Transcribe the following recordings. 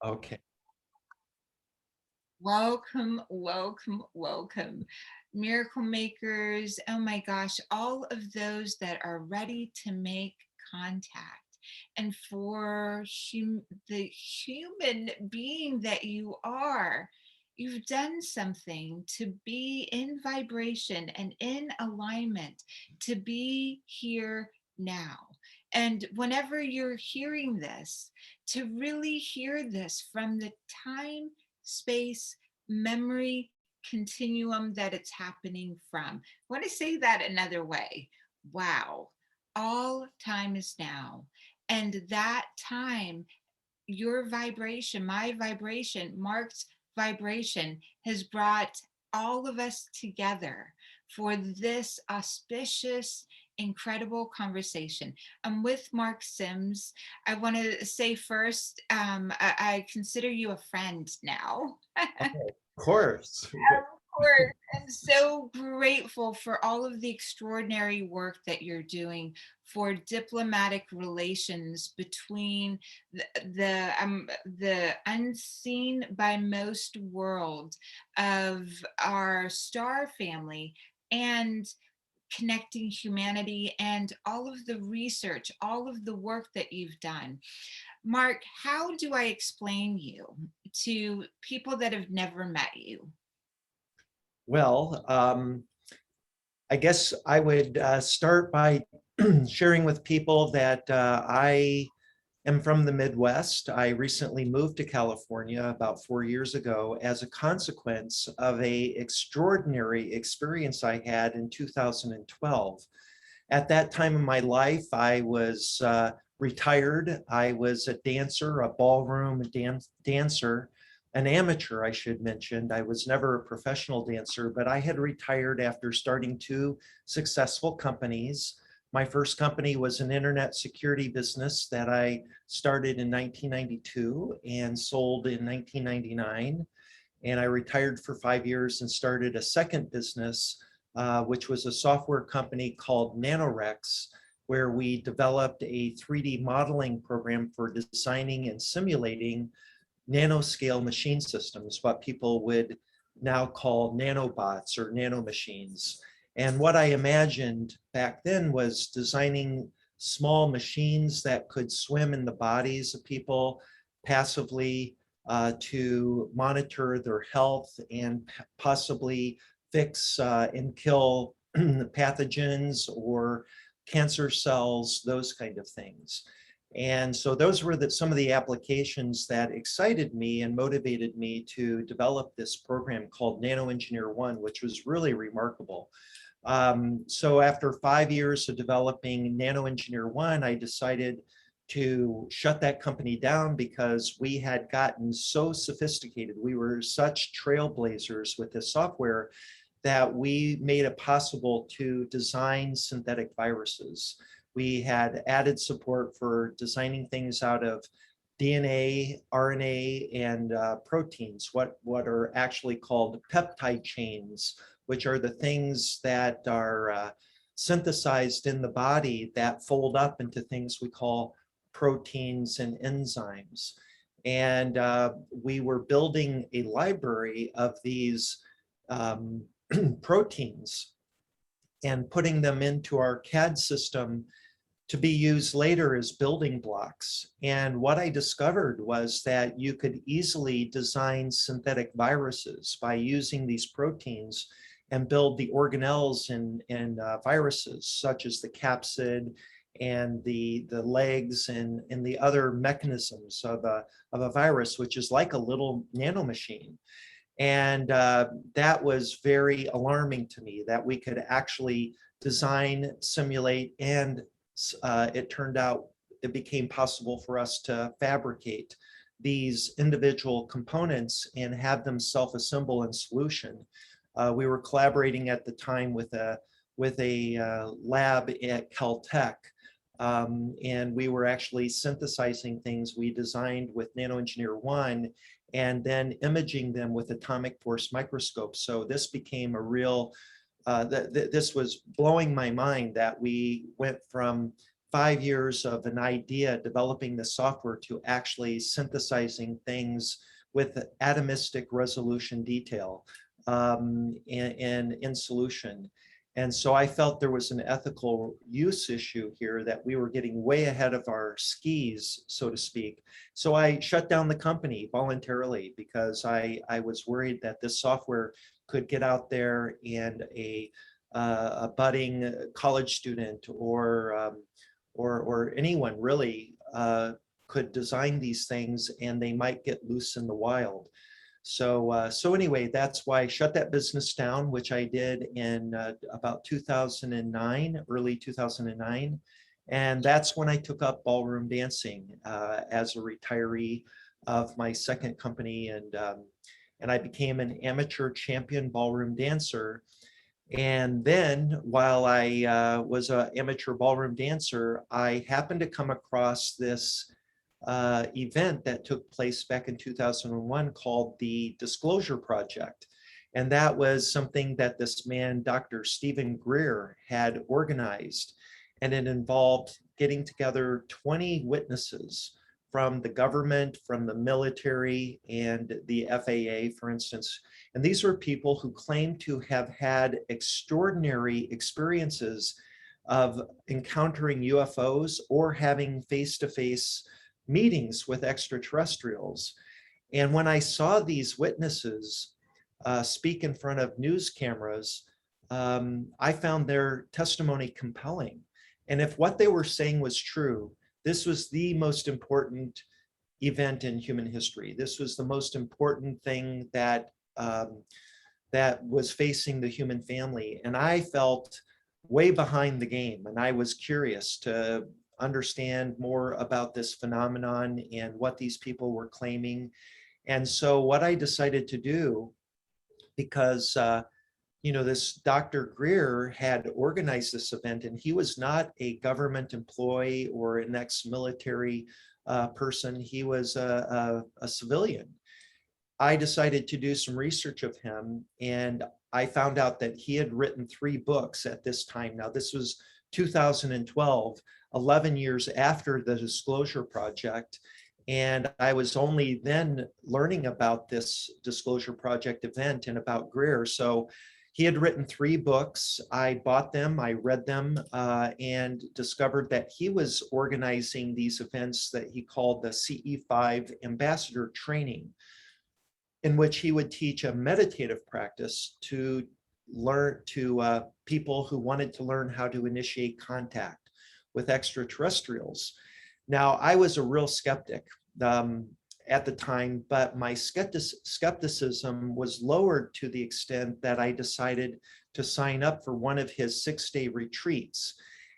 Okay. Welcome, welcome, welcome. Miracle makers, oh my gosh, all of those that are ready to make contact. And for the human being that you are, you've done something to be in vibration and in alignment, to be here now. And whenever you're hearing this, to really hear this from the time, space, memory continuum that it's happening from. I want to say that another way. Wow, all time is now. And that time, your vibration, my vibration, Mark's vibration has brought all of us together for this auspicious, incredible conversation. I'm with Mark Sims. I want to say first, I consider you a friend now. Oh, of course. Of course. I'm so grateful for all of the extraordinary work that you're doing for diplomatic relations between the unseen by most world of our star family and connecting humanity and all of the research, all of the work that you've done. Mark, how do I explain you to people that have never met you? Well, I guess I would start by sharing with people that I am from the Midwest. I recently moved to California about 4 years ago as a consequence of a extraordinary experience I had in 2012. At that time in my life, I was retired. I was a dancer, a ballroom dancer, an amateur, I should mention. I was never a professional dancer, but I had retired after starting two successful companies. My first company was an internet security business that I started in 1992 and sold in 1999. And I retired for 5 years and started a second business, which was a software company called Nanorex, where we developed a 3D modeling program for designing and simulating nanoscale machine systems, what people would now call nanobots or nanomachines. And what I imagined back then was designing small machines that could swim in the bodies of people passively to monitor their health and possibly fix and kill pathogens or cancer cells, those kind of things. And so those were some of the applications that excited me and motivated me to develop this program called Nano Engineer One, which was really remarkable. So after 5 years of developing Nano Engineer One, I decided to shut that company down because we had gotten so sophisticated. We were such trailblazers with this software that we made it possible to design synthetic viruses. We had added support for designing things out of DNA, RNA, and proteins, what are actually called peptide chains, which are the things that are synthesized in the body that fold up into things we call proteins and enzymes. And we were building a library of these proteins and putting them into our CAD system to be used later as building blocks. And what I discovered was that you could easily design synthetic viruses by using these proteins and build the organelles in viruses, such as the capsid and the legs and the other mechanisms of a virus, which is like a little nanomachine. And that was very alarming to me that we could actually design, simulate, and it turned out it became possible for us to fabricate these individual components and have them self-assemble in solution. We were collaborating at the time with a lab at Caltech, and we were actually synthesizing things we designed with Nano Engineer One and then imaging them with atomic force microscopes. So this became a real, this was blowing my mind that we went from 5 years of an idea, developing the software to actually synthesizing things with atomistic resolution detail in solution. And so I felt there was an ethical use issue here, that we were getting way ahead of our skis, so to speak. So I shut down the company voluntarily because I was worried that this software could get out there and a budding college student or anyone really could design these things and they might get loose in the wild. So anyway, that's why I shut that business down, which I did in about 2009, early 2009. And that's when I took up ballroom dancing as a retiree of my second company. And I became an amateur champion ballroom dancer. And then while I was an amateur ballroom dancer, I happened to come across this event that took place back in 2001 called the Disclosure Project. And that was something that this man, Dr. Stephen Greer, had organized. And it involved getting together 20 witnesses from the government, from the military, and the FAA, for instance. And these were people who claimed to have had extraordinary experiences of encountering UFOs or having face-to-face meetings with extraterrestrials. And when I saw these witnesses speak in front of news cameras, I found their testimony compelling. And if what they were saying was true, this was the most important event in human history. This was the most important thing that that was facing the human family. And I felt way behind the game, and I was curious to understand more about this phenomenon and what these people were claiming. And so what I decided to do, because this Dr. Greer had organized this event, and he was not a government employee or an ex-military person. He was a civilian. I decided to do some research of him, and I found out that he had written 3 books at this time. Now, this was 2012, 11 years after the Disclosure Project. And I was only then learning about this Disclosure Project event and about Greer. So he had written 3 books. I bought them, I read them, and discovered that he was organizing these events that he called the CE5 Ambassador Training, in which he would teach a meditative practice to people who wanted to learn how to initiate contact with extraterrestrials. Now, I was a real skeptic at the time, but my skepticism was lowered to the extent that I decided to sign up for one of his 6-day retreats.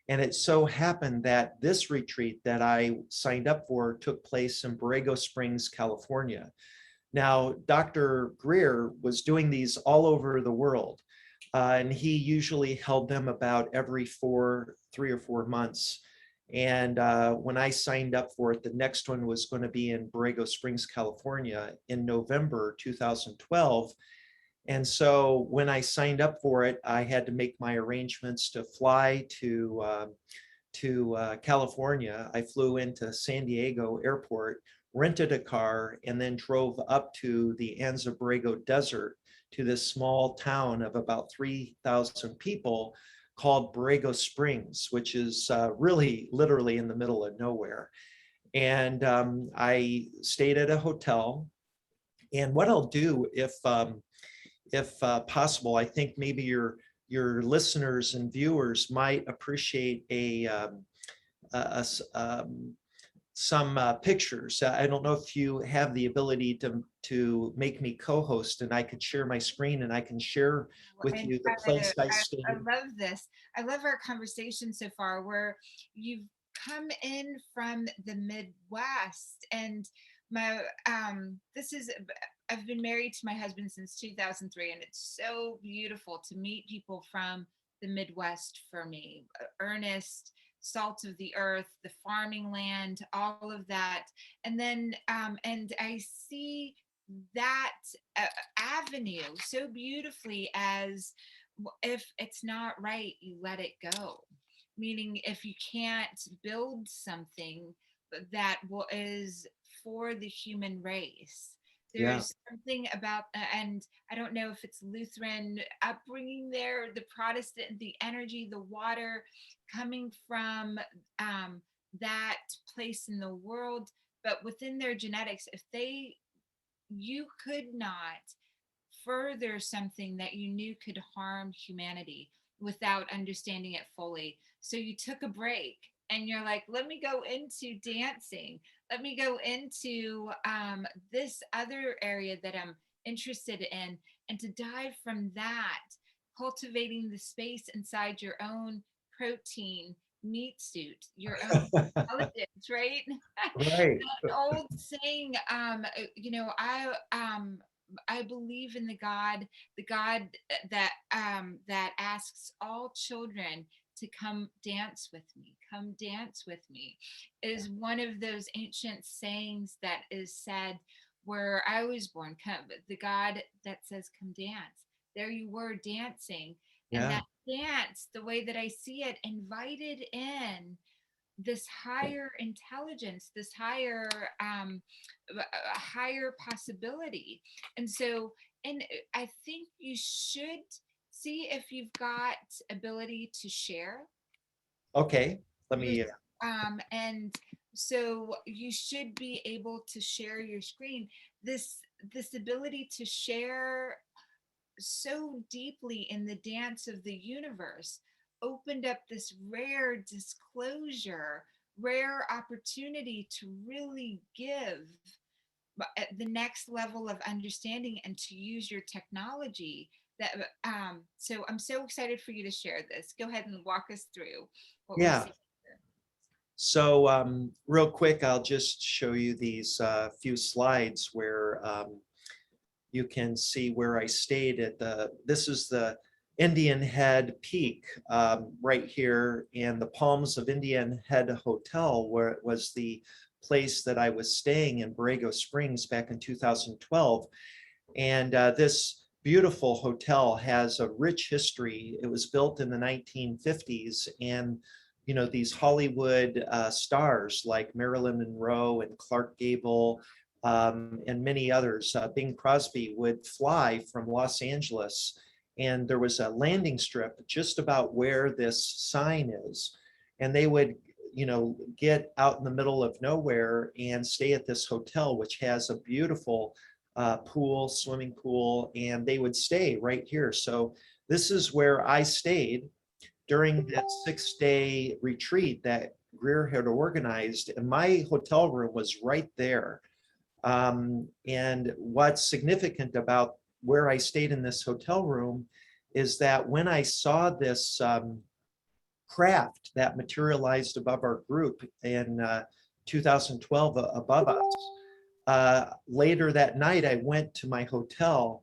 And it so happened that this retreat that I signed up for took place in Borrego Springs, California. Now, Dr. Greer was doing these all over the world, and he usually held them about every 3 or 4 months. And when I signed up for it, the next one was going to be in Borrego Springs, California in November 2012. And so when I signed up for it, I had to make my arrangements to fly to California. I flew into San Diego Airport, rented a car, and then drove up to the Anza Borrego Desert to this small town of about 3,000 people called Borrego Springs, which is really literally in the middle of nowhere. And I stayed at a hotel. And what I'll do, if possible, I think maybe your listeners and viewers might appreciate some pictures. I don't know if you have the ability to make me co-host, and I could share my screen and I can share with you the place I stayed. I love this. I love our conversation so far, where you've come in from the Midwest, and I've been married to my husband since 2003, and it's so beautiful to meet people from the Midwest for me. Earnest, salt of the earth, the farming land, all of that. And then, and I see that avenue so beautifully as, if it's not right, you let it go. meaning if you can't build something that is for the human race, Yeah. there's something about, and I don't know if it's Lutheran upbringing there, the Protestant, the energy, the water coming from that place in the world, but within their genetics, if they, you could not further something that you knew could harm humanity without understanding it fully. So you took a break and you're like, let me go into dancing. Let me go into this other area that I'm interested in, and to dive from that, cultivating the space inside your own protein meat suit, your own intelligence, right? Right. That old saying, I believe in the God that asks all children to come dance with me, come dance with me, is one of those ancient sayings that is said where I was born. Come, the God that says, come dance. There you were dancing. And Yeah. that dance, the way that I see it, invited in this higher intelligence, this higher possibility. And so, and I think you should see if you've got ability to share Okay. Let your, me, and so you should be able to share your screen. This ability to share so deeply in the dance of the universe opened up this rare disclosure, rare opportunity to really give at the next level of understanding and to use your technology. That so I'm so excited for you to share this. Go ahead and walk us through what we're yeah. seeing here. So real quick, I'll just show you these few slides where you can see where I stayed at this is the Indian Head Peak right here in the Palms of Indian Head Hotel, where it was the place that I was staying in Borrego Springs back in 2012. And this beautiful hotel has a rich history. It was built in the 1950s, and you know, these Hollywood stars like Marilyn Monroe and Clark Gable and many others, Bing Crosby, would fly from Los Angeles, and there was a landing strip just about where this sign is, and they would, you know, get out in the middle of nowhere and stay at this hotel, which has a beautiful pool, swimming pool, and they would stay right here. So this is where I stayed during that 6-day retreat that Greer had organized, and my hotel room was right there. And what's significant about where I stayed in this hotel room is that when I saw this craft that materialized above our group in 2012 above us, later that night, I went to my hotel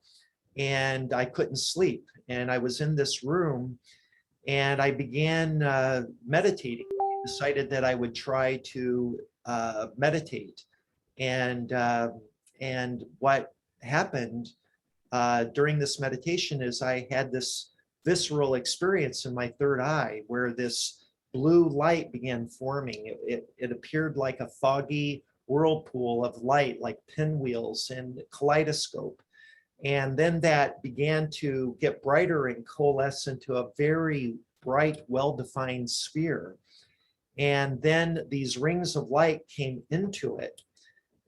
and I couldn't sleep. And I was in this room and I began meditating. I decided that I would try to meditate. And, uh, and what happened during this meditation is I had this visceral experience in my third eye where this blue light began forming. It appeared like a foggy whirlpool of light, like pinwheels and kaleidoscope. And then that began to get brighter and coalesce into a very bright, well-defined sphere. And then these rings of light came into it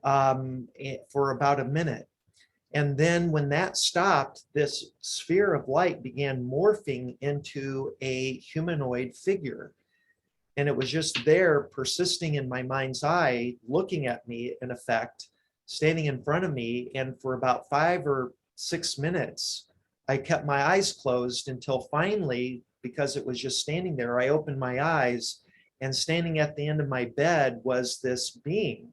for about a minute. And then when that stopped, this sphere of light began morphing into a humanoid figure. And it was just there, persisting in my mind's eye, looking at me, in effect, standing in front of me. And for about 5 or 6 minutes, I kept my eyes closed until finally, because it was just standing there, I opened my eyes, and standing at the end of my bed was this being.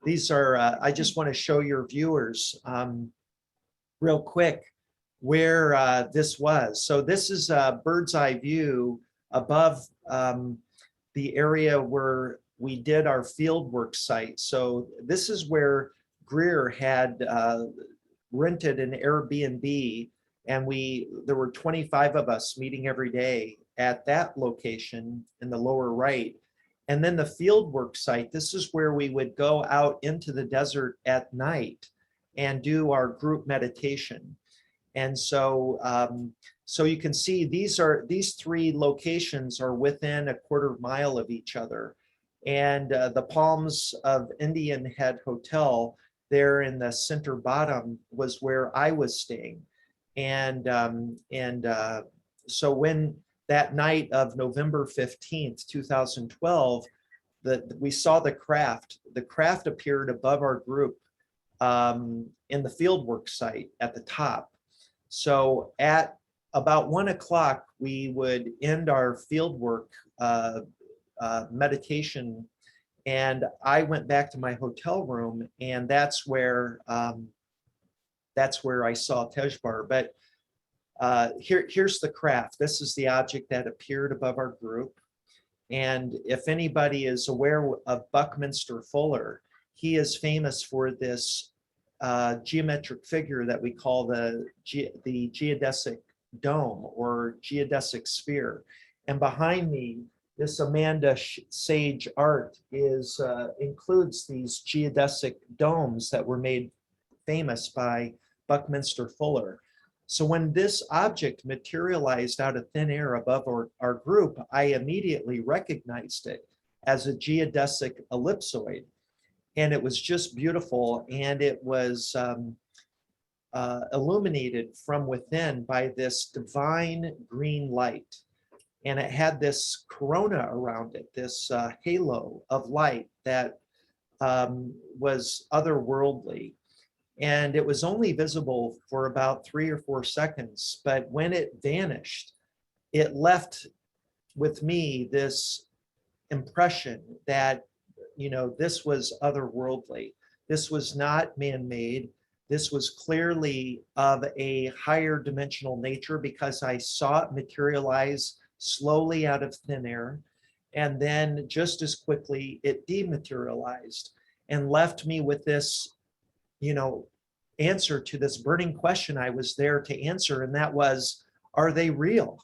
These are, I just want to show your viewers real quick where this was. So this is a bird's eye view above the area where we did our fieldwork site. So this is where Greer had rented an Airbnb, And there were 25 of us meeting every day at that location in the lower right. And then the field work site, this is where we would go out into the desert at night and do our group meditation. And so, so you can see these three locations are within a quarter-mile of each other. And the Palms of Indian Head Hotel there in the center bottom was where I was staying. And so when that night of November 15th, 2012, we saw the craft. The craft appeared above our group in the fieldwork site at the top. So at about 1 o'clock, we would end our fieldwork meditation, and I went back to my hotel room, and that's where I saw Tejbar. But here's the craft. This is the object that appeared above our group. And if anybody is aware of Buckminster Fuller, he is famous for this geometric figure that we call the geodesic dome or geodesic sphere. And behind me, this Amanda Sage art includes these geodesic domes that were made famous by Buckminster Fuller. So when this object materialized out of thin air above our group, I immediately recognized it as a geodesic ellipsoid. And it was just beautiful. And it was illuminated from within by this divine green light. And it had this corona around it, this halo of light that was otherworldly. And it was only visible for about 3 or 4 seconds. But when it vanished, it left with me this impression that, you know, this was otherworldly. This was not man-made. This was clearly of a higher dimensional nature because I saw it materialize slowly out of thin air. And then just as quickly, it dematerialized and left me with this, you know, answer to this burning question I was there to answer. And that was, are they real?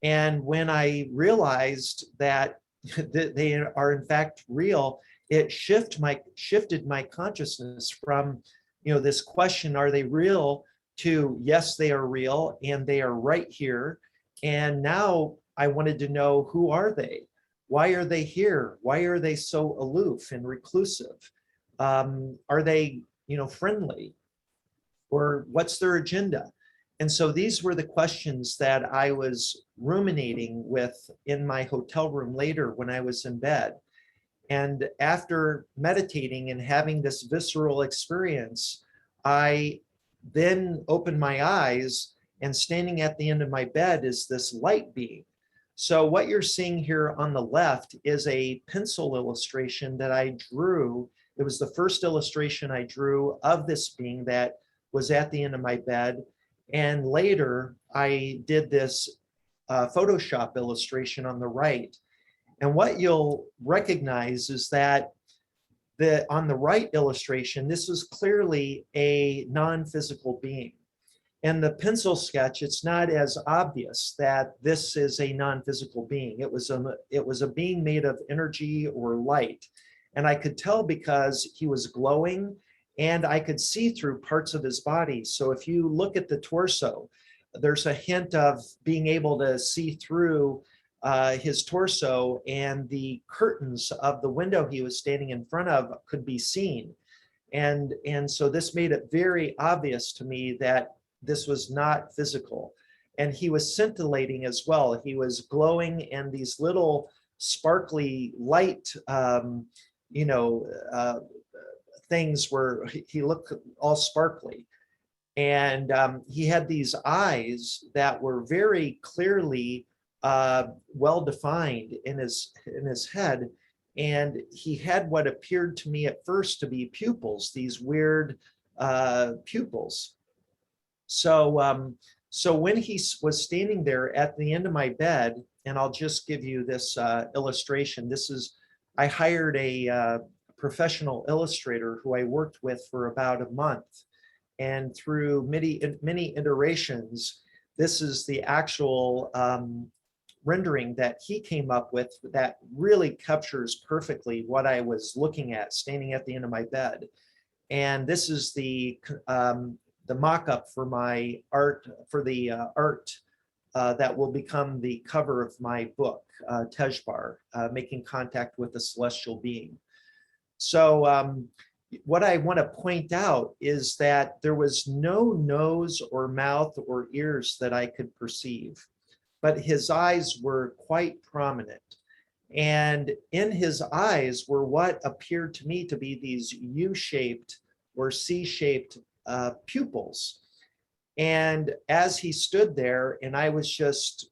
And when I realized that they are in fact real, it shifted my consciousness from, you know, this question, are they real, to yes, they are real and they are right here. And now I wanted to know, who are they? Why are they here? Why are they so aloof and reclusive? Are they, you know, friendly? Or what's their agenda? And so these were the questions that I was ruminating with in my hotel room later when I was in bed. And after meditating and having this visceral experience, I then opened my eyes, and standing at the end of my bed is this light being. So what you're seeing here on the left is a pencil illustration that I drew. It was the first illustration I drew of this being that was at the end of my bed. And later I did this Photoshop illustration on the right. And what you'll recognize is that on the right illustration, this is clearly a non-physical being. In the pencil sketch, it's not as obvious that this is a non-physical being. It was a being made of energy or light. And I could tell because he was glowing, and I could see through parts of his body. So if you look at the torso, there's a hint of being able to see through his torso, and the curtains of the window he was standing in front of could be seen. And so this made it very obvious to me that this was not physical. And he was scintillating as well. He was glowing, and these little sparkly light, things where he looked all sparkly. And he had these eyes that were very clearly well-defined in his head. And he had what appeared to me at first to be pupils, these weird pupils. So when he was standing there at the end of my bed, and I'll just give you this illustration. I hired a professional illustrator who I worked with for about a month. And through many iterations, this is the actual rendering that he came up with that really captures perfectly what I was looking at standing at the end of my bed. And this is the mock-up for my art, for the art that will become the cover of my book, Tejbar, Making Contact with a Celestial Being. So what I want to point out is that there was no nose or mouth or ears that I could perceive, but his eyes were quite prominent. And in his eyes were what appeared to me to be these U-shaped or C-shaped pupils. And as he stood there, and I was just,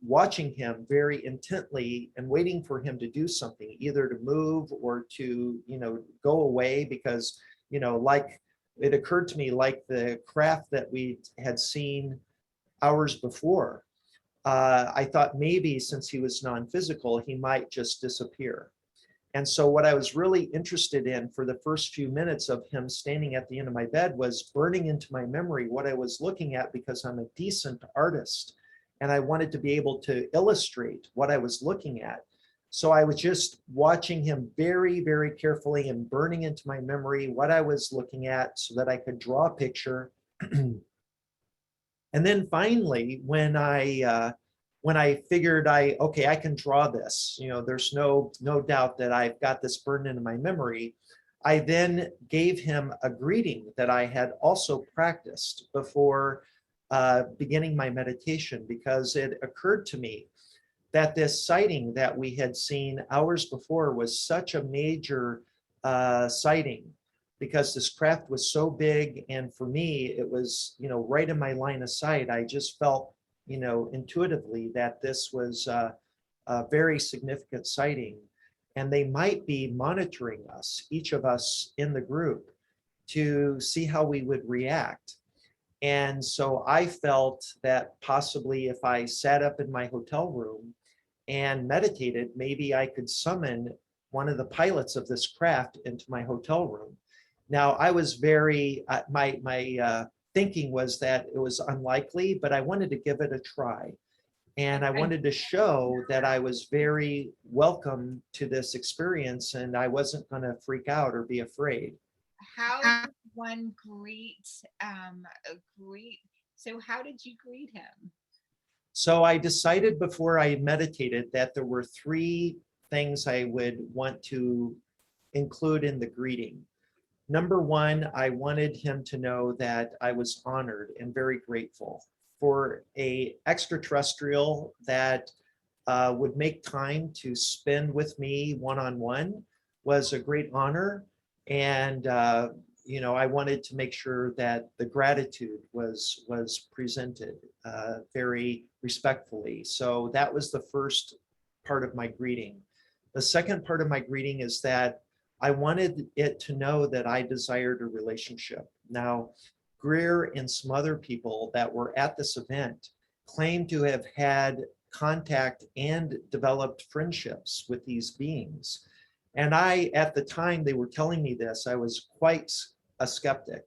watching him very intently and waiting for him to do something, either to move or to, go away, because, like it occurred to me, like the craft that we had seen hours before, I thought maybe since he was non-physical, he might just disappear. And so what I was really interested in for the first few minutes of him standing at the end of my bed was burning into my memory what I was looking at, because I'm a decent artist and I wanted to be able to illustrate what I was looking at. So I was just watching him very, very carefully and burning into my memory what I was looking at so that I could draw a picture. And then finally, when I figured okay, I can draw this, there's no doubt that I've got this burned into my memory, I then gave him a greeting that I had also practiced before beginning my meditation, because it occurred to me that this sighting that we had seen hours before was such a major sighting, because this craft was so big, and for me it was right in my line of sight. I just felt intuitively that this was a very significant sighting, and they might be monitoring us, each of us in the group, to see how we would react. And so I felt that possibly if I sat up in my hotel room and meditated, maybe I could summon one of the pilots of this craft into my hotel room. Now, I was very, my thinking was that it was unlikely, but I wanted to give it a try. And I wanted to show that I was very welcome to this experience and I wasn't going to freak out or be afraid. How did one greet? So how did you greet him? So I decided before I meditated that there were three things I would want to include in the greeting. Number one, I wanted him to know that I was honored and very grateful for an extraterrestrial that would make time to spend with me one-on-one. Was a great honor. And I wanted to make sure that the gratitude was presented very respectfully. So that was the first part of my greeting. The second part of my greeting is that I wanted it to know that I desired a relationship. Now, Greer and some other people that were at this event claimed to have had contact and developed friendships with these beings. And I, at the time they were telling me this, I was quite a skeptic.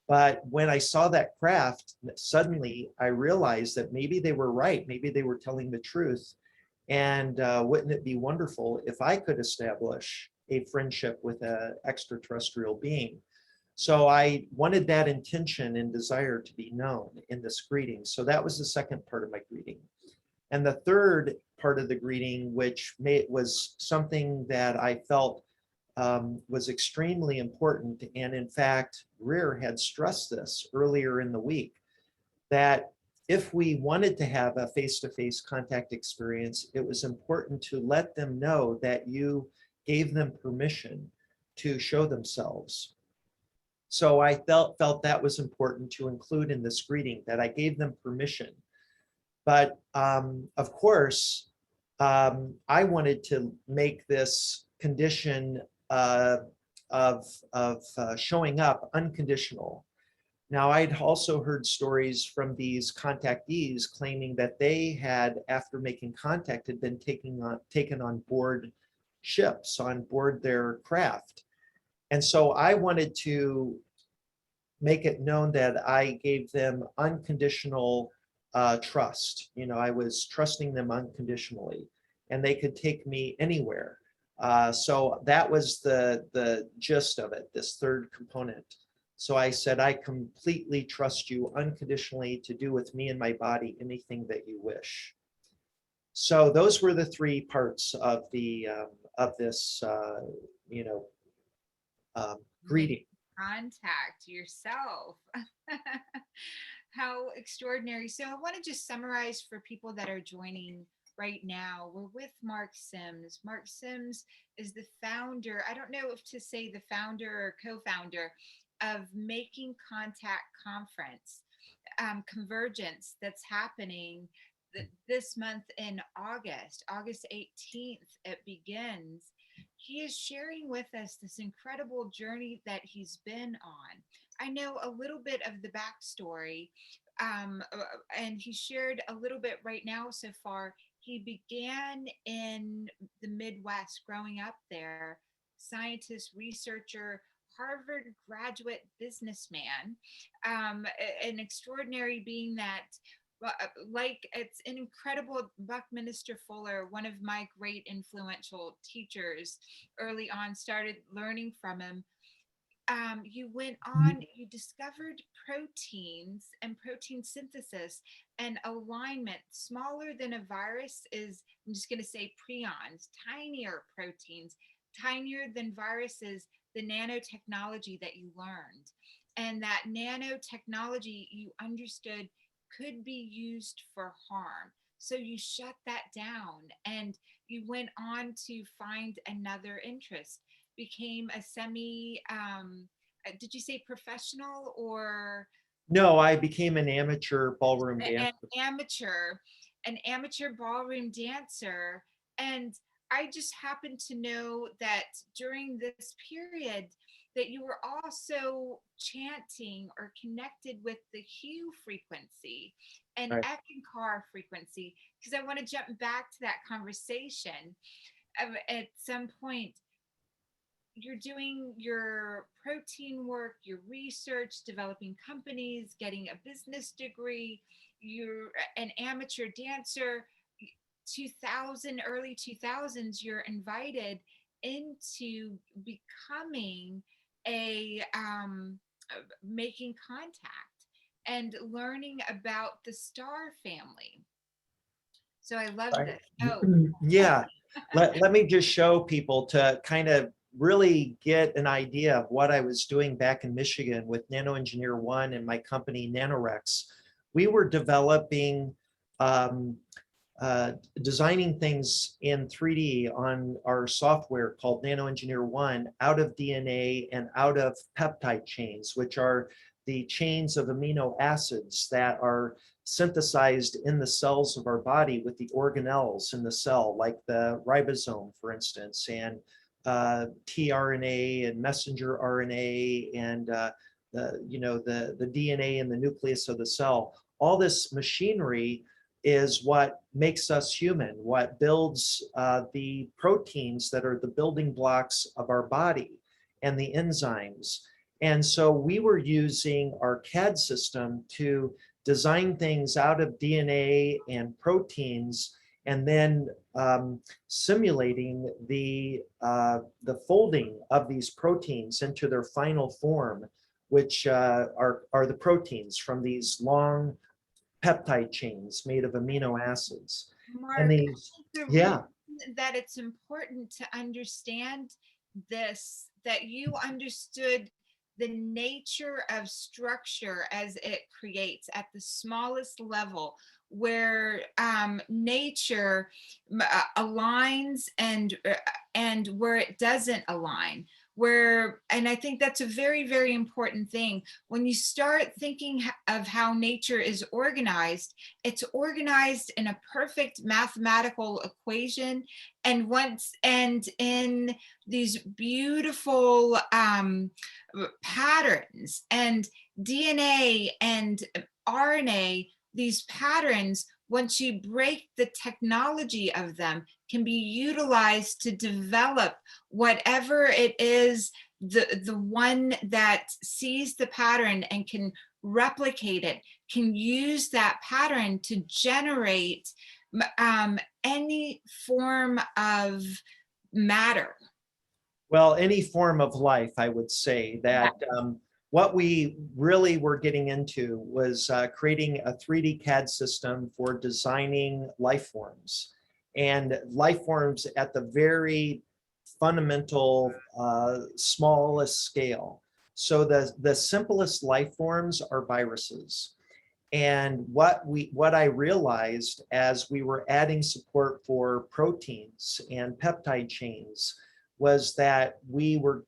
But when I saw that craft, suddenly I realized that maybe they were right. Maybe they were telling the truth. And wouldn't it be wonderful if I could establish a friendship with an extraterrestrial being? So I wanted that intention and desire to be known in this greeting. So that was the second part of my greeting. And the third part of the greeting, which was something that I felt was extremely important. And in fact, Greer had stressed this earlier in the week, that if we wanted to have a face-to-face contact experience, it was important to let them know that you gave them permission to show themselves. So I felt that was important to include in this greeting, that I gave them permission. But of course, I wanted to make this condition of showing up unconditional. Now, I'd also heard stories from these contactees claiming that they had, after making contact, had been taken on board ships, on board their craft. And so I wanted to make it known that I gave them unconditional trust. You know, I was trusting them unconditionally, and they could take me anywhere. So that was the gist of it, this third component. So I said, I completely trust you unconditionally to do with me and my body anything that you wish. So those were the three parts of the of this, you know, greeting. Contact yourself. How extraordinary. So I want to just summarize for people that are joining right now. We're with Mark Sims. Mark Sims is the founder, I don't know if to say the founder or co-founder of Making Contact Convergence that's happening this month in August 18th. It begins. He is sharing with us this incredible journey that he's been on. I know a little bit of the backstory, and he shared a little bit right now so far. He began in the Midwest, growing up there, scientist, researcher, Harvard graduate businessman, an extraordinary being that, like, it's an incredible. Buckminster Fuller, one of my great influential teachers early on, started learning from him. You went on, you discovered proteins and protein synthesis and alignment. Smaller than a virus is, I'm just going to say prions, tinier proteins, tinier than viruses, the nanotechnology that you learned. And that nanotechnology you understood could be used for harm. So you shut that down and you went on to find another interest, became a did you say professional or No, I became an amateur ballroom an dancer. amateur ballroom dancer. And I just happened to know that during this period that you were also chanting or connected with the Hue frequency and Right. Ekankar frequency, because I want to jump back to that conversation. At some point, you're doing your protein work, your research, developing companies, getting a business degree. You're an amateur dancer. 2000, early 2000s, you're invited into becoming a Making Contact and learning about the star family. So I love Right. this. Oh, Yeah. Let me just show people to kind of really get an idea of what I was doing back in Michigan with NanoEngineer One and my company Nanorex. We were developing, um, designing things in 3D on our software called NanoEngineer One out of DNA and out of peptide chains, which are the chains of amino acids that are synthesized in the cells of our body with the organelles in the cell, like the ribosome, for instance, and tRNA and messenger RNA and the DNA in the nucleus of the cell. All this machinery is what makes us human, what builds the proteins that are the building blocks of our body and the enzymes. And so we were using our CAD system to design things out of DNA and proteins, and then simulating the folding of these proteins into their final form, which are the proteins from these long peptide chains made of amino acids. And Mark, I these, think the yeah, reason that it's important to understand this, that you understood the nature of structure as it creates at the smallest level, where nature aligns and where it doesn't align. Where, and I think that's a very, very important thing. When you start thinking of how nature is organized, it's organized in a perfect mathematical equation, and in these beautiful patterns, and DNA and RNA, these patterns once you break the technology of them, can be utilized to develop whatever it is, the one that sees the pattern and can replicate it, can use that pattern to generate any form of matter. Well, any form of life, I would say that what we really were getting into was creating a 3D CAD system for designing life forms, and life forms at the very fundamental, smallest scale. So the simplest life forms are viruses. And what I realized as we were adding support for proteins and peptide chains was that we were,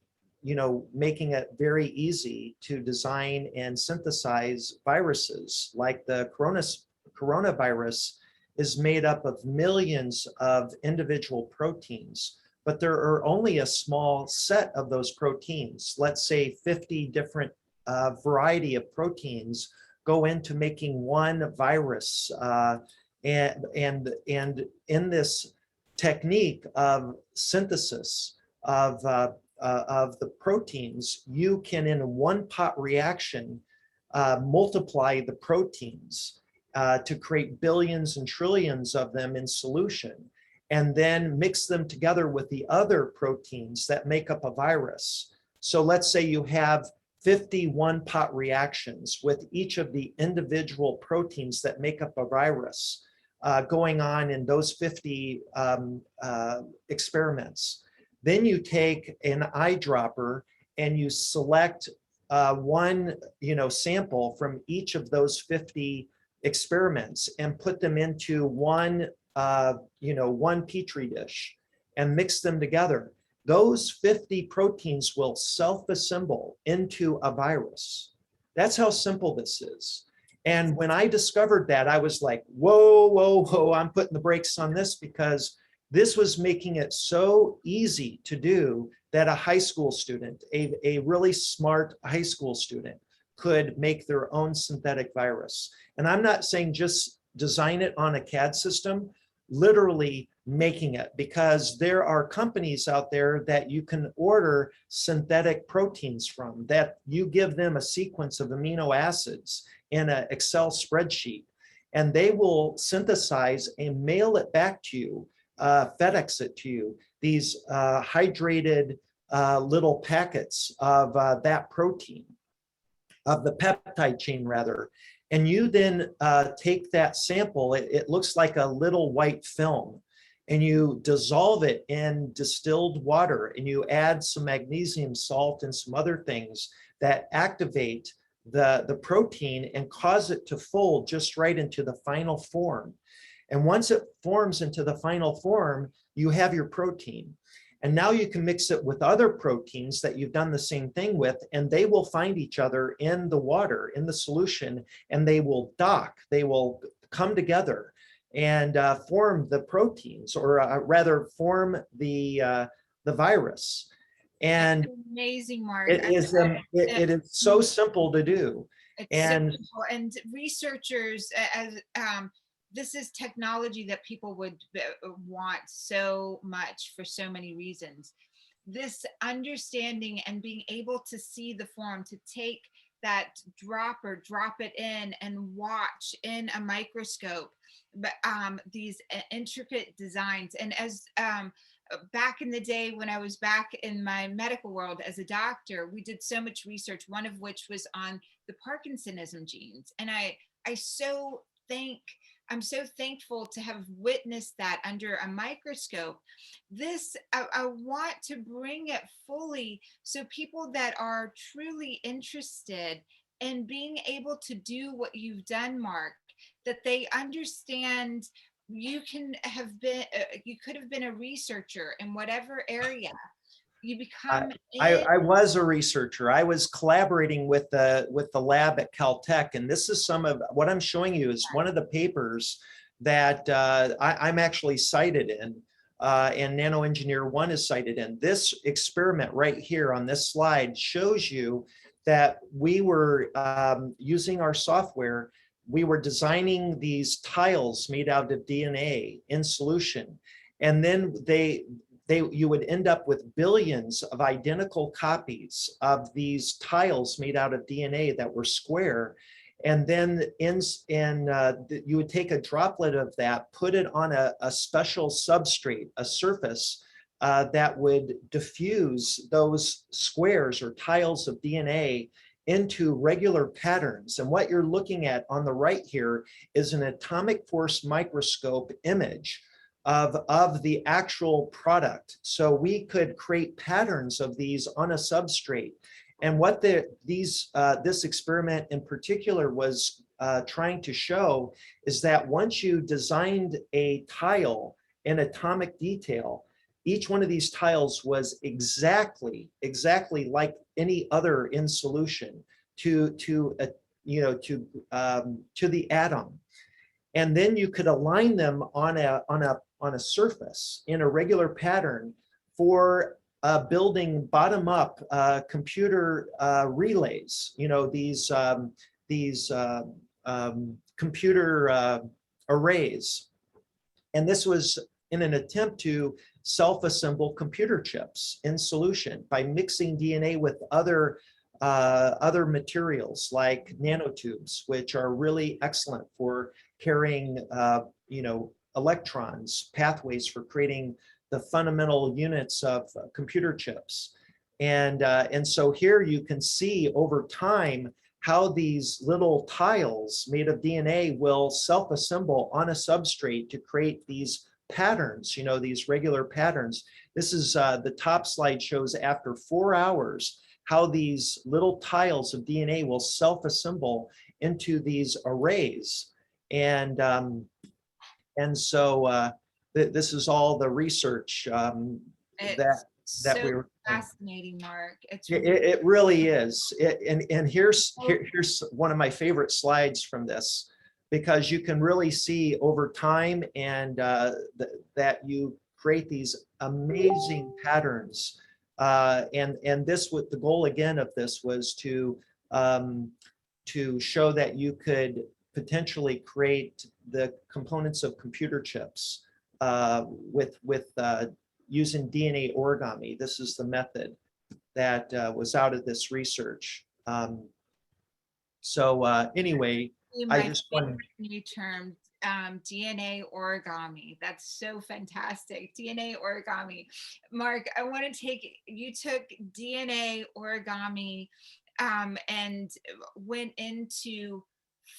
making it very easy to design and synthesize viruses. Like the coronavirus is made up of millions of individual proteins, but there are only a small set of those proteins. Let's say 50 different variety of proteins go into making one virus. And in this technique of synthesis of the proteins, you can, in a one-pot reaction, multiply the proteins to create billions and trillions of them in solution, and then mix them together with the other proteins that make up a virus. So let's say you have 50 one-pot reactions with each of the individual proteins that make up a virus going on in those 50 experiments. Then you take an eyedropper and you select one sample from each of those 50 experiments and put them into one petri dish and mix them together. Those 50 proteins will self-assemble into a virus. That's how simple this is. And when I discovered that, I was like, whoa, whoa, whoa, I'm putting the brakes on this, because this was making it so easy to do that a high school student, a really smart high school student, could make their own synthetic virus. And I'm not saying just design it on a CAD system, literally making it, because there are companies out there that you can order synthetic proteins from, that you give them a sequence of amino acids in an Excel spreadsheet, and they will synthesize and mail it back to you, FedEx it to you, these hydrated little packets of that protein, of the peptide chain rather. And you then take that sample, it looks like a little white film, and you dissolve it in distilled water, and you add some magnesium salt and some other things that activate the protein and cause it to fold just right into the final form. And once it forms into the final form, you have your protein. And now you can mix it with other proteins that you've done the same thing with, and they will find each other in the water, in the solution, and they will dock, they will come together and form the proteins, or rather form the virus. And that's amazing, Mark. it is so simple to do. It's And so simple. And researchers, as this is technology that people would want so much for so many reasons. This understanding and being able to see the form, to take that dropper, drop it in and watch in a microscope, but these intricate designs. And as back in the day when I was back in my medical world as a doctor, we did so much research, one of which was on the Parkinsonism genes. And I'm so thankful to have witnessed that under a microscope. This, I want to bring it fully so people that are truly interested in being able to do what you've done, Mark, that they understand you could have been a researcher in whatever area. You become I was a researcher. I was collaborating with the lab at Caltech, and this is some of what I'm showing you is one of the papers that I'm actually cited in, and Nano Engineer 1 is cited in. This experiment right here on this slide shows you that we were using our software. we were designing these tiles made out of DNA in solution. And then you would end up with billions of identical copies of these tiles made out of DNA that were square. And then you would take a droplet of that, put it on a special substrate, a surface that would diffuse those squares or tiles of DNA into regular patterns. And what you're looking at on the right here is an atomic force microscope image of the actual product. So we could create patterns of these on a substrate. And what this experiment in particular was trying to show is that once you designed a tile in atomic detail, each one of these tiles was exactly like any other in solution to the atom. And then you could align them on a surface in a regular pattern for building bottom-up computer relays. These computer arrays. And this was in an attempt to self-assemble computer chips in solution by mixing DNA with other materials like nanotubes, which are really excellent for carrying electrons, pathways for creating the fundamental units of computer chips. And so here you can see over time how these little tiles made of DNA will self-assemble on a substrate to create these patterns, these regular patterns. This is the top slide shows after 4 hours how these little tiles of DNA will self-assemble into these arrays. And so this is all the research that we were fascinating, Mark. It really is. And here's one of my favorite slides from this, because you can really see over time and that you create these amazing patterns. And this, with the goal again of this was to show that you could potentially create the components of computer chips with using DNA origami. This is the method that was out of this research. Anyway, I just want new term, DNA origami. That's so fantastic. DNA origami. Mark, I want to you took DNA origami and went into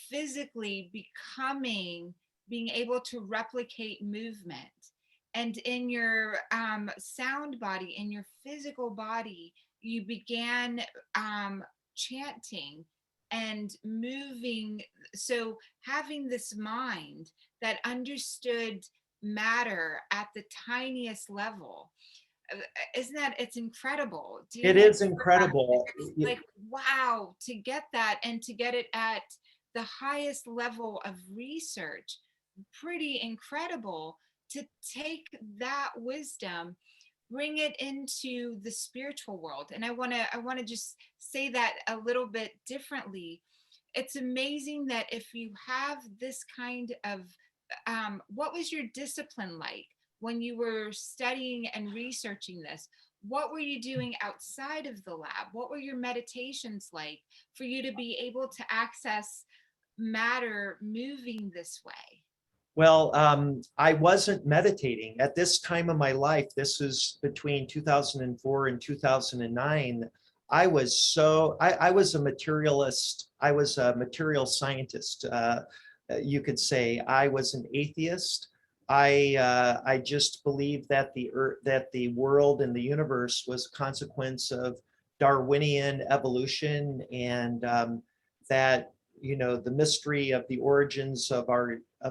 physically being able to replicate movement. And in your sound body, in your physical body, you began chanting and moving. So having this mind that understood matter at the tiniest level, isn't that, it's incredible. It is incredible. Like, wow, to get that and to get it at the highest level of research, pretty incredible. To take that wisdom, bring it into the spiritual world. And I want to just say that a little bit differently. It's amazing that if you have this kind of, what was your discipline like when you were studying and researching this? What were you doing outside of the lab? What were your meditations like for you to be able to access matter moving this way? Well, I wasn't meditating at this time of my life. This is between 2004 and 2009. I was a materialist. I was a material scientist. You could say I was an atheist. I just believed that the world and the universe was a consequence of Darwinian evolution, and that the mystery of the origins of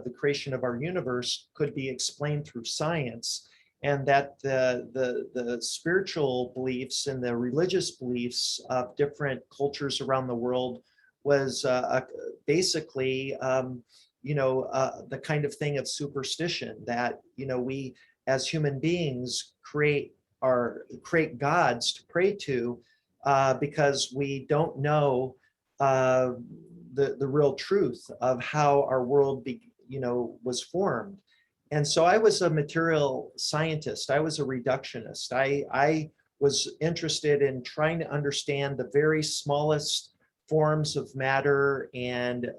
the creation of our universe could be explained through science, and that the spiritual beliefs and the religious beliefs of different cultures around the world was basically the kind of thing of superstition that we as human beings create gods to pray to because we don't know the real truth of how our world was formed. And so I was a material scientist. I was a reductionist. I was interested in trying to understand the very smallest forms of matter and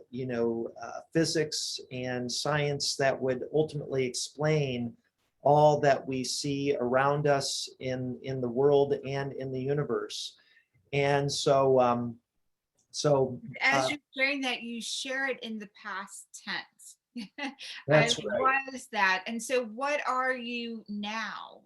physics and science that would ultimately explain all that we see around us in the world and in the universe. And so As you're sharing that, you share it in the past tense. I that's right. was that. And so what are you now?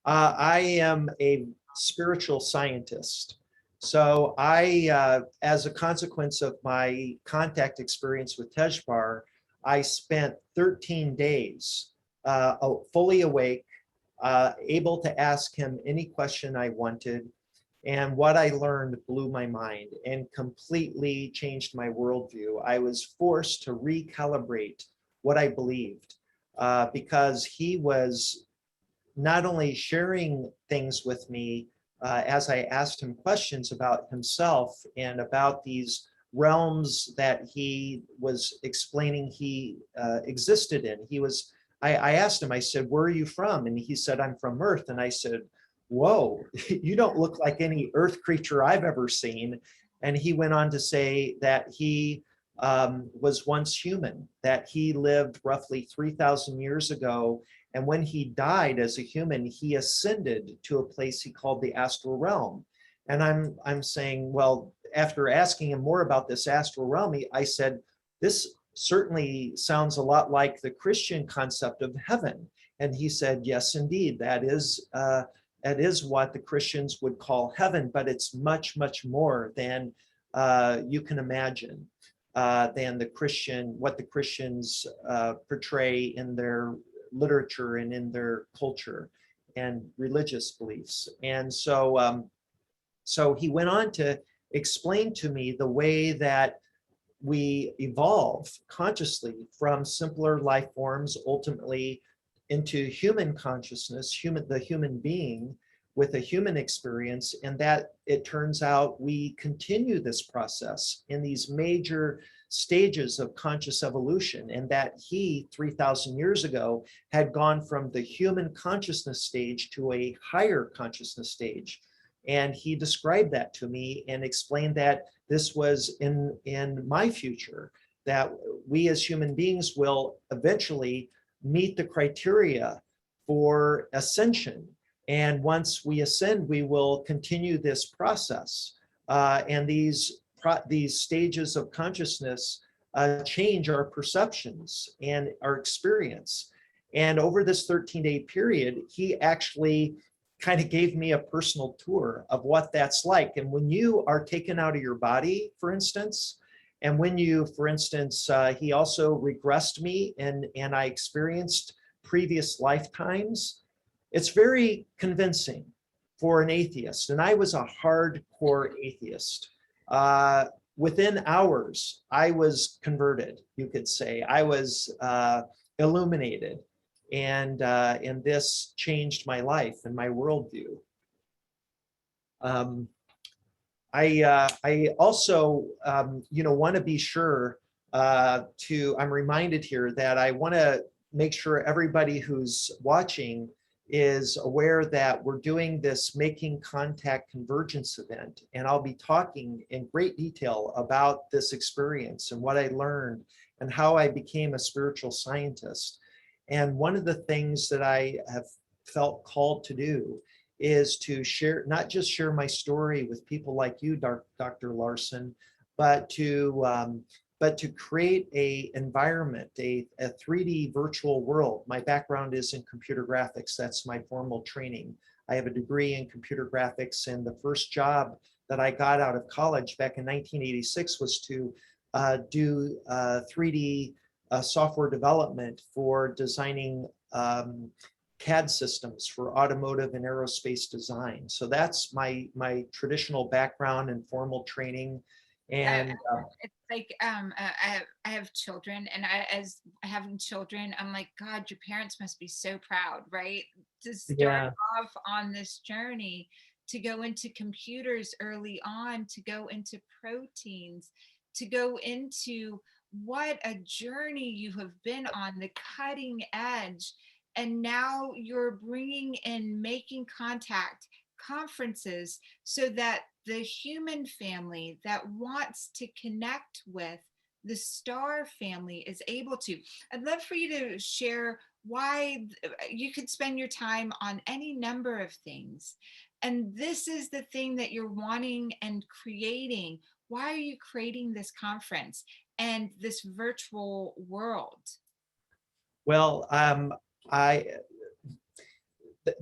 I am a spiritual scientist. So as a consequence of my contact experience with Tejbar, I spent 13 days fully awake, able to ask him any question I wanted. And what I learned blew my mind and completely changed my worldview. I was forced to recalibrate what I believed because he was not only sharing things with me as I asked him questions about himself and about these realms that he was explaining he existed in. I asked him, I said, where are you from? And he said, I'm from Earth. And I said, whoa, you don't look like any Earth creature I've ever seen. And he went on to say that he was once human, that he lived roughly 3,000 years ago. And when he died as a human, he ascended to a place he called the astral realm. And I'm saying, well, after asking him more about this astral realm, I said, this certainly sounds a lot like the Christian concept of heaven. And he said, yes, indeed, that is what the Christians would call heaven, but it's much, much more than you can imagine, than what the Christians portray in their literature and in their culture and religious beliefs. And so he went on to explain to me the way that we evolve consciously from simpler life forms ultimately into human consciousness, the human being with a human experience, and that it turns out we continue this process in these major stages of conscious evolution, and that he 3,000 years ago had gone from the human consciousness stage to a higher consciousness stage. And he described that to me and explained that this was in my future, that we as human beings will eventually meet the criteria for ascension. And once we ascend, we will continue this process. And these stages of consciousness change our perceptions and our experience. And over this 13-day period, he actually kind of gave me a personal tour of what that's like. And when you are taken out of your body, for instance, and when you, for instance, he also regressed me and I experienced previous lifetimes, it's very convincing for an atheist. And I was a hardcore atheist. Within hours, I was converted, you could say. I was illuminated. And this changed my life and my worldview. I also, want to be sure I'm reminded here that I want to make sure everybody who's watching is aware that we're doing this Making Contact Convergence event, and I'll be talking in great detail about this experience and what I learned and how I became a spiritual scientist. And one of the things that I have felt called to do is to share, not just share my story with people like you, Dr. Larson, but to create a environment, a 3D virtual world. My background is in computer graphics. That's my formal training. I have a degree in computer graphics, and the first job that I got out of college back in 1986 was to do 3D software development for designing CAD systems for automotive and aerospace design. So that's my traditional background and formal training. And it's like I have children, and as having children, I'm like, God, your parents must be so proud, right? To start off on this journey, to go into computers early on, to go into proteins, to go into what a journey you have been on, the cutting edge. And now you're bringing in Making Contact conferences so that the human family that wants to connect with the star family is able to. I'd love for you to share why. You could spend your time on any number of things. And this is the thing that you're wanting and creating. Why are you creating this conference and this virtual world? Well, I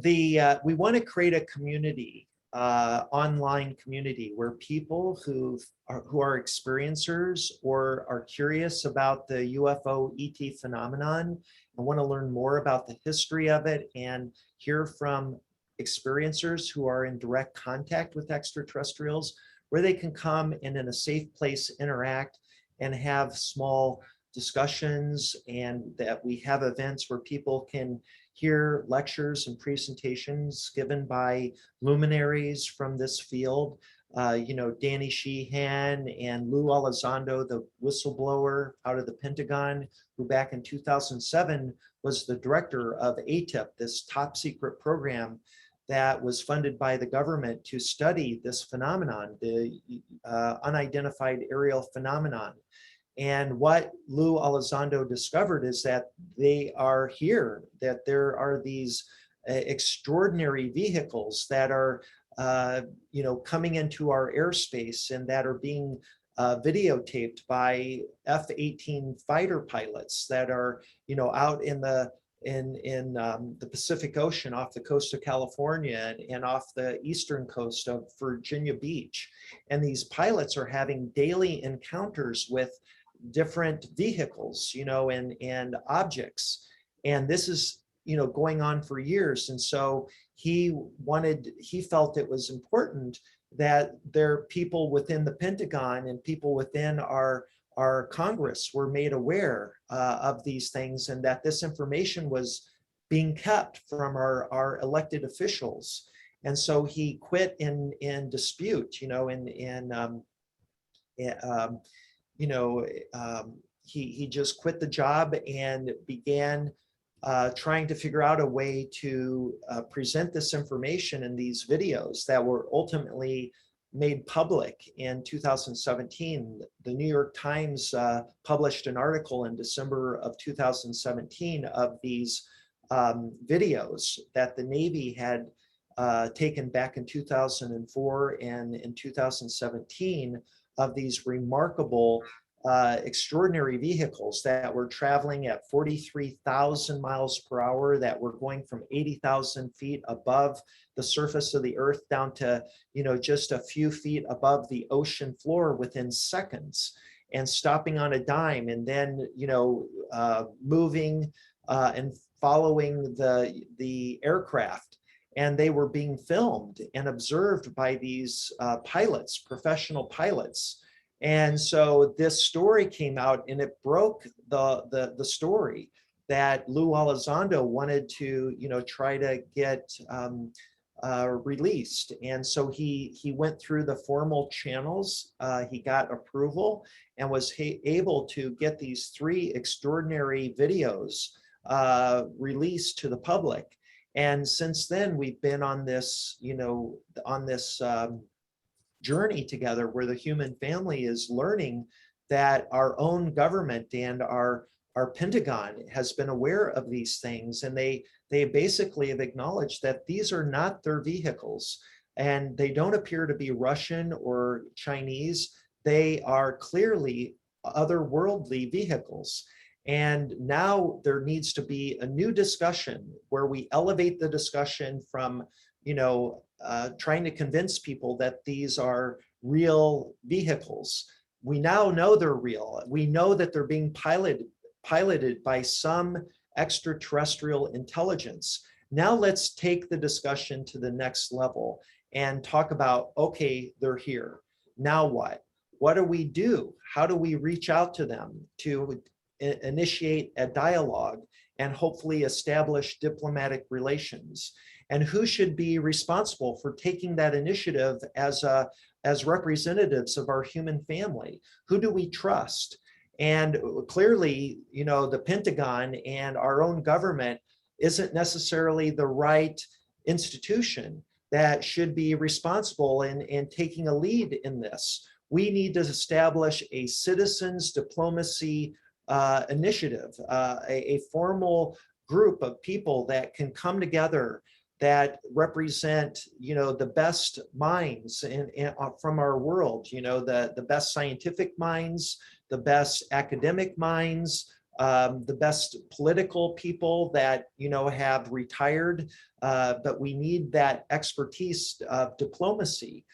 we want to create a community, online community, where people who are experiencers or are curious about the UFO ET phenomenon and want to learn more about the history of it and hear from experiencers who are in direct contact with extraterrestrials, where they can come and in a safe place interact and have small discussions, and that we have events where people can hear lectures and presentations given by luminaries from this field. Danny Sheehan and Lou Elizondo, the whistleblower out of the Pentagon, who back in 2007 was the director of ATIP, this top secret program that was funded by the government to study this phenomenon, the unidentified aerial phenomenon. And what Lou Elizondo discovered is that they are here, that there are these extraordinary vehicles that are, coming into our airspace and that are being videotaped by F-18 fighter pilots that are, out in the Pacific Ocean off the coast of California and off the eastern coast of Virginia Beach. And these pilots are having daily encounters with different vehicles, and objects. And this is, going on for years. And so he felt it was important that there are people within the Pentagon and people within our Congress were made aware of these things, and that this information was being kept from our elected officials. And so he quit in dispute, he just quit the job and began trying to figure out a way to present this information in these videos that were ultimately made public in 2017. The New York Times published an article in December of 2017 of these videos that the Navy had taken back in 2004 and in 2017 of these remarkable, extraordinary vehicles that were traveling at 43,000 miles per hour, that were going from 80,000 feet above the surface of the earth down to, just a few feet above the ocean floor within seconds, and stopping on a dime, and then, moving and following the aircraft. And they were being filmed and observed by these pilots, professional pilots. And so this story came out, and it broke the story that Lou Elizondo wanted to, try to get released. And so he went through the formal channels. He got approval and was able to get these 3 extraordinary videos released to the public. And since then, we've been on this, journey together, where the human family is learning that our own government and our Pentagon has been aware of these things, and they basically have acknowledged that these are not their vehicles, and they don't appear to be Russian or Chinese. They are clearly otherworldly vehicles. And now there needs to be a new discussion where we elevate the discussion from, trying to convince people that these are real vehicles. We now know they're real. We know that they're being piloted by some extraterrestrial intelligence. Now let's take the discussion to the next level and talk about, okay, they're here. Now what? What do we do? How do we reach out to them to initiate a dialogue and hopefully establish diplomatic relations? And who should be responsible for taking that initiative as a as representatives of our human family? Who do we trust? And clearly, you know, the Pentagon and our own government isn't necessarily the right institution that should be responsible in taking a lead in this. We need to establish a citizens diplomacy initiative, a formal group of people that can come together that represent, you know, the best minds from our world, you know, the best scientific minds, the best academic minds, the best political people that, you know, have retired, but we need that expertise of diplomacy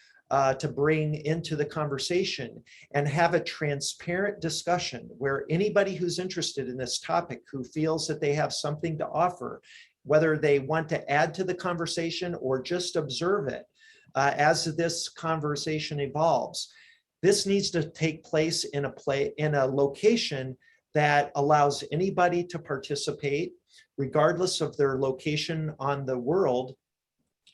to bring into the conversation and have a transparent discussion where anybody who's interested in this topic, who feels that they have something to offer, whether they want to add to the conversation or just observe it as this conversation evolves. This needs to take place in a location that allows anybody to participate, regardless of their location on the world.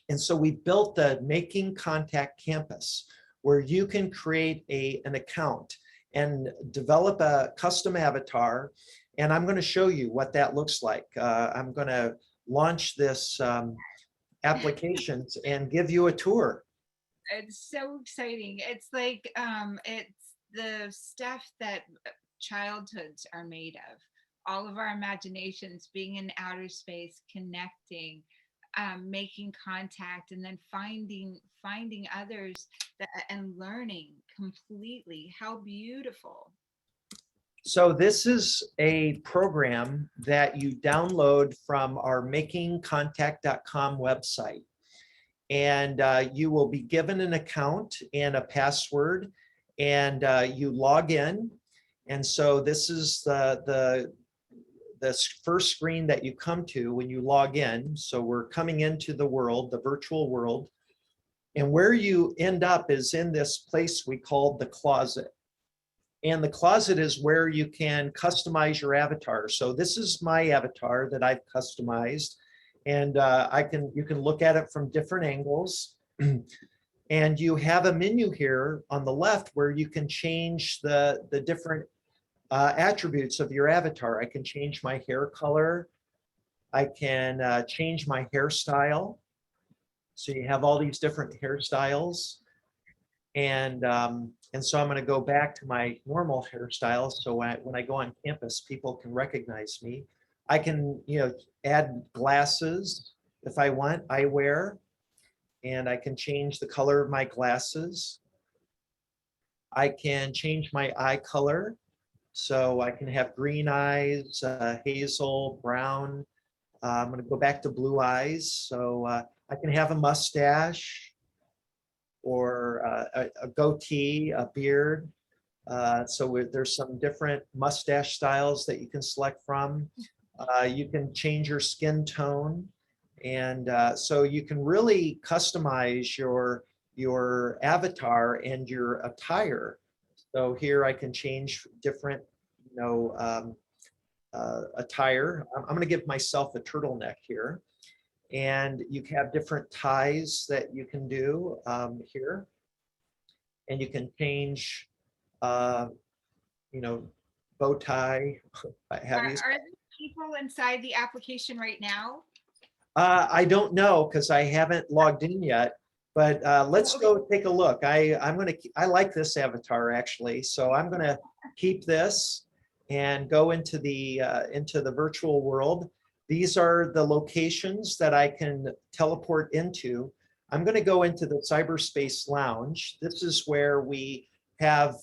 And so we built the Making Contact Campus, where you can create an account and develop a custom avatar. And I'm going to show you what that looks like. I'm going to launch this application and give you a tour. It's so exciting. It's like it's the stuff that childhoods are made of. All of our imaginations being in outer space, connecting, making contact, and then finding others and learning completely. How beautiful. So this is a program that you download from our makingcontact.com website. And you will be given an account and a password, and you log in. And so this is the first screen that you come to when you log in. So we're coming into the world, the virtual world. And where you end up is in this place we call the closet. And the closet is where you can customize your avatar. So this is my avatar that I've customized. And you can look at it from different angles. And you have a menu here on the left where you can change the different attributes of your avatar. I can change my hair color. I can change my hairstyle. So you have all these different hairstyles. And so I'm going to go back to my normal hairstyle. So when I go on campus, people can recognize me. I can, you know, add glasses if I want, eyewear, and I can change the color of my glasses. I can change my eye color. So I can have green eyes, hazel, brown. I'm going to go back to blue eyes. So I can have a mustache or a goatee, a beard. So there's some different mustache styles that you can select from. You can change your skin tone. And so you can really customize your avatar and your attire. So here I can change different, you know, attire. I'm going to give myself a turtleneck here. And you have different ties that you can do here. And you can change, you know, bow tie. Are there people inside the application right now? I don't know because I haven't logged in yet. But let's go take a look. I like this avatar actually, so I'm going to keep this and go into the virtual world. These are the locations that I can teleport into. I'm going to go into the Cyberspace Lounge. This is where we have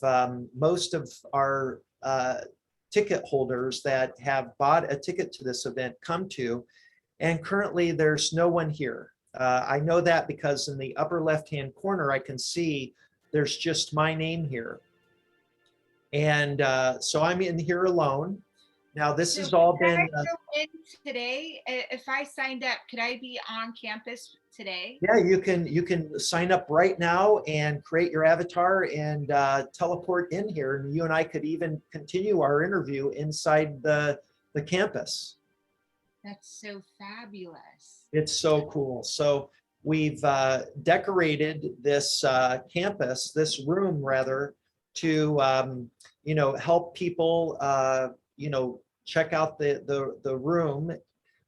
most of our ticket holders that have bought a ticket to this event come to, and currently there's no one here. I know that because in the upper left-hand corner, I can see there's just my name here. And so I'm in here alone. Now this has all been- Can I go in today? If I signed up, could I be on campus today? Yeah, you can sign up right now and create your avatar and teleport in here. And you and I could even continue our interview inside the campus. That's so fabulous. It's so cool. So we've decorated this campus, this room rather, to help people check out the room.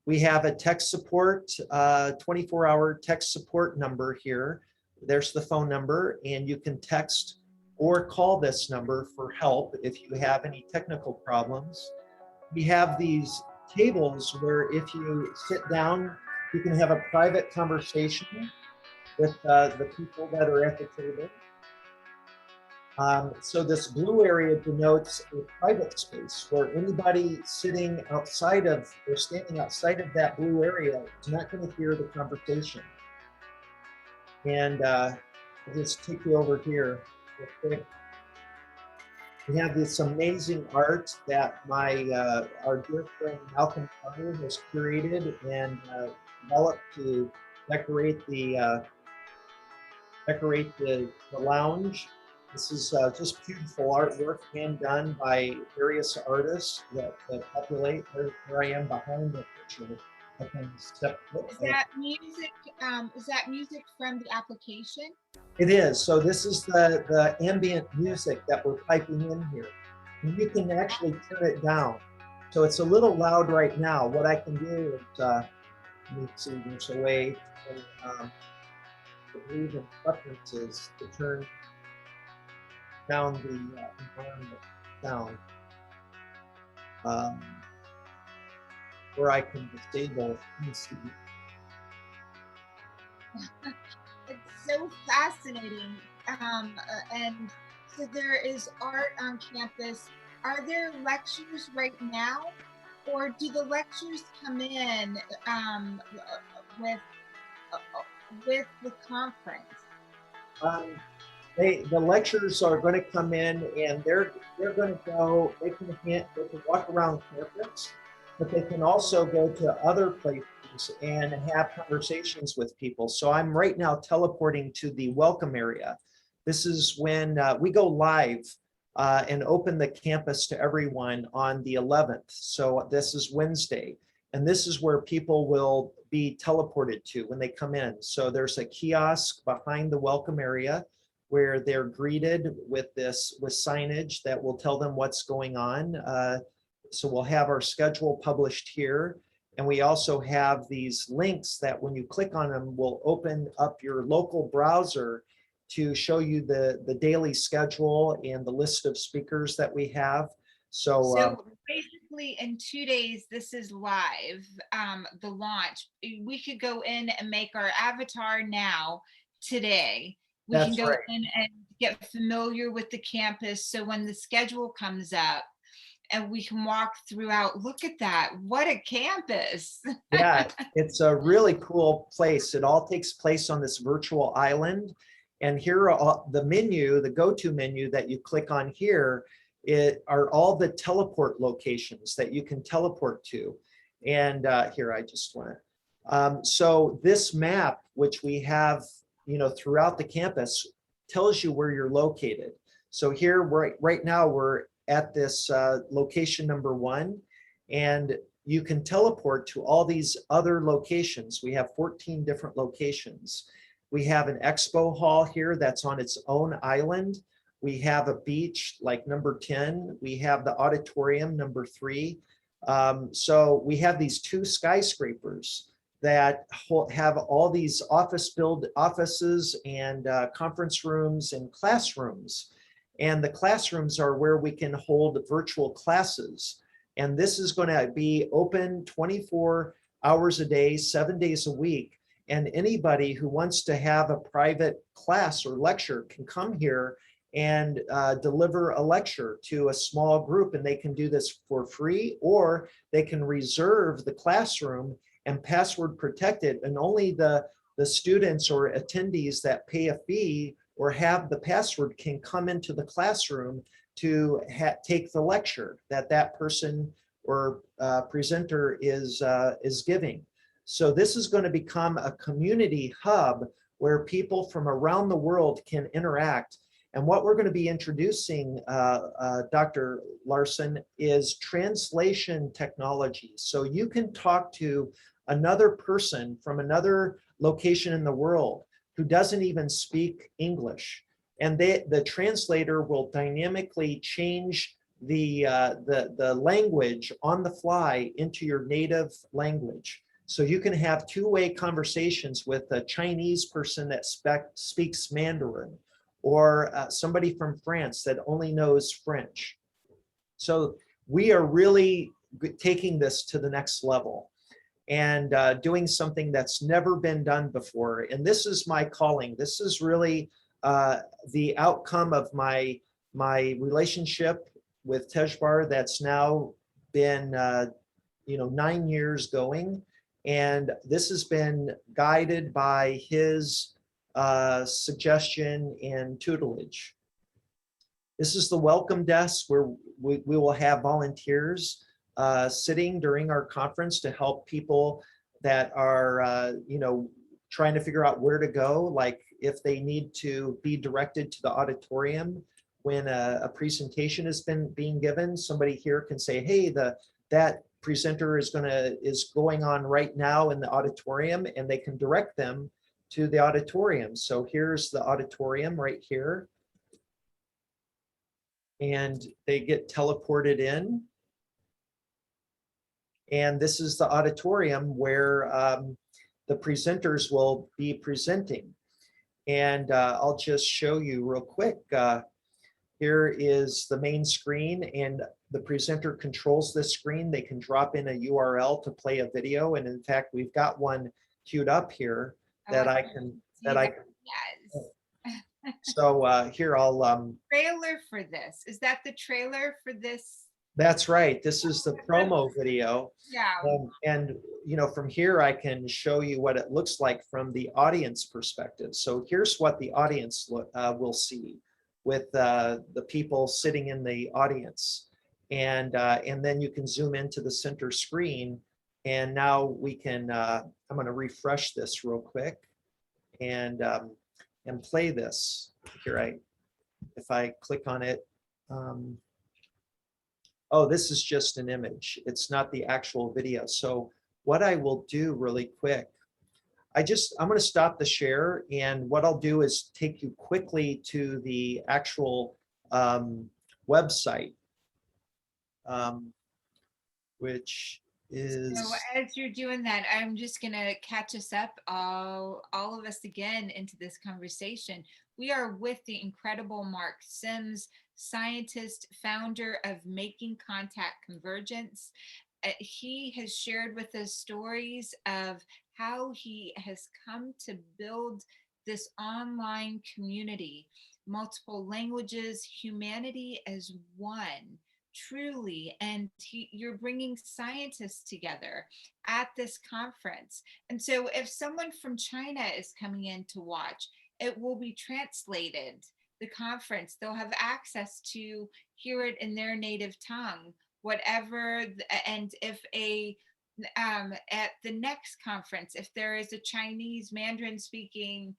We have a tech support 24-hour tech support number here. There's the phone number, and you can text or call this number for help if you have any technical problems. We have these tables where if you sit down, you can have a private conversation with the people that are at the table. So this blue area denotes a private space where anybody sitting outside of or standing outside of that blue area is not going to hear the conversation. And I'll just take you over here real quick. We have this amazing art that our dear friend Malcolm Carter has curated and developed to decorate the lounge. This is just beautiful artwork hand done by various artists that populate. Where I am behind the picture. I can step. Is that music? Is that music from the application? It is. So this is the ambient music that we're piping in here. And you can actually turn it down. So it's a little loud right now. What I can do is, let me see, there's a way to leave in preferences to turn down the environment sound. Where I can disable. Let me see. It's so fascinating. And so there is art on campus. Are there lectures right now, or do the lectures come in with the conference? The lectures are going to come in, and they're going to go. They can walk around campus, but they can also go to other places and have conversations with people. So I'm right now teleporting to the welcome area. This is when we go live and open the campus to everyone on the 11th. So this is Wednesday, and this is where people will be teleported to when they come in. So there's a kiosk behind the welcome area where they're greeted with signage that will tell them what's going on. So we'll have our schedule published here. And we also have these links that when you click on them will open up your local browser to show you the daily schedule and the list of speakers that we have. So basically in 2 days, this is live, the launch. We could go in and make our avatar now, today. We can go in and get familiar with the campus. So when the schedule comes up and we can walk throughout, look at that. What a campus. Yeah, it's a really cool place. It all takes place on this virtual island. And here are the menu, the go-to menu that you click on here, are all the teleport locations that you can teleport to. And here, I just want so this map, which we have throughout the campus, tells you where you're located. So here, right now, we're at this location number 1, and you can teleport to all these other locations. We have 14 different locations. We have an expo hall here that's on its own island. We have a beach like number 10. We have the auditorium number 3. So we have these 2 skyscrapers that have all these offices and conference rooms and classrooms. And the classrooms are where we can hold virtual classes. And this is going to be open 24 hours a day, 7 days a week. And anybody who wants to have a private class or lecture can come here and deliver a lecture to a small group. And they can do this for free, or they can reserve the classroom and password protect it. And only the students or attendees that pay a fee or have the password can come into the classroom to take the lecture that person or presenter is giving. So this is going to become a community hub where people from around the world can interact. And what we're going to be introducing, Dr. Larson, is translation technology. So you can talk to another person from another location in the world who doesn't even speak English. And the translator will dynamically change the language on the fly into your native language. So you can have two-way conversations with a Chinese person that speaks Mandarin, or somebody from France that only knows French. So we are really taking this to the next level and doing something that's never been done before. And this is my calling. This is really the outcome of my relationship with Tejbar that's now been 9 years going. And this has been guided by his suggestion and tutelage. This is the welcome desk where we will have volunteers sitting during our conference to help people that are, trying to figure out where to go. Like if they need to be directed to the auditorium when a presentation has been being given, somebody here can say, hey, that presenter is going on right now in the auditorium, and they can direct them to the auditorium. So here's the auditorium right here. And they get teleported in. And this is the auditorium where the presenters will be presenting. And I'll just show you real quick. Here is the main screen, and the presenter controls this screen. They can drop in a URL to play a video. And in fact, we've got one queued up here that I can. Yes. So here I'll. Trailer for this. Is that the trailer for this? That's right. This is the promo video. Yeah. And from here, I can show you what it looks like from the audience perspective. So here's what the audience will see with the people sitting in the audience. And then you can zoom into the center screen. And now we can, I'm going to refresh this real quick and play this. Here, if I click on it, oh, this is just an image. It's not the actual video. So what I will do really quick, I'm going to stop the share, and what I'll do is take you quickly to the actual website, which is. So as you're doing that, I'm just going to catch us up, all of us again, into this conversation. We are with the incredible Mark Sims, scientist, founder of Making Contact Convergence. He has shared with us stories of how he has come to build this online community, multiple languages, humanity as one. Truly, and you're bringing scientists together at this conference. And so if someone from China is coming in to watch, it will be translated, the conference. They'll have access to hear it in their native tongue, whatever. And if at the next conference, if there is a Chinese Mandarin speaking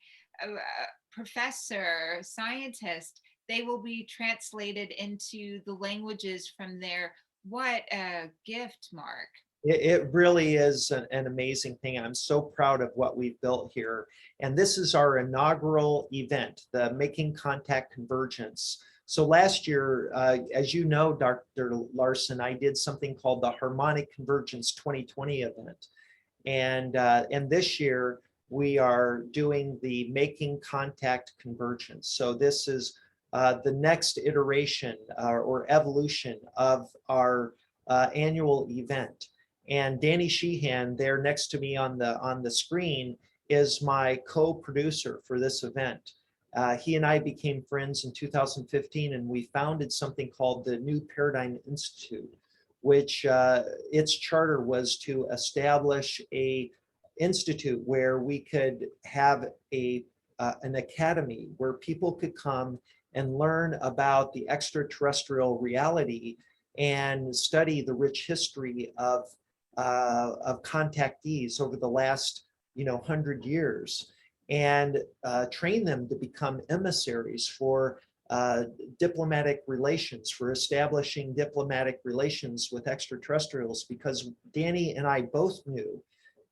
professor, scientist, they will be translated into the languages from there. What a gift, Mark. It really is an amazing thing. I'm so proud of what we've built here. And this is our inaugural event, the Making Contact Convergence. So last year, as you know, Dr. Larson, I did something called the Harmonic Convergence 2020 event. And this year, we are doing the Making Contact Convergence. So this is the next iteration or evolution of our annual event. And Danny Sheehan, there next to me on the screen, is my co-producer for this event. He and I became friends in 2015, and we founded something called the New Paradigm Institute, which its charter was to establish a institute where we could have an academy where people could come and learn about the extraterrestrial reality and study the rich history of contactees over the last 100 years, and train them to become emissaries for diplomatic relations, for establishing diplomatic relations with extraterrestrials, because Danny and I both knew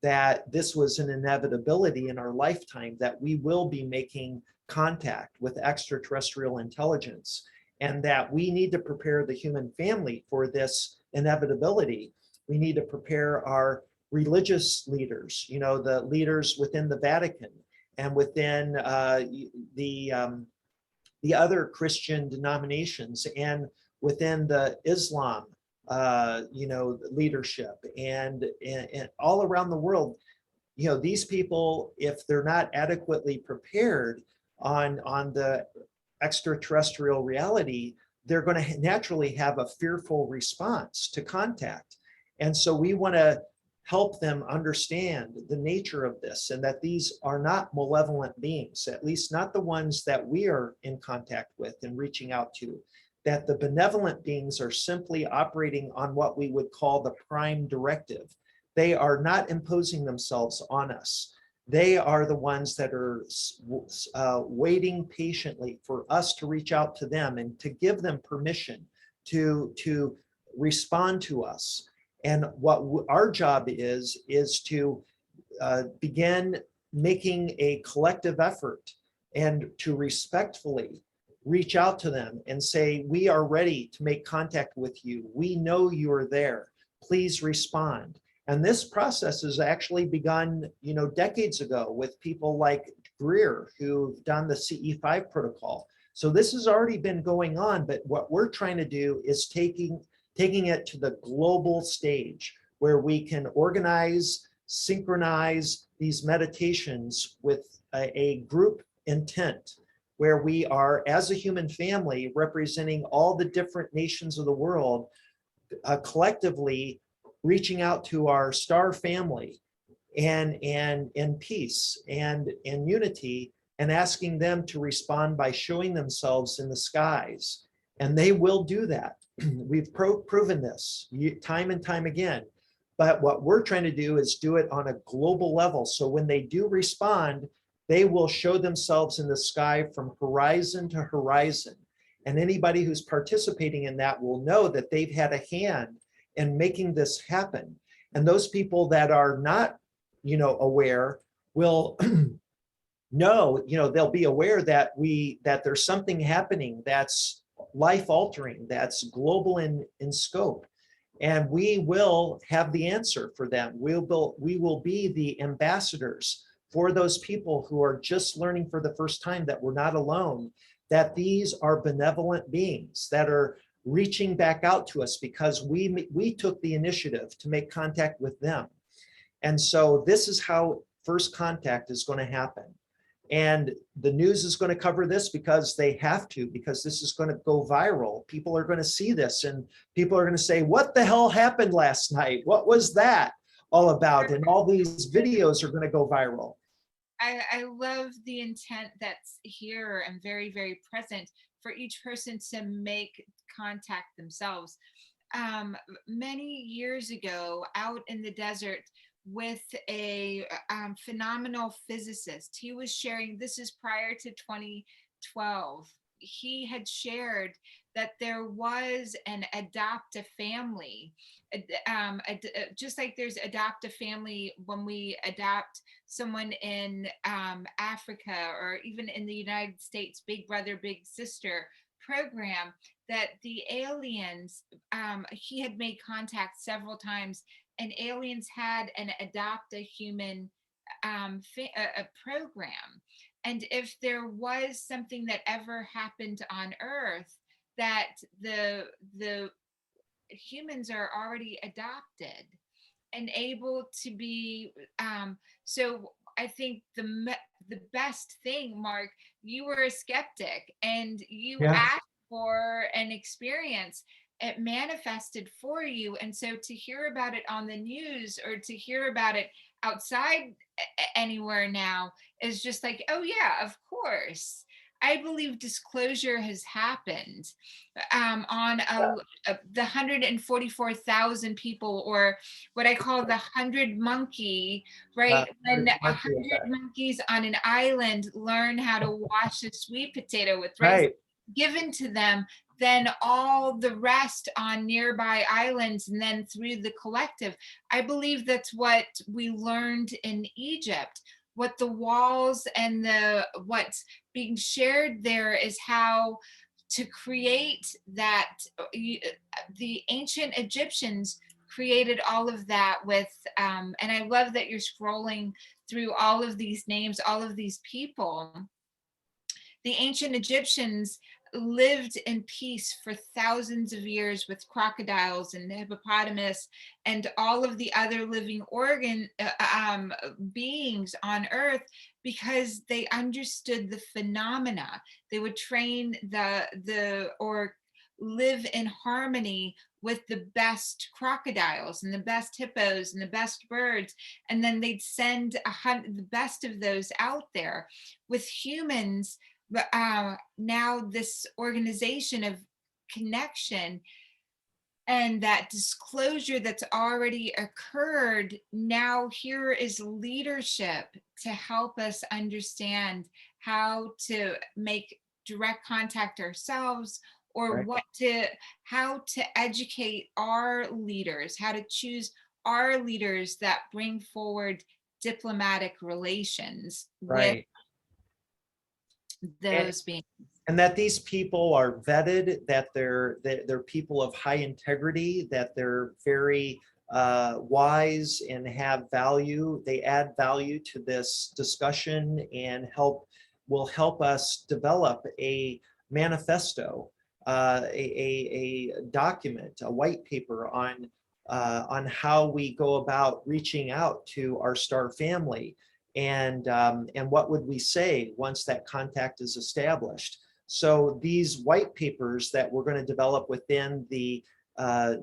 that this was an inevitability in our lifetime, that we will be making contact with extraterrestrial intelligence, and that we need to prepare the human family for this inevitability. We need to prepare our religious leaders, you know, the leaders within the Vatican and within the other Christian denominations, and within the Islam, you know, leadership, and all around the world. You know, these people, if they're not adequately prepared on the extraterrestrial reality, they're going to naturally have a fearful response to contact. And so we want to help them understand the nature of this, and that these are not malevolent beings, at least not the ones that we are in contact with and reaching out to, that the benevolent beings are simply operating on what we would call the prime directive. They are not imposing themselves on us. They are the ones that are waiting patiently for us to reach out to them and to give them permission to respond to us. And what our job is to begin making a collective effort and to respectfully reach out to them and say, we are ready to make contact with you. We know you're there. Please respond. And this process has actually begun, you know, decades ago with people like Greer, who've done the CE5 protocol. So this has already been going on, but what we're trying to do is taking it to the global stage, where we can organize, synchronize these meditations with a group intent, where we are, as a human family, representing all the different nations of the world, collectively reaching out to our star family and in peace and in unity, and asking them to respond by showing themselves in the skies. And they will do that. We've proven this time and time again. But what we're trying to do is do it on a global level. So when they do respond, they will show themselves in the sky from horizon to horizon. And anybody who's participating in that will know that they've had a hand in making this happen. And those people that are not, you know, aware will know, you know, they'll be aware that there's something happening that's life-altering, that's global in scope, and we will have the answer for them. We will be the ambassadors for those people who are just learning for the first time that we're not alone, that these are benevolent beings that are reaching back out to us because we took the initiative to make contact with them. And so this is how first contact is going to happen. And the news is going to cover this because they have to, because this is going to go viral. People are going to see this and people are going to say, what the hell happened last night? What was that all about? And all these videos are going to go viral. I love the intent that's here and very, very present for each person to make contact themselves. Many years ago, out in the desert, with a phenomenal physicist. He was sharing, this is prior to 2012, he had shared that there was an adopt-a-family, just like there's adopt-a-family when we adopt someone in Africa or even in the United States, Big Brother, Big Sister program, that the aliens, he had made contact several times, and aliens had an adopt-a-human program. And if there was something that ever happened on Earth, that the humans are already adopted and able to be, so I think the best thing, Mark, you were a skeptic and you asked for an experience. It manifested for you. And so to hear about it on the news or to hear about it outside anywhere now is just like, oh yeah, of course. I believe disclosure has happened on the 144,000 people, or what I call the 100 monkey, right? When 100 monkeys on an island learn how to wash a sweet potato with rice. Right. given to them, then all the rest on nearby islands, and then through the collective. I believe that's what we learned in Egypt. What the walls and what's being shared there is how to create that. The ancient Egyptians created all of that with, and I love that you're scrolling through all of these names, all of these people. The ancient Egyptians lived in peace for thousands of years with crocodiles and hippopotamus and all of the other living beings on earth, because they understood the phenomena. They would train or live in harmony with the best crocodiles and the best hippos and the best birds, and then they'd send the best of those out there. With humans, but now this organization of connection and that disclosure that's already occurred, now here is leadership to help us understand how to make direct contact ourselves, or Right. how to educate our leaders, how to choose our leaders that bring forward diplomatic relations with Right. And, those beings. and that these people are vetted, that they're people of high integrity, that they're very wise and have value. They add value to this discussion and will help us develop a manifesto, a document, a white paper on how we go about reaching out to our star family, and what would we say once that contact is established. So these white papers that we're going to develop within the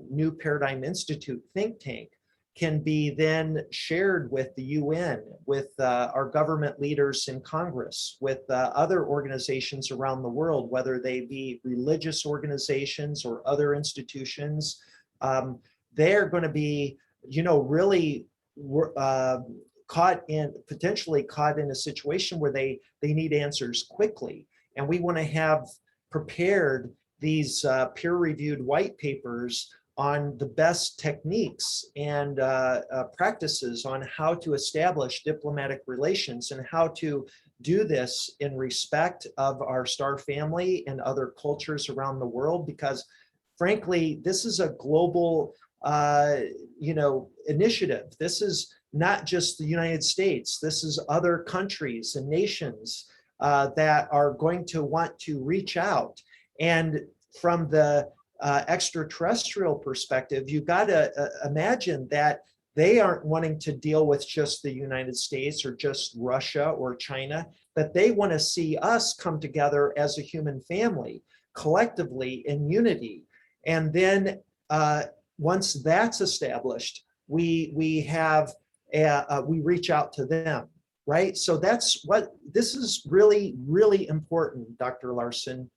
New Paradigm Institute think tank can be then shared with the UN, with our government leaders in Congress, with other organizations around the world, whether they be religious organizations or other institutions. They're going to be, really potentially caught in a situation where they need answers quickly. And we want to have prepared these peer-reviewed white papers on the best techniques and practices on how to establish diplomatic relations and how to do this in respect of our star family and other cultures around the world. Because frankly, this is a global initiative. This is not just the United States. This is other countries and nations that are going to want to reach out. And from the extraterrestrial perspective, you've got to imagine that they aren't wanting to deal with just the United States or just Russia or China, but they want to see us come together as a human family, collectively in unity. And then once that's established, we reach out to them, right? So this is really, really important, Dr. Larson,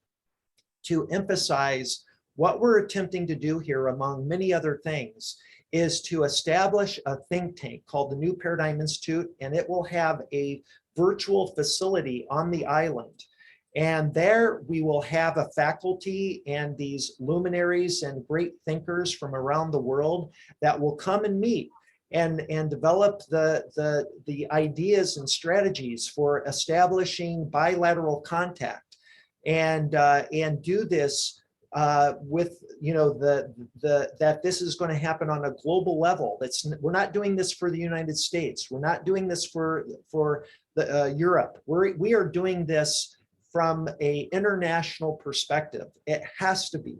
to emphasize what we're attempting to do here, among many other things, is to establish a think tank called the New Paradigm Institute, and it will have a virtual facility on the island. And there we will have a faculty and these luminaries and great thinkers from around the world that will come and meet and develop the ideas and strategies for establishing bilateral contact, and do this with that this is going to happen on a global level. We're not doing this for the United States. We're not doing this for the Europe. We are doing this from an international perspective. It has to be.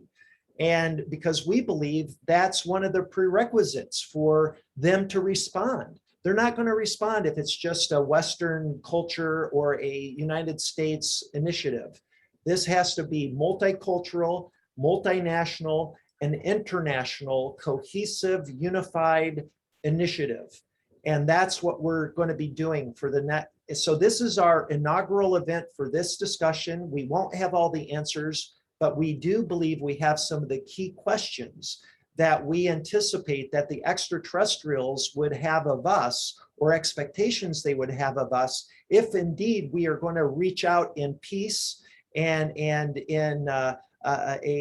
And because we believe that's one of the prerequisites for them to respond. They're not going to respond if it's just a Western culture or a United States initiative. This has to be multicultural, multinational, and international, cohesive, unified initiative. And that's what we're going to be doing for the next. So this is our inaugural event for this discussion. We won't have all the answers, but we do believe we have some of the key questions that we anticipate that the extraterrestrials would have of us, or expectations they would have of us, if indeed we are going to reach out in peace and in a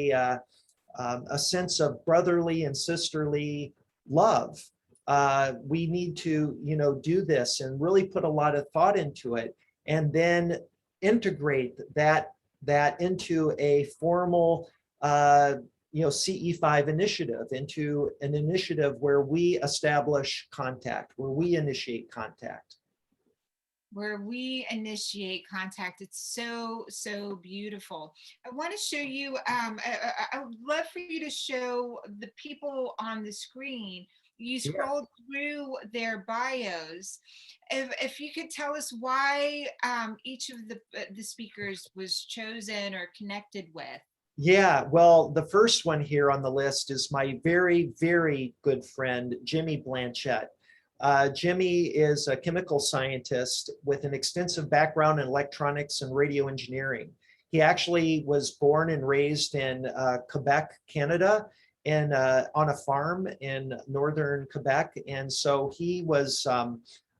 sense of brotherly and sisterly love. We need to, do this and really put a lot of thought into it, and then integrate that into a formal, CE5 initiative, into an initiative where we establish contact, where we initiate contact. Where we initiate contact. It's so beautiful. I want to show you, I would love for you to show the people on the screen. You scroll through their bios. If you could tell us why each of the speakers was chosen or connected with. Yeah, well, the first one here on the list is my very, very good friend, Jimmy Blanchett. Jimmy is a chemical scientist with an extensive background in electronics and radio engineering. He actually was born and raised in Quebec, Canada, and on a farm in northern Quebec. And so he was,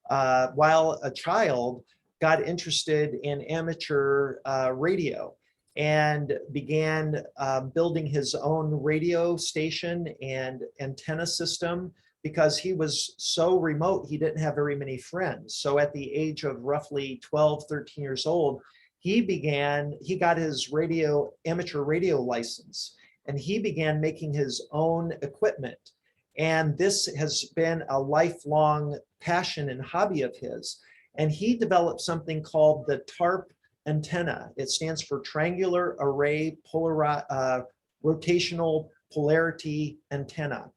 while a child, got interested in amateur radio and began building his own radio station and antenna system, because he was so remote, he didn't have very many friends. So at the age of roughly 12, 13 years old, he got his amateur radio license, and he began making his own equipment. And this has been a lifelong passion and hobby of his. And he developed something called the TARP antenna. It stands for Triangular Array Rotational Polarity Antenna.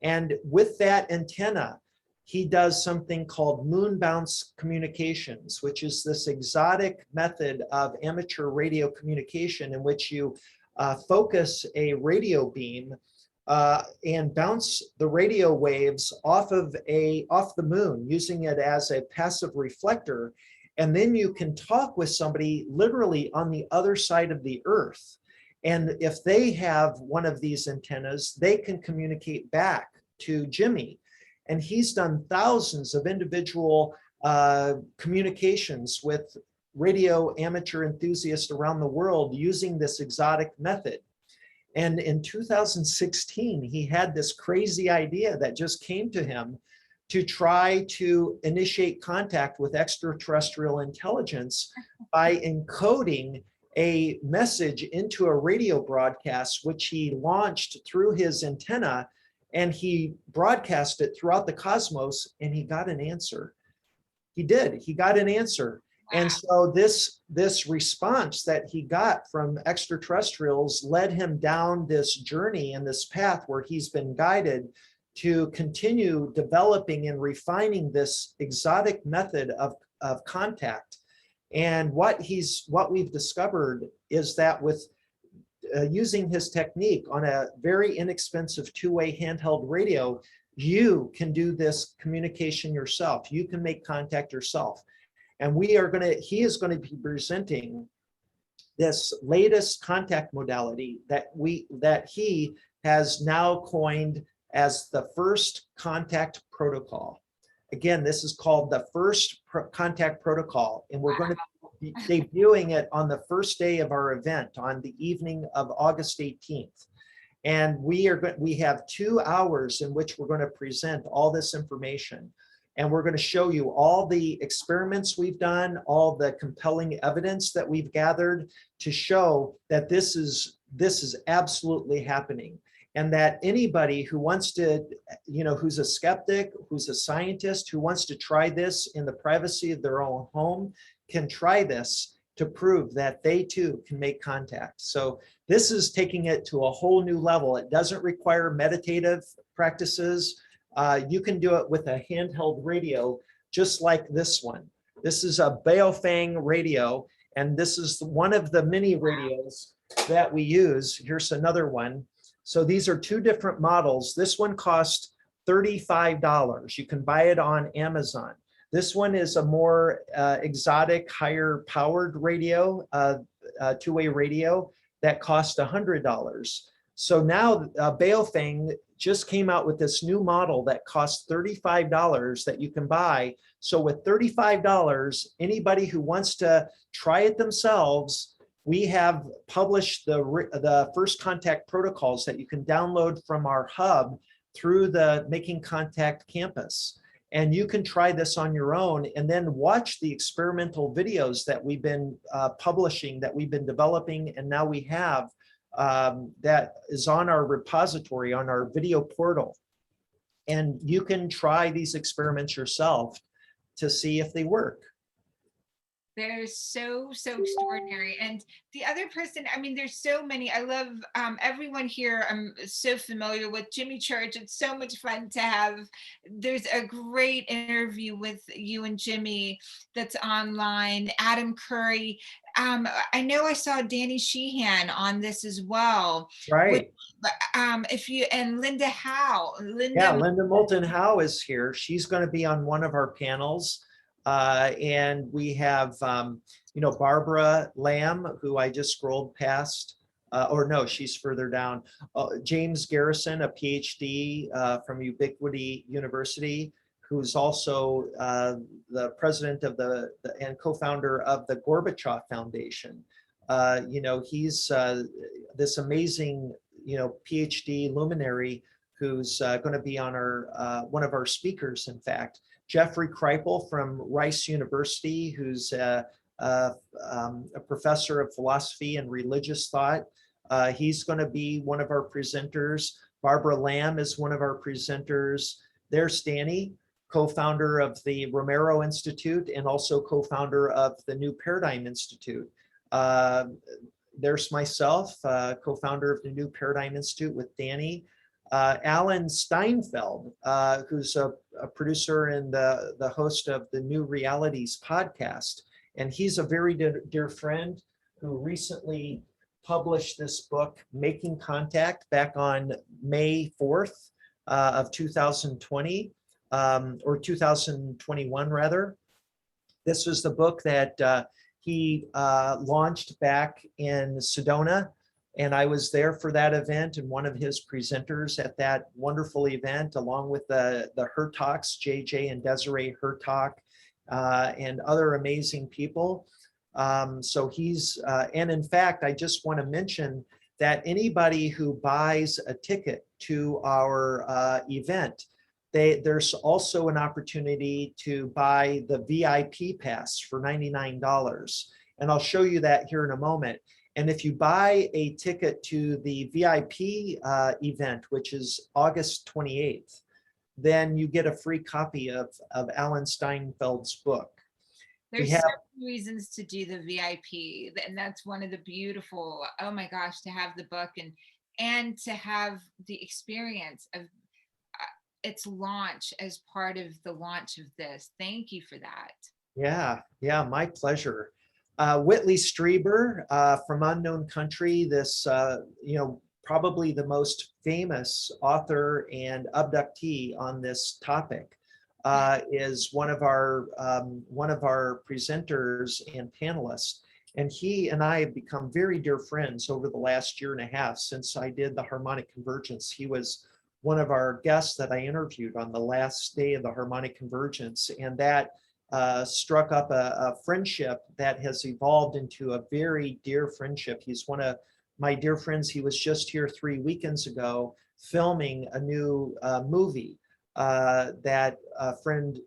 And with that antenna, he does something called moon bounce communications, which is this exotic method of amateur radio communication in which you focus a radio beam and bounce the radio waves off the moon, using it as a passive reflector. And then you can talk with somebody literally on the other side of the earth. And if they have one of these antennas, they can communicate back to Jimmy. And he's done thousands of individual communications with radio amateur enthusiasts around the world using this exotic method. And in 2016, he had this crazy idea that just came to him to try to initiate contact with extraterrestrial intelligence by encoding a message into a radio broadcast, which he launched through his antenna, and he broadcast it throughout the cosmos, and he got an answer. He got an answer. Wow. And so this response that he got from extraterrestrials led him down this journey and this path where he's been guided to continue developing and refining this exotic method of contact. And what we've discovered is that with using his technique on a very inexpensive two-way handheld radio, you can do this communication yourself. You can make contact yourself. And he is going to be presenting this latest contact modality that he has now coined as the first contact protocol. Again, this is called the first contact protocol, and we're going to be debuting it on the first day of our event on the evening of August 18th. And we have 2 hours in which we're going to present all this information. And we're going to show you all the experiments we've done, all the compelling evidence that we've gathered to show that this is absolutely happening. And that anybody who wants to, who's a skeptic, who's a scientist, who wants to try this in the privacy of their own home, can try this to prove that they too can make contact. So this is taking it to a whole new level. It doesn't require meditative practices. You can do it with a handheld radio, just like this one. This is a Baofeng radio, and this is one of the mini radios that we use. Here's another one. So these are 2 different models. This one costs $35. You can buy it on Amazon. This one is a more exotic, higher powered radio, two-way radio that costs $100. So now Baofeng just came out with this new model that costs $35 that you can buy. So with $35, anybody who wants to try it themselves we have published the first contact protocols that you can download from our hub through the Making Contact campus. And you can try this on your own and then watch the experimental videos that we've been publishing, that we've been developing, and now we have that is on our repository, on our video portal. And you can try these experiments yourself to see if they work. They're so extraordinary. And the other person, I mean, there's so many. I love everyone here. I'm so familiar with Jimmy Church. It's so much fun to have. There's a great interview with you and Jimmy that's online. Adam Curry. I know I saw Danny Sheehan on this as well. Right. And Linda Howe. Linda Moulton Howe is here. She's going to be on one of our panels. And we have, Barbara Lamb, who I just scrolled past, or no, she's further down. James Garrison, a PhD from Ubiquity University, who's also the president of and co-founder of the Gorbachev Foundation. He's this amazing, PhD luminary who's going to be on our one of our speakers, in fact. Jeffrey Kripal from Rice University, who's a professor of philosophy and religious thought. He's going to be one of our presenters. Barbara Lamb is one of our presenters. There's Danny, co-founder of the Romero Institute and also co-founder of the New Paradigm Institute. There's myself, co-founder of the New Paradigm Institute with Danny. Alan Steinfeld, who's a producer and the host of the New Realities podcast. And he's a very dear friend who recently published this book, Making Contact, back on May 4th of 2020, or 2021 rather. This was the book that he launched back in Sedona. And I was there for that event and one of his presenters at that wonderful event, along with the Hertogs, JJ and Desiree Hertog, and other amazing people. So he's, and in fact, I just want to mention that anybody who buys a ticket to our event, there's also an opportunity to buy the VIP pass for $99. And I'll show you that here in a moment. And if you buy a ticket to the VIP event, which is August 28th, then you get a free copy of Alan Steinfeld's book. There's so many reasons to do the VIP, and that's one of the beautiful, oh my gosh, to have the book and to have the experience of its launch as part of the launch of this. Thank you for that. Yeah, my pleasure. Whitley Strieber from Unknown Country, this, probably the most famous author and abductee on this topic, is one of our presenters and panelists. And he and I have become very dear friends over the last year and a half since I did the Harmonic Convergence. He was one of our guests that I interviewed on the last day of the Harmonic Convergence, and that struck up a friendship that has evolved into a very dear friendship. He's one of my dear friends. He was just here 3 weekends ago filming a new movie that friend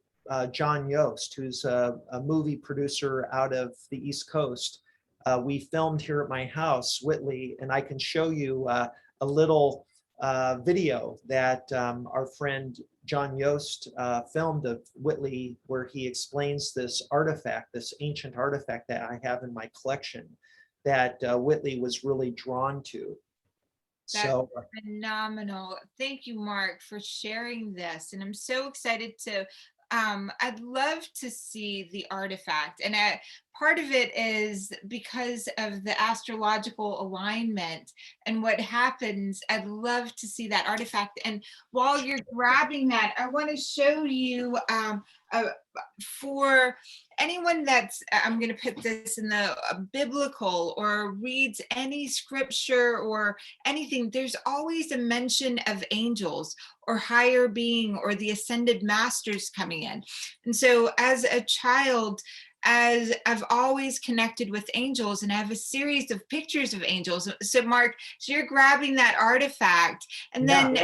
John Yost, who's a movie producer out of the East Coast, we filmed here at my house, Whitley, and I can show you a little video that our friend John Yost filmed of Whitley, where he explains this artifact, this ancient artifact that I have in my collection that Whitley was really drawn to. That's so phenomenal. Thank you, Mark, for sharing this. And I'm so excited to, I'd love to see the artifact. And part of it is because of the astrological alignment and what happens. I'd love to see that artifact. And while you're grabbing that, I want to show you for anyone that's, I'm going to put this in the biblical or reads any scripture or anything, there's always a mention of angels or higher being or the ascended masters coming in. And so as a child, as I've always connected with angels, and I have a series of pictures of angels. So Mark, so you're grabbing that artifact, and then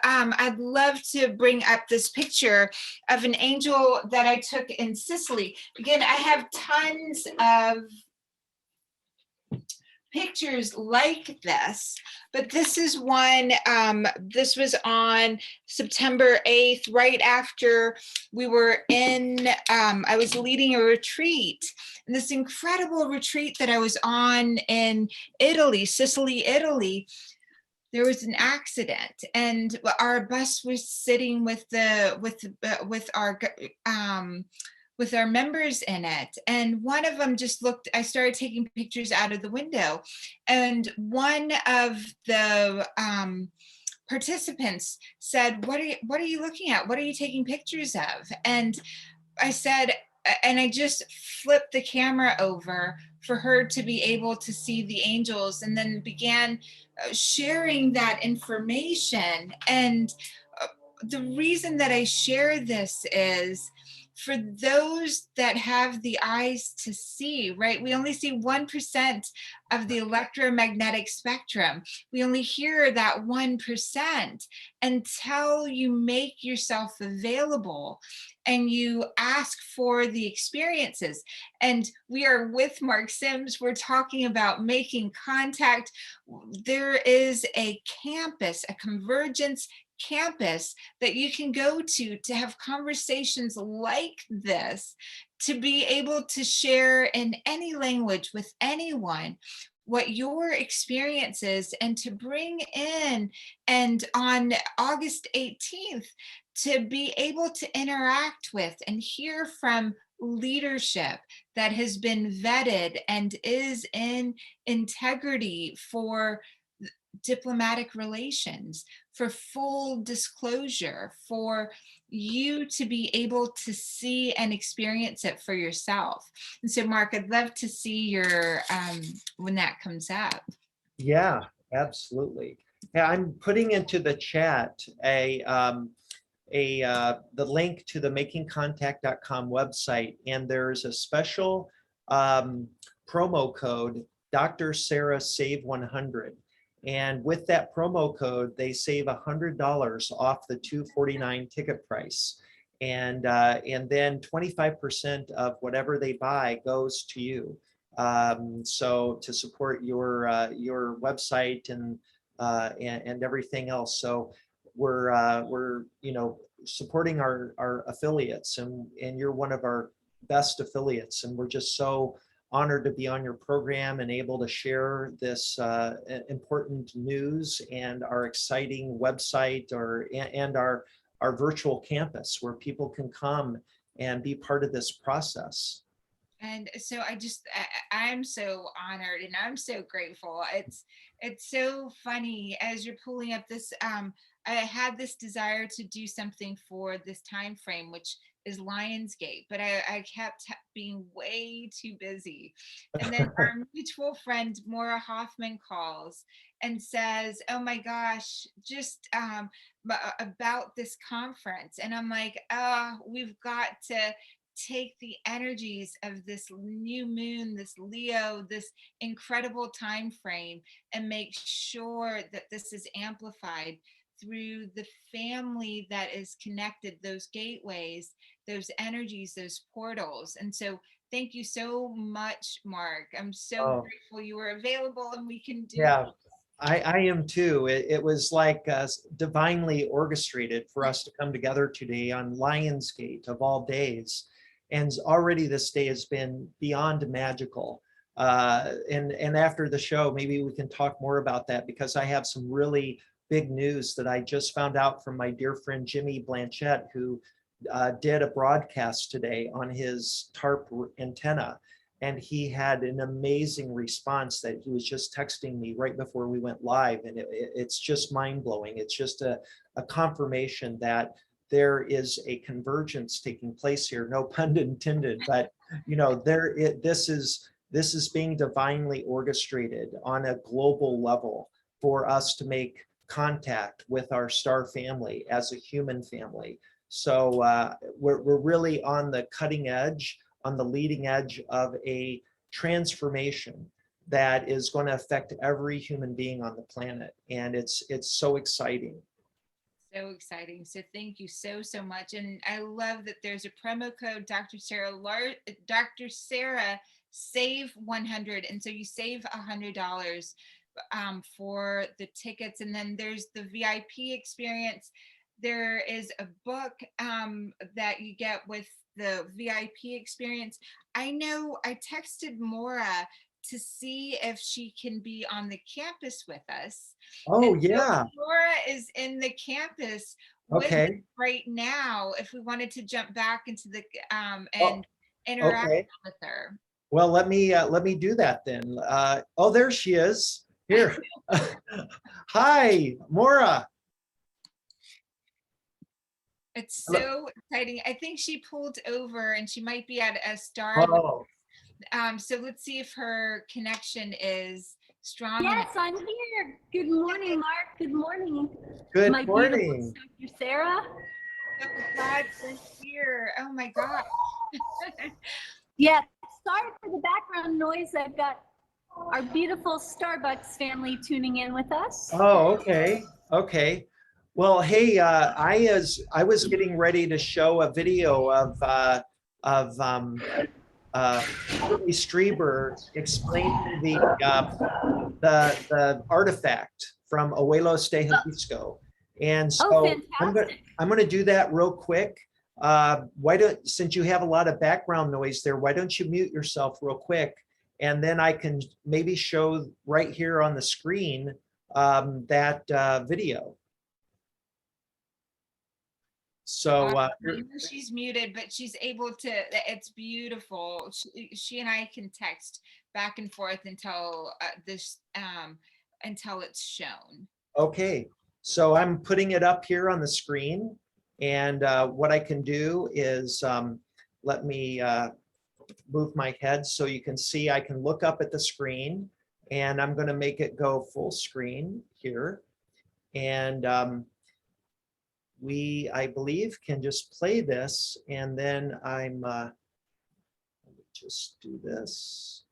I'd love to bring up this picture of an angel that I took in Sicily. Again, I have tons of pictures like this, but this is one, this was on September 8th, right after we were in, I was leading a retreat, and this incredible retreat that I was on in Italy, Sicily, Italy. There was an accident, and our bus was sitting with our members in it, and one of them just looked. I started taking pictures out of the window, and one of the participants said, what are you looking at? What are you taking pictures of? And I said, and I just flipped the camera over for her to be able to see the angels, and then began sharing that information. And the reason that I share this is for those that have the eyes to see, right? We only see 1% of the electromagnetic spectrum. We only hear that 1% until you make yourself available and you ask for the experiences. And we are with Mark Sims. We're talking about making contact. There is a campus, a convergence campus that you can go to have conversations like this, to be able to share in any language with anyone what your experience is, and to bring in, and on August 18th, to be able to interact with and hear from leadership that has been vetted and is in integrity for diplomatic relations, for full disclosure, for you to be able to see and experience it for yourself. And so, Mark, I'd love to see your when that comes up. Yeah, absolutely. Yeah, I'm putting into the chat the link to the makingcontact.com website, and there's a special promo code, Dr. Sarah Save 100. And with that promo code, they save $100 off the $249 ticket price. And then 25% of whatever they buy goes to you. So to support your website and everything else. So we're supporting our affiliates, and you're one of our best affiliates, and we're just so honored to be on your program and able to share this important news and our exciting website and our virtual campus where people can come and be part of this process. And so I'm so honored and I'm so grateful. It's so funny as you're pulling up this, I had this desire to do something for this time frame, which is Lionsgate, but I kept being way too busy. And then our mutual friend, Maura Hoffman, calls and says, oh my gosh, just about this conference. And I'm like, we've got to take the energies of this new moon, this Leo, this incredible time frame, and make sure that this is amplified through the family that is connected, those gateways, those energies, those portals. And so thank you so much, Mark. I'm so grateful you were available and we can do this. I am too. It was like divinely orchestrated for us to come together today on Lionsgate of all days. And already this day has been beyond magical. And after the show, maybe we can talk more about that, because I have some really big news that I just found out from my dear friend Jimmy Blanchett, who did a broadcast today on his TARP antenna. And he had an amazing response that he was just texting me right before we went live. And it's just mind-blowing. It's just a confirmation that there is a convergence taking place here, no pun intended, but this is being divinely orchestrated on a global level for us to make contact with our star family as a human family. So we're really on the cutting edge on the leading edge of a transformation that is going to affect every human being on the planet. And it's so exciting. So exciting. So thank you so much. And I love that there's a promo code, Dr. Sarah save 100. And so you save $100 for the tickets. And then there's the VIP experience. There is a book that you get with the VIP experience. I know I texted Maura to see if she can be on the campus with us. Oh, and so yeah. Laura is in the campus with us Okay. right now. If we wanted to jump back into the and Oh, interact okay. with her. Well, let me do that then. Oh, there she is. Here. Hi, Maura. It's so exciting. I think she pulled over and she might be at a Starbucks. Oh, So let's see if her connection is strong. Yes, I'm here. Good morning, Mark. Good morning. good My morning. beautiful Dr. Sarah. Oh God, we're here. Oh my God. Yeah, sorry for the background noise. I've got our beautiful Starbucks family tuning in with us. Oh, okay. Okay. Well, hey, I was getting ready to show a video of Shirley Strieber explaining the artifact from Abuelos de Jalisco. And so I'm gonna do that real quick. Since you have a lot of background noise there, why don't you mute yourself real quick? And then I can maybe show right here on the screen that video. So she's muted, but she's able to. It's beautiful. She and I can text back and forth until until it's shown. Okay, so I'm putting it up here on the screen, and what I can do is let me move my head so you can see. I can look up at the screen, and I'm going to make it go full screen here, and I believe, can just play this, and then let me just do this.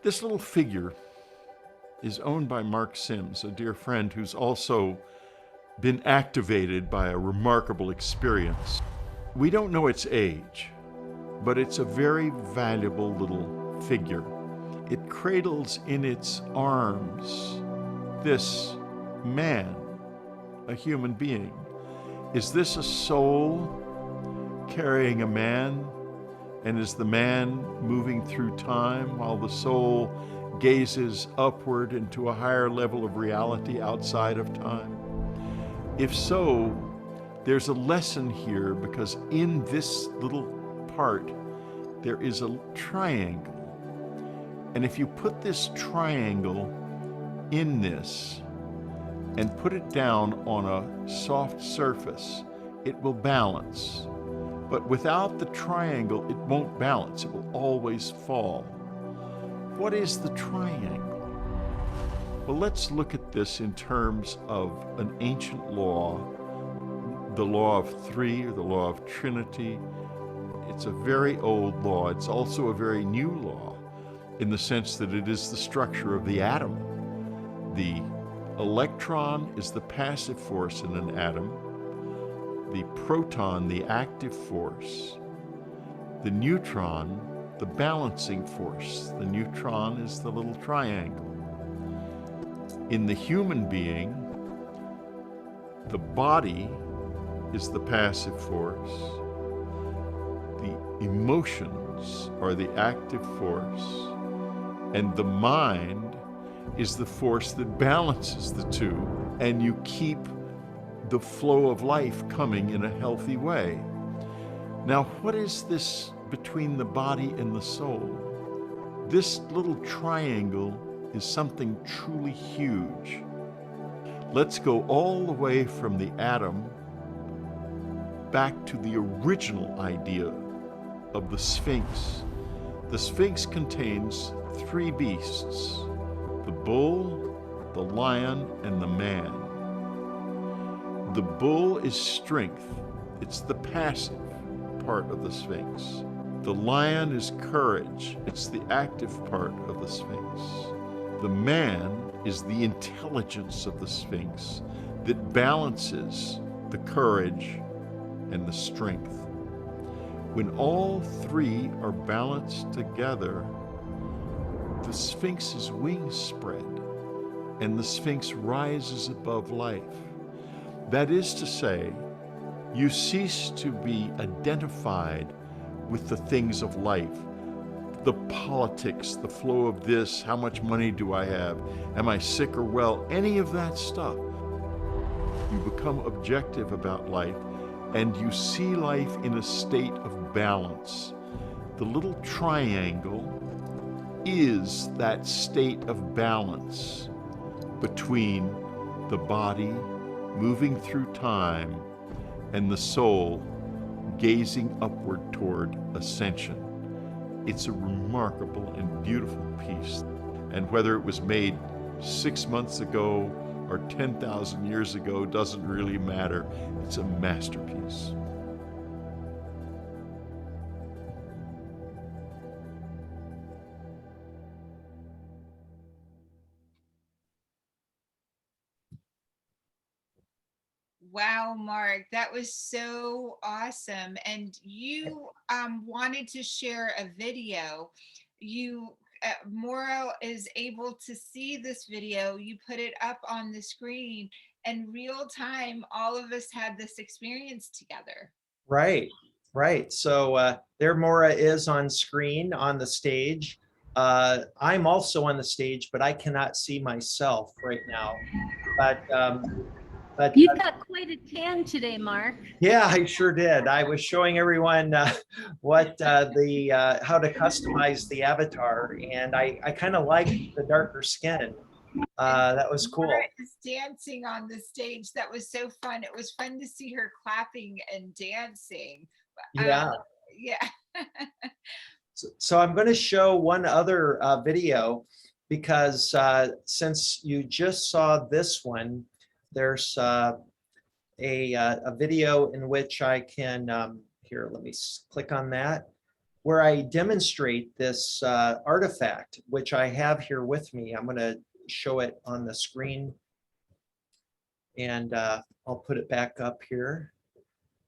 This little figure is owned by Mark Sims, a dear friend who's also been activated by a remarkable experience. We don't know its age, but it's a very valuable little figure. It cradles in its arms this man, a human being. Is this a soul carrying a man? And is the man moving through time while the soul gazes upward into a higher level of reality outside of time? If so, there's a lesson here, because in this little part, there is a triangle. And if you put this triangle in this, and put it down on a soft surface, it will balance. But without the triangle, it won't balance. It will always fall. What is the triangle? Well, let's look at this in terms of an ancient law, the law of three, or the law of Trinity. It's a very old law. It's also a very new law in the sense that it is the structure of the atom. The electron is the passive force in an atom, the proton the active force, the neutron the balancing force. The neutron is the little triangle. In the human being, the body is the passive force, the emotions are the active force, and the mind is the force that balances the two, and you keep the flow of life coming in a healthy way. Now, what is this between the body and the soul? This little triangle is something truly huge. Let's go all the way from the atom back to the original idea of the Sphinx. The Sphinx contains three beasts: the bull, the lion, and the man. The bull is strength, It's the passive part of the Sphinx. The lion is courage. It's the active part of the Sphinx. The man is the intelligence of the Sphinx that balances the courage and the strength. When all three are balanced together, the Sphinx's wings spread and the Sphinx rises above life. That is to say, you cease to be identified with the things of life, the politics, the flow of this, how much money do I have, am I sick or well, any of that stuff. You become objective about life and you see life in a state of balance. The little triangle is that state of balance between the body moving through time and the soul gazing upward toward ascension. It's a remarkable and beautiful piece. And whether it was made 6 months ago or 10,000 years ago doesn't really matter. It's a masterpiece. Wow, Mark, that was so awesome. And you wanted to share a video. You, Maura is able to see this video. You put it up on the screen, and real time, all of us had this experience together. Right, right. So there Maura is on screen on the stage. I'm also on the stage, but I cannot see myself right now. But You've got quite a tan today, Mark. yeah, I sure did. I was showing everyone what how to customize the avatar, and I kind of like the darker skin. That was cool. Maura is dancing on the stage. That was so fun. It was fun to see her clapping and dancing. Yeah. Yeah. So I'm going to show one other video because since you just saw this one, there's a video in which I can, here, let me click on that, where I demonstrate this artifact, which I have here with me. I'm going to show it on the screen, and I'll put it back up here.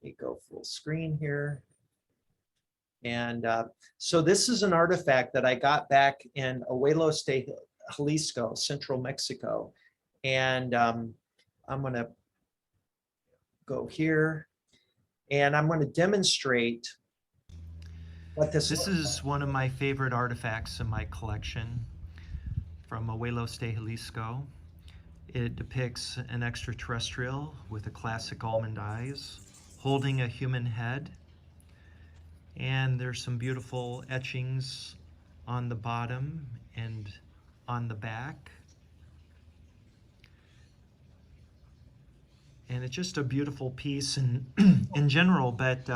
Let me go full screen here. And so this is an artifact that I got back in Abuelos de Jalisco, central Mexico. And I'm going to go here, and I'm going to demonstrate what this is one of my favorite artifacts in my collection from Abuelos de Jalisco. It depicts an extraterrestrial with a classic almond eyes holding a human head. And there's some beautiful etchings on the bottom and on the back. And it's just a beautiful piece in general, but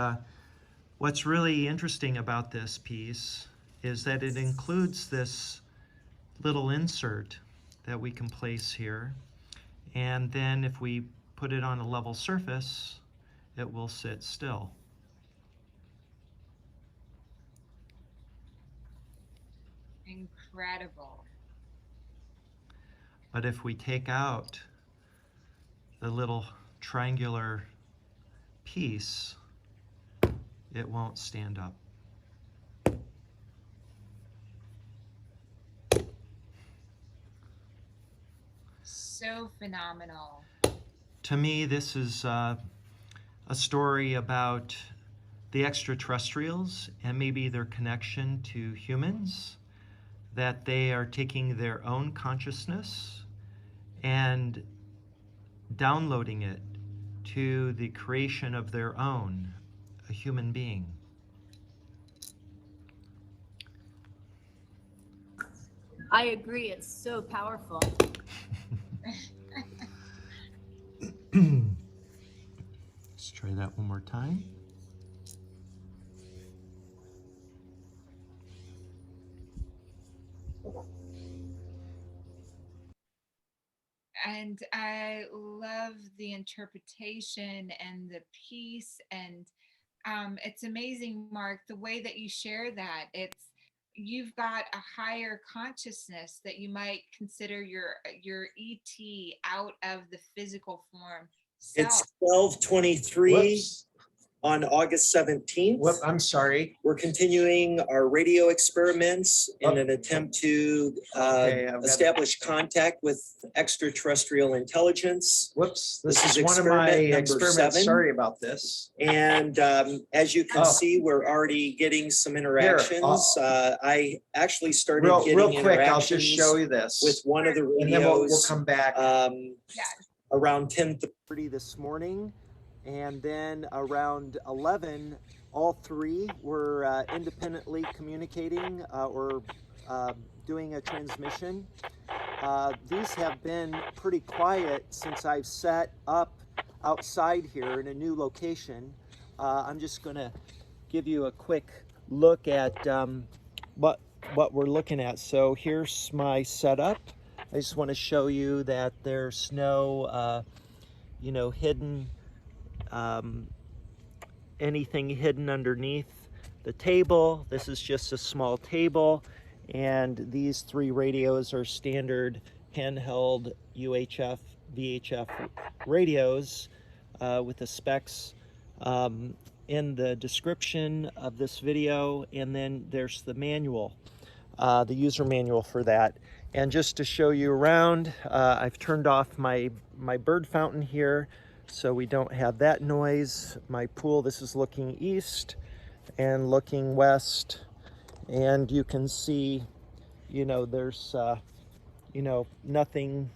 what's really interesting about this piece is that it includes this little insert that we can place here. And then if we put it on a level surface, it will sit still. Incredible. But if we take out the little triangular piece, it won't stand up. So phenomenal. To me, this is a story about the extraterrestrials and maybe their connection to humans, that they are taking their own consciousness and downloading it to the creation of their own, a human being. I agree, it's so powerful. Let's try that one more time. And I love the interpretation and the piece. And it's amazing, Mark, the way that you share that. You've got a higher consciousness that you might consider your ET out of the physical form It's self. 12:23 Whoops. on August 17th. Whoop, I'm sorry. We're continuing our radio experiments in an attempt to Okay, I've got- establish contact with extraterrestrial intelligence. Whoops, This this is is one of my experiment number experiments. 7. Sorry about this. And as you can Oh. see, we're already getting some interactions. I actually started Real getting quick, I'll interactions just show you this. with one of the And then we'll radios come back. Yeah. around 10:30 this morning. And then around 11, all 3 were independently communicating or doing a transmission. These have been pretty quiet since I've set up outside here in a new location. I'm just going to give you a quick look at what we're looking at. So here's my setup. I just want to show you that there's no, hidden anything hidden underneath the table. This is just a small table, and these 3 radios are standard handheld UHF VHF radios with the specs in the description of this video, and then there's the manual, the user manual for that. And just to show you around, I've turned off my bird fountain here, so we don't have that noise. My pool, this is looking east and looking west, and you can see, there's, nothing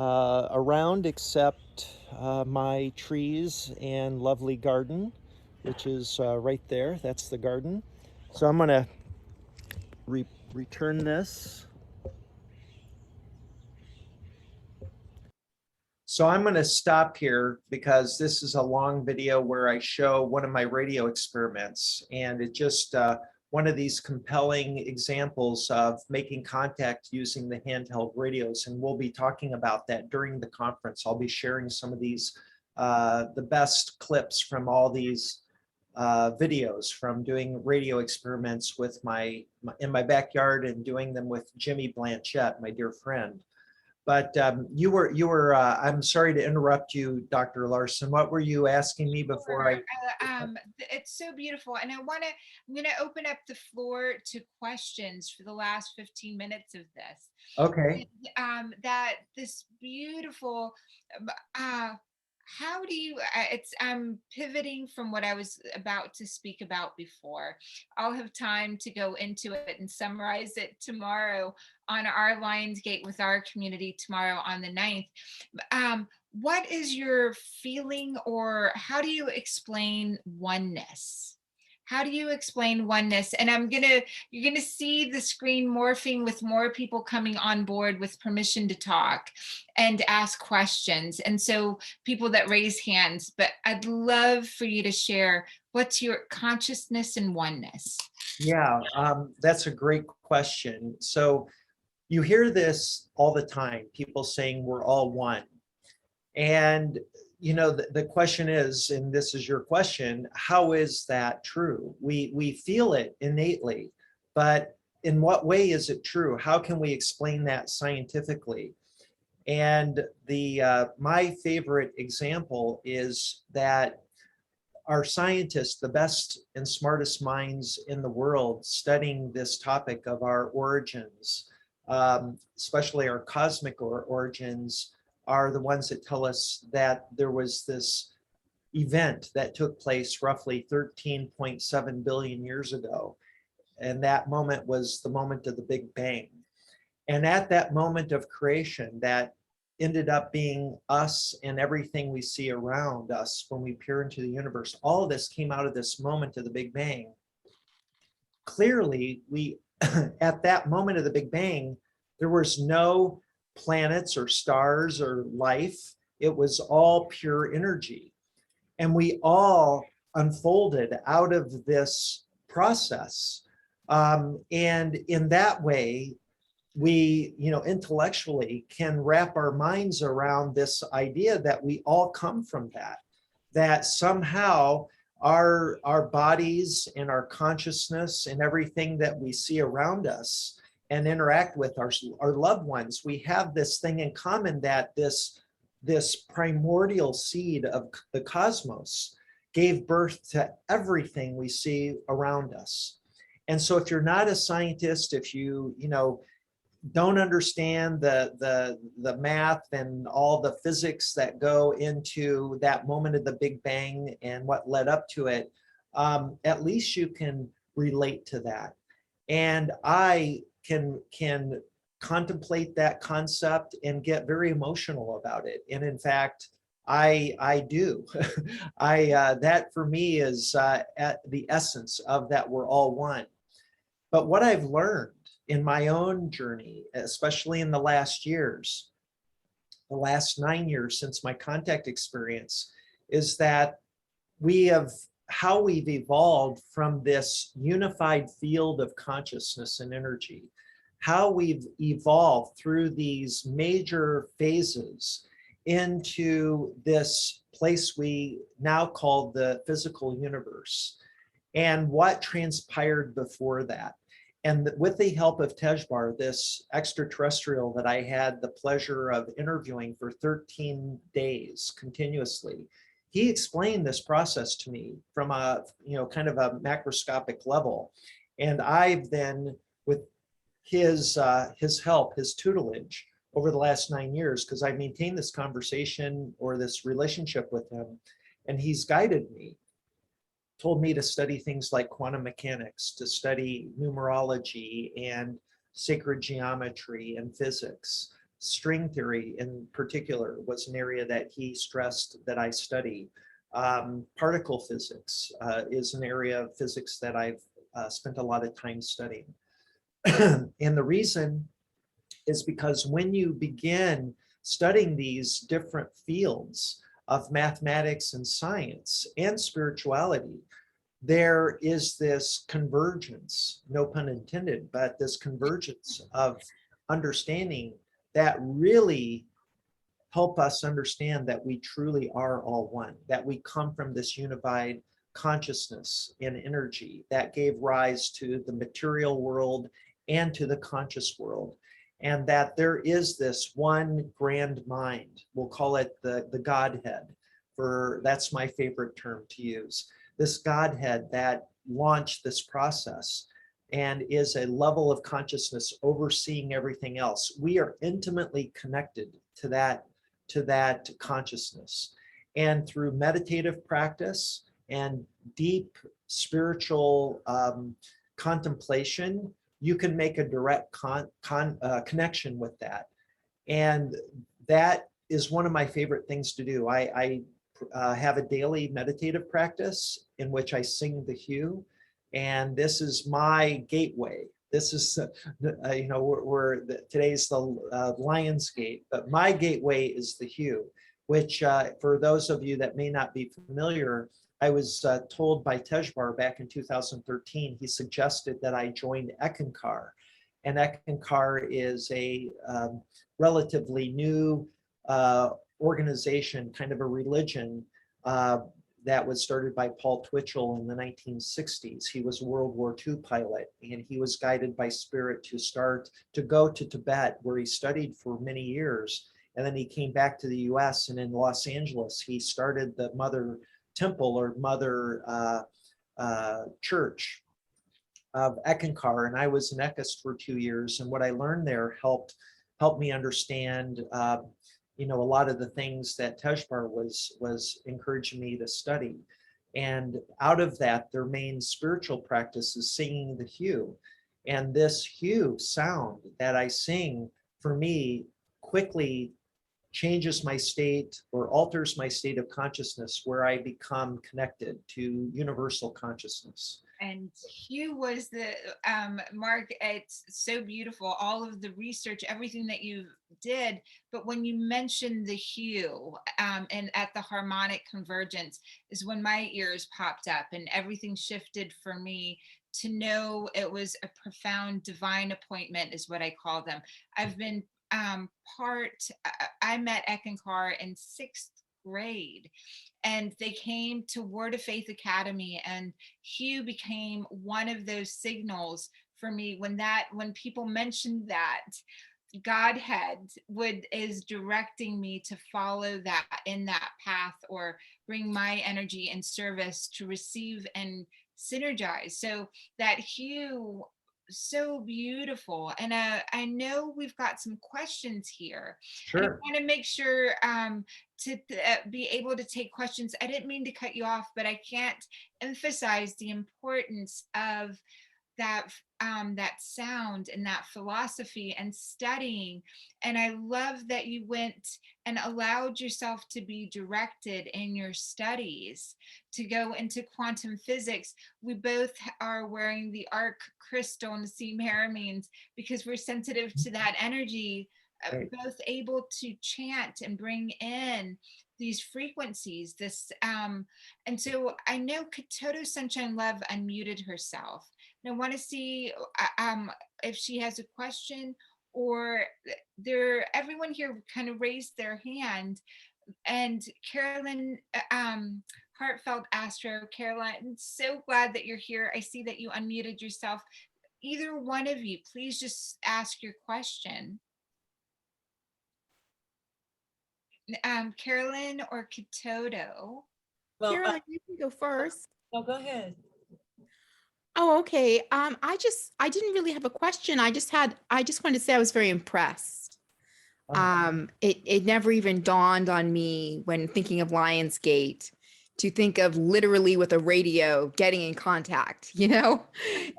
around except my trees and lovely garden, which is right there. That's the garden. So I'm gonna return this. So I'm going to stop here because this is a long video where I show one of my radio experiments, and it's just one of these compelling examples of making contact using the handheld radios. And we'll be talking about that during the conference. I'll be sharing some of these, the best clips from all these videos from doing radio experiments with in my backyard and doing them with Jimmy Blanchett, my dear friend. But you were. I'm sorry to interrupt you, Dr. Larson. What were you asking me before I? It's so beautiful, and I'm going to open up the floor to questions for the last 15 minutes of this. Okay. That this beautiful. How do you, I'm pivoting from what I was about to speak about before. I'll have time to go into it and summarize it tomorrow on our Lionsgate with our community tomorrow on the 9th. What is your feeling, or how do you explain oneness? How do you explain oneness? And you're gonna see the screen morphing with more people coming on board with permission to talk and ask questions. And so people that raise hands, but I'd love for you to share what's your consciousness and oneness. Yeah, that's a great question. So you hear this all the time, people saying we're all one. And the question is, and this is your question, how is that true? We feel it innately, but in what way is it true? How can we explain that scientifically? And my favorite example is that our scientists, the best and smartest minds in the world studying this topic of our origins, especially our cosmic origins, are the ones that tell us that there was this event that took place roughly 13.7 billion years ago. And that moment was the moment of the Big Bang. And at that moment of creation, that ended up being us and everything we see around us when we peer into the universe. All of this came out of this moment of the Big Bang. Clearly, at that moment of the Big Bang, there was no planets or stars or life. It was all pure energy. And we all unfolded out of this process. And in that way, we, intellectually can wrap our minds around this idea that we all come from that somehow our bodies and our consciousness and everything that we see around us and interact with our loved ones, we have this thing in common, that this primordial seed of the cosmos gave birth to everything we see around us. And so if you're not a scientist, if you don't understand the math and all the physics that go into that moment of the Big Bang and what led up to it, at least you can relate to that. And I can contemplate that concept and get very emotional about it. And in fact, I do. That for me is at the essence of that we're all one. But what I've learned in my own journey, especially in the last 9 years since my contact experience, is that how we've evolved from this unified field of consciousness and energy, how we've evolved through these major phases into this place we now call the physical universe, and what transpired before that. And with the help of Tejbar, this extraterrestrial that I had the pleasure of interviewing for 13 days continuously, he explained this process to me from a, kind of a macroscopic level. And I've then, with his help, his tutelage over the last 9 years, because I maintained this conversation or this relationship with him, and he's guided me, told me to study things like quantum mechanics, to study numerology and sacred geometry and physics. String theory in particular was an area that he stressed that I study. Particle physics is an area of physics that I've spent a lot of time studying. And the reason is because when you begin studying these different fields of mathematics and science and spirituality, there is this convergence, no pun intended, but this convergence of understanding that really help us understand that we truly are all one, that we come from this unified consciousness and energy that gave rise to the material world and to the conscious world. And that there is this one grand mind, we'll call it the Godhead, that's my favorite term to use. This Godhead that launched this process and is a level of consciousness overseeing everything else. We are intimately connected to that consciousness. And through meditative practice and deep spiritual contemplation, you can make a direct connection with that. And that is one of my favorite things to do. I have a daily meditative practice in which I sing the Howe, and this is my gateway. This is, today's the Lion's Gate, but my gateway is the Howe, which for those of you that may not be familiar, I was told by Tejbar back in 2013, he suggested that I join Ekankar. And Ekankar is a relatively new organization, kind of a religion that was started by Paul Twitchell in the 1960s. He was a World War II pilot, and he was guided by spirit to go to Tibet, where he studied for many years. And then he came back to the US, and in Los Angeles, he started the Mother Temple or Mother Church of Ekankar. And I was an Ekist for 2 years. And what I learned there helped me understand a lot of the things that Tejbar was encouraging me to study. And out of that, their main spiritual practice is singing the Howe. And this Howe sound that I sing, for me, quickly changes my state or alters my state of consciousness, where I become connected to universal consciousness. And Howe was the, Mark, it's so beautiful, all of the research, everything that you did. But when you mentioned the Howe and at the Harmonic Convergence is when my ears popped up and everything shifted for me, to know it was a profound divine appointment is what I call them. I've been I met Ekankar in 6th grade, and they came to Word of Faith Academy, and Hugh became one of those signals for me when people mentioned that Godhead is directing me to follow that in that path, or bring my energy in service to receive and synergize. So that Hugh, so beautiful. And I know we've got some questions here. And I Sure. want to make sure to be able to take questions. I didn't mean to cut you off, but I can't emphasize the importance of that sound and that philosophy and studying. And I love that you went and allowed yourself to be directed in your studies to go into quantum physics. We both are wearing the arc crystal and the means because we're sensitive to that energy, Right. both able to chant and bring in these frequencies, and so I know Katoto Sunshine Love unmuted herself. And I want to see if she has a question, or everyone here kind of raised their hand. And Carolyn, Heartfelt Astro, Caroline, I'm so glad that you're here. I see that you unmuted yourself. Either one of you, please just ask your question. Carolyn or Katoto? Well, Carolyn, you can go first. no, go ahead. Oh, okay. I didn't really have a question. I just wanted to say I was very impressed. It never even dawned on me when thinking of Lionsgate to think of literally with a radio getting in contact, you know?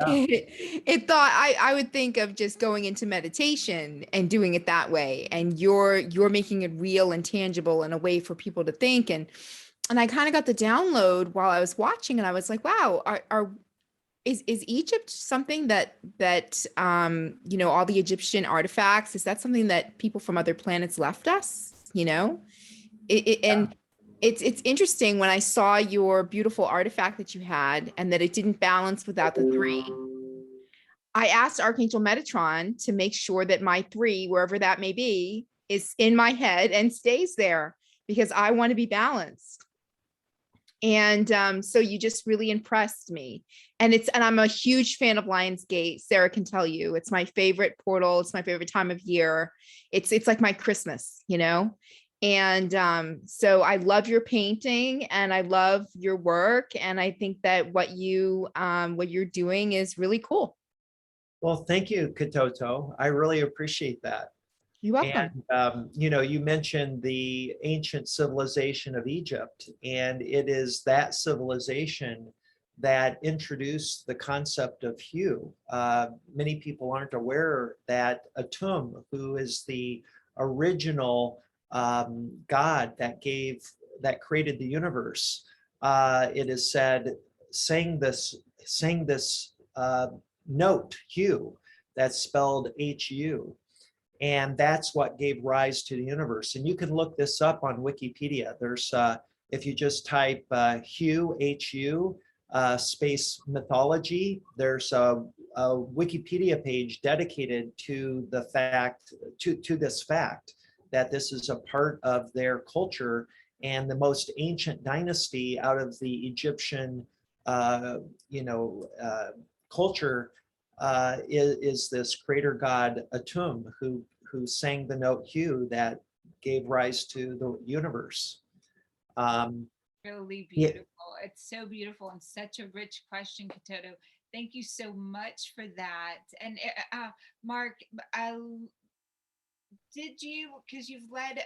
Yeah. It thought I would think of just going into meditation and doing it that way. And you're making it real and tangible and a way for people to think. And I kind of got the download while I was watching, and I was like, wow, is Egypt something that you know, all the Egyptian artifacts, is that something that people from other planets left us, you know? And it's interesting when I saw your beautiful artifact that you had and that it didn't balance without the 3. I asked Archangel Metatron to make sure that my 3, wherever that may be, is in my head and stays there, because I want to be balanced. And so you just really impressed me. And I'm a huge fan of Lionsgate. Sarah can tell you, it's my favorite portal. It's my favorite time of year. It's like my Christmas, you know? And so I love your painting and I love your work. And I think that what you're doing is really cool. Well, thank you, Katoto. I really appreciate that. You're welcome. And, you know, you mentioned the ancient civilization of Egypt, and it is that civilization that introduced the concept of Hue. Many people aren't aware that Atum, who is the original God that created the universe, it is said, sang this note, Hue, that's spelled H-U. And that's what gave rise to the universe. And you can look this up on Wikipedia. There's, if you just type Hue, H-U, space mythology, there's a Wikipedia page dedicated to the fact, to this fact, that this is a part of their culture and the most ancient dynasty out of the Egyptian, culture is this creator god Atum, who sang the note Hue that gave rise to the universe. Really beautiful. It's so beautiful and such a rich question, Katoto. Thank you so much for that. And Mark, did you, because you've led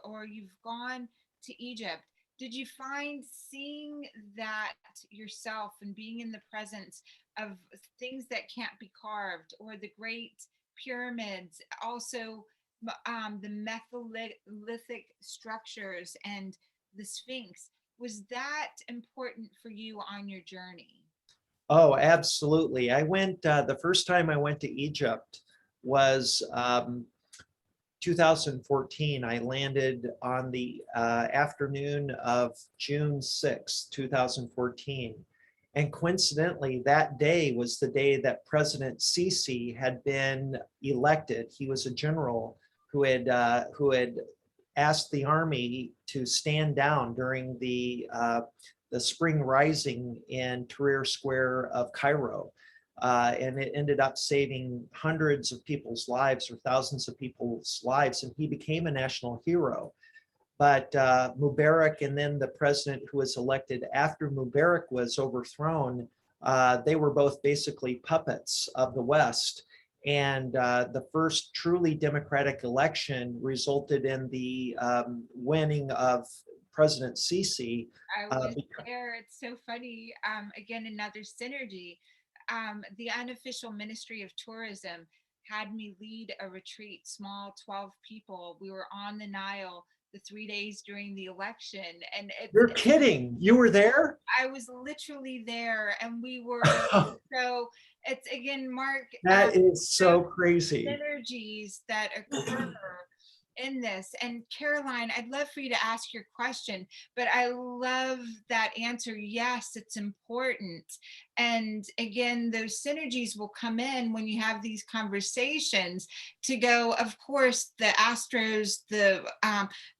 or you've gone to Egypt, did you find seeing that yourself and being in the presence of things that can't be carved, or the great pyramids, also the metholithic structures and the Sphinx, was that important for you on your journey? Oh, absolutely. I went, the first time I went to Egypt was 2014. I landed on the afternoon of June 6, 2014. And coincidentally, that day was the day that President Sisi had been elected. He was a general who had asked the army to stand down during the spring rising in Tahrir Square of Cairo. And it ended up saving hundreds of people's lives or thousands of people's lives. And he became a national hero. But Mubarak and then the president who was elected after Mubarak was overthrown, they were both basically puppets of the West. And the first truly democratic election resulted in the winning of President Sisi. I was there. It's so funny. Again, another synergy. The unofficial Ministry of Tourism had me lead a retreat, small, 12 people. We were on the Nile the 3 days during the election. And you're kidding. You were there? I was literally there, and we were, so it's, again, Mark. That is so crazy. Synergies that occur in this. And Caroline, I'd love for you to ask your question, but I love that answer. Yes, it's important. And again, those synergies will come in when you have these conversations to go, of course, the astros, the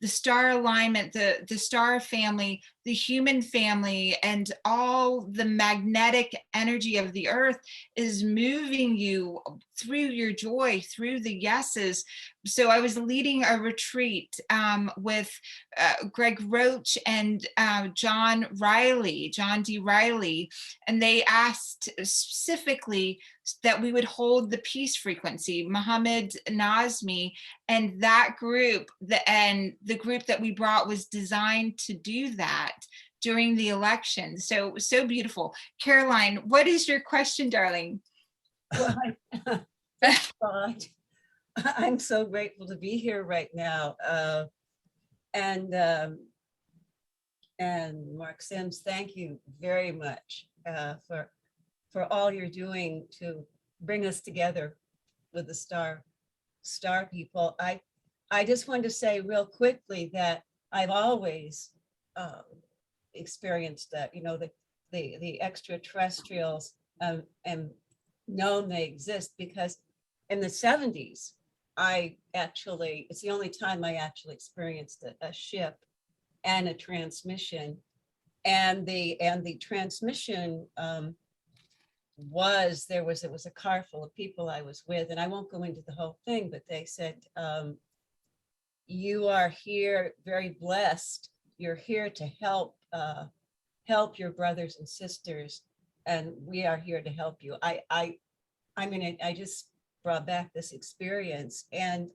star alignment, the star family, the human family, and all the magnetic energy of the earth is moving you through your joy, through the yeses. So I was leading a retreat with Greg Roach and John D. Riley, and they asked specifically that we would hold the peace frequency, Muhammad Nazmi, and that group, the group that we brought was designed to do that during the election. So beautiful. Caroline, what is your question, darling? Well, thank God. I'm so grateful to be here right now. And Mark Sims, thank you very much for all you're doing to bring us together with the star people. I just wanted to say real quickly that I've always experienced that, you know, the extraterrestrials and known they exist, because in the 70s, it's the only time I actually experienced a ship and a transmission. And the transmission was a car full of people I was with, and I won't go into the whole thing, but they said, you are here very blessed. You're here to help your brothers and sisters, and we are here to help you. I mean, I just brought back this experience. And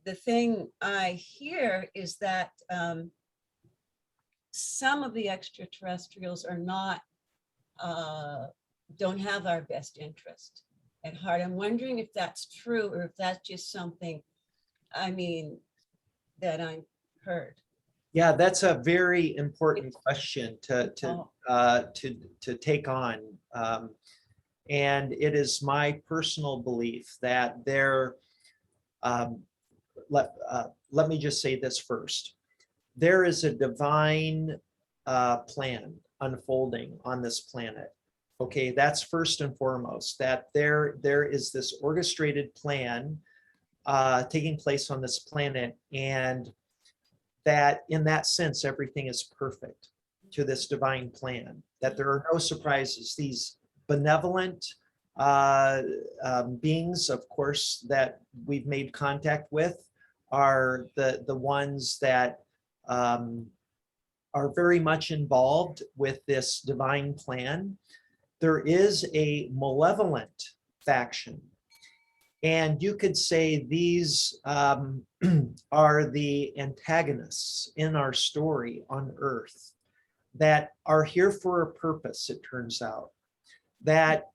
the thing I hear is that some of the extraterrestrials are not, don't have our best interest at heart. I'm wondering if that's true, or if that's just something, I mean, that I heard. Yeah, that's a very important question to take on. And it is my personal belief that let me just say this first. There is a divine plan unfolding on this planet. Okay, that's first and foremost, that there is this orchestrated plan taking place on this planet, and that in that sense, everything is perfect to this divine plan, that there are no surprises. These benevolent beings, of course, that we've made contact with are the ones that are very much involved with this divine plan. There is a malevolent faction, and you could say these are the antagonists in our story on Earth that are here for a purpose, it turns out. That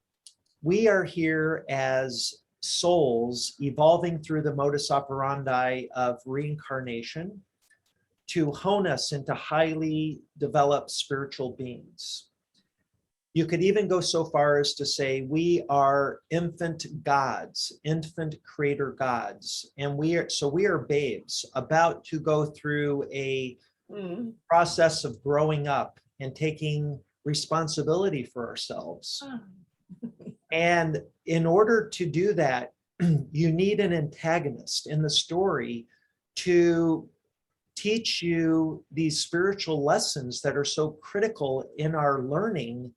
we are here as souls evolving through the modus operandi of reincarnation to hone us into highly developed spiritual beings. You could even go so far as to say we are infant gods, infant creator gods, and we are babes about to go through a process of growing up and taking responsibility for ourselves. And in order to do that, you need an antagonist in the story to teach you these spiritual lessons that are so critical in our learning,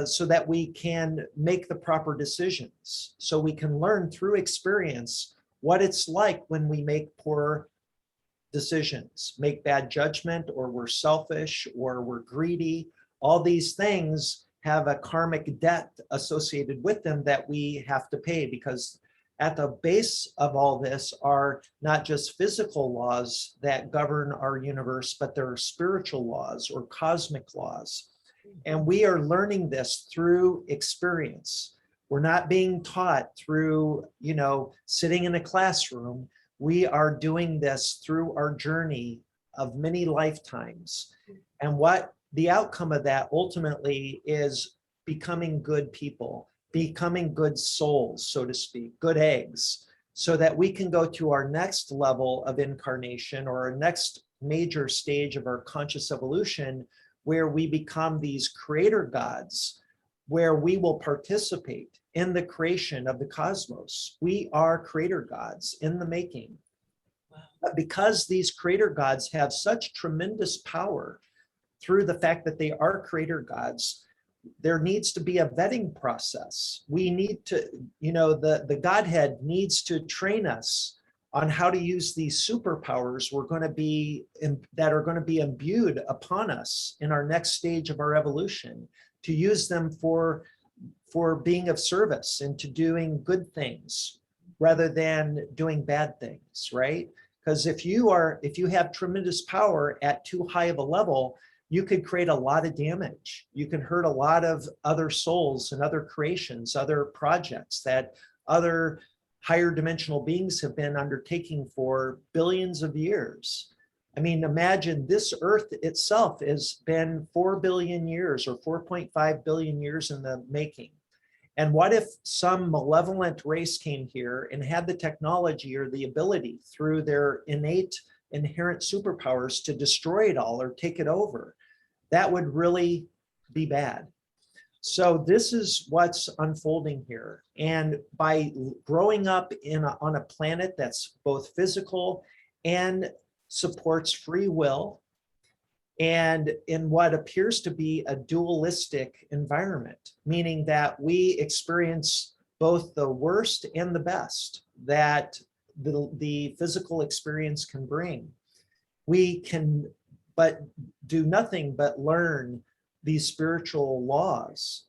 so that we can make the proper decisions, so we can learn through experience what it's like when we make poor decisions, make bad judgment, or we're selfish, or we're greedy. All these things have a karmic debt associated with them that we have to pay, because at the base of all this are not just physical laws that govern our universe, but there are spiritual laws or cosmic laws. And we are learning this through experience. We're not being taught through, sitting in a classroom. We are doing this through our journey of many lifetimes. And what the outcome of that ultimately is becoming good people, becoming good souls, so to speak, good eggs, so that we can go to our next level of incarnation, or our next major stage of our conscious evolution, where we become these creator gods, where we will participate in the creation of the cosmos. We are creator gods in the making. But because these creator gods have such tremendous power through the fact that they are creator gods, there needs to be a vetting process. We need to, the Godhead needs to train us on how to use these superpowers that are going to be imbued upon us in our next stage of our evolution, to use them for being of service and to doing good things rather than doing bad things, right? Because if you have tremendous power at too high of a level, you could create a lot of damage. You can hurt a lot of other souls and other creations, other projects that other higher dimensional beings have been undertaking for billions of years. I mean, imagine this Earth itself has been 4 billion years or 4.5 billion years in the making. And what if some malevolent race came here and had the technology or the ability through their innate inherent superpowers to destroy it all or take it over? That would really be bad. So this is what's unfolding here. And by growing up on a planet that's both physical and supports free will, and in what appears to be a dualistic environment, meaning that we experience both the worst and the best that the physical experience can bring. We can but do nothing but learn these spiritual laws,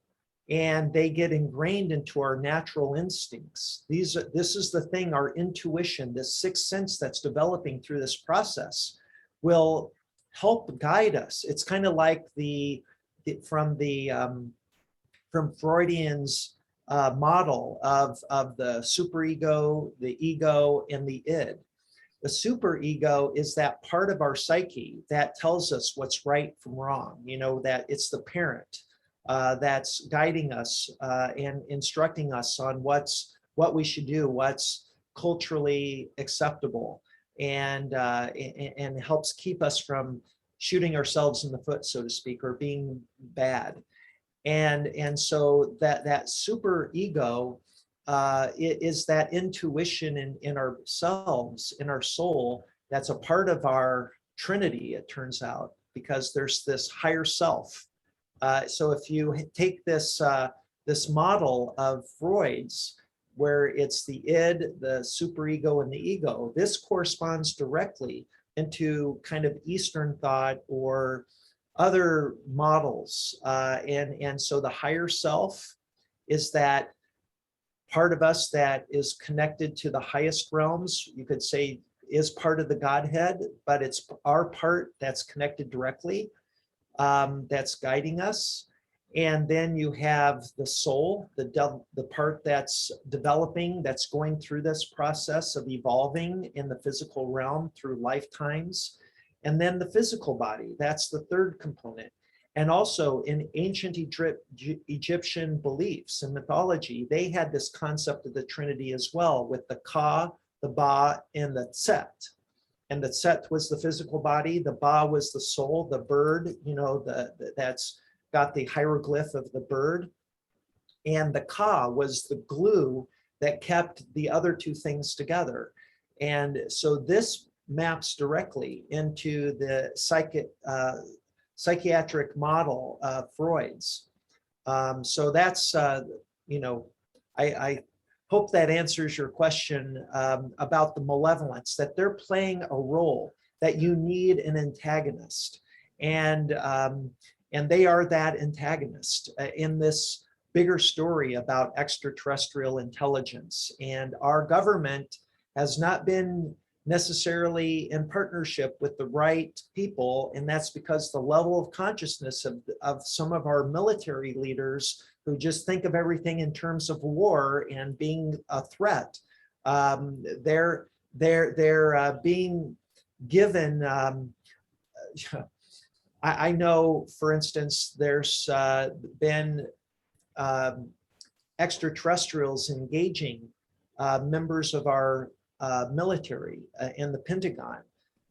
and they get ingrained into our natural instincts. This is the thing, our intuition, this sixth sense that's developing through this process will help guide us. It's kind of like from Freudian's model of the superego, the ego, and the id. The superego is that part of our psyche that tells us what's right from wrong, that it's the parent that's guiding us and instructing us on what we should do, what's culturally acceptable, and helps keep us from shooting ourselves in the foot, so to speak, or being bad. And so that super ego is that intuition in ourselves, in our soul, that's a part of our Trinity, it turns out, because there's this higher self. So if you take this model of Freud's, where it's the id, the superego, and the ego, this corresponds directly into kind of Eastern thought or other models. And so the higher self is that part of us that is connected to the highest realms, you could say is part of the Godhead, but it's our part that's connected directly, that's guiding us. And then you have the soul, the part that's developing, that's going through this process of evolving in the physical realm through lifetimes. And then the physical body, that's the third component. And also in ancient Egyptian beliefs and mythology, they had this concept of the Trinity as well, with the Ka, the Ba, and the Tset. And the Tset was the physical body, the Ba was the soul, the bird, that's got the hieroglyph of the bird, and the Ka was the glue that kept the other two things together. And so this maps directly into the psychiatric model of Freud's. So that's, I hope that answers your question about the malevolence, that they're playing a role, that you need an antagonist. And they are that antagonist in this bigger story about extraterrestrial intelligence. And our government has not been necessarily in partnership with the right people. And that's because the level of consciousness of some of our military leaders who just think of everything in terms of war and being a threat, they're being given, I know, for instance, there's been extraterrestrials engaging members of our military in the Pentagon.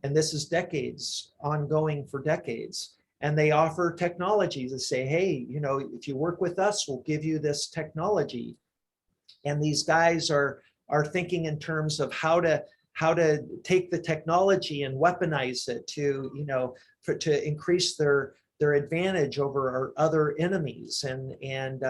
And this is decades, ongoing for decades. And they offer technology to say, hey, if you work with us, we'll give you this technology. And these guys are thinking in terms of how to take the technology and weaponize it to increase their advantage over our other enemies, and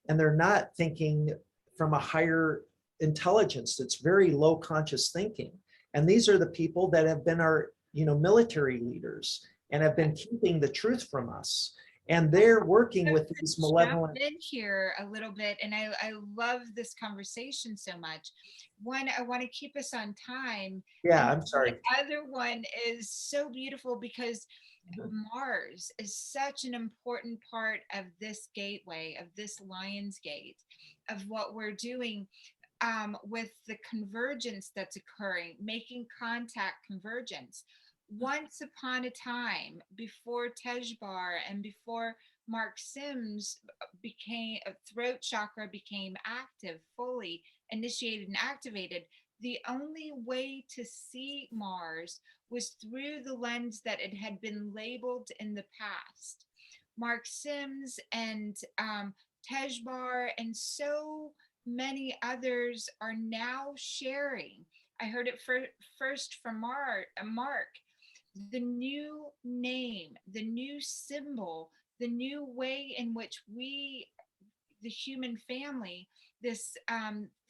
they're not thinking from a higher intelligence. That's very low conscious thinking. And these are the people that have been our military leaders and have been keeping the truth from us. And they're working with these malevolent. Jump in here a little bit, and I love this conversation so much. One, I want to keep us on time. Yeah, and I'm sorry. The other one is so beautiful because Mars is such an important part of this gateway, of this Lion's Gate, of what we're doing with the convergence that's occurring, making contact convergence. Once upon a time, before Tejbar and before Mark Sims throat chakra became active, fully initiated and activated, the only way to see Mars was through the lens that it had been labeled in the past. Mark Sims and Tejbar and so many others are now sharing. I heard it first from Mark, the new name, the new symbol, the new way in which we, the human family, the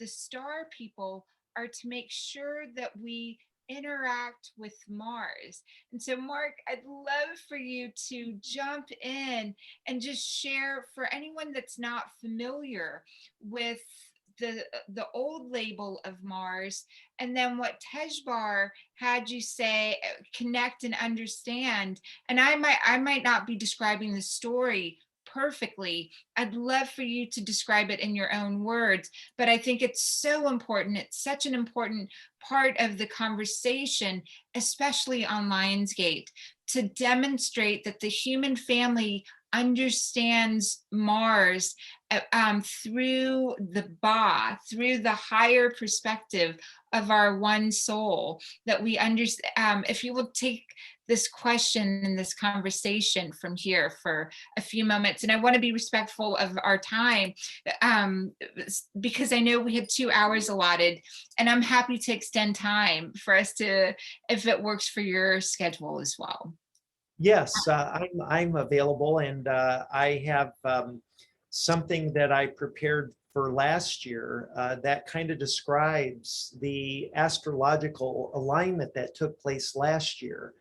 star people, are to make sure that we interact with Mars. And so, Mark, I'd love for you to jump in and just share, for anyone that's not familiar with the old label of Mars, and then what Tejbar had you say, connect and understand. And I might not be describing the story perfectly. I'd love for you to describe it in your own words, but I think it's so important. It's such an important part of the conversation, especially on Lionsgate, to demonstrate that the human family understands Mars through the through the higher perspective of our one soul, that we understand. If you will take this question and this conversation from here for a few moments, and I want to be respectful of our time, because I know we had 2 hours allotted, and I'm happy to extend time for us to, if it works for your schedule as well. Yes, I'm available, and I have something that I prepared for last year that kind of describes the astrological alignment that took place last year.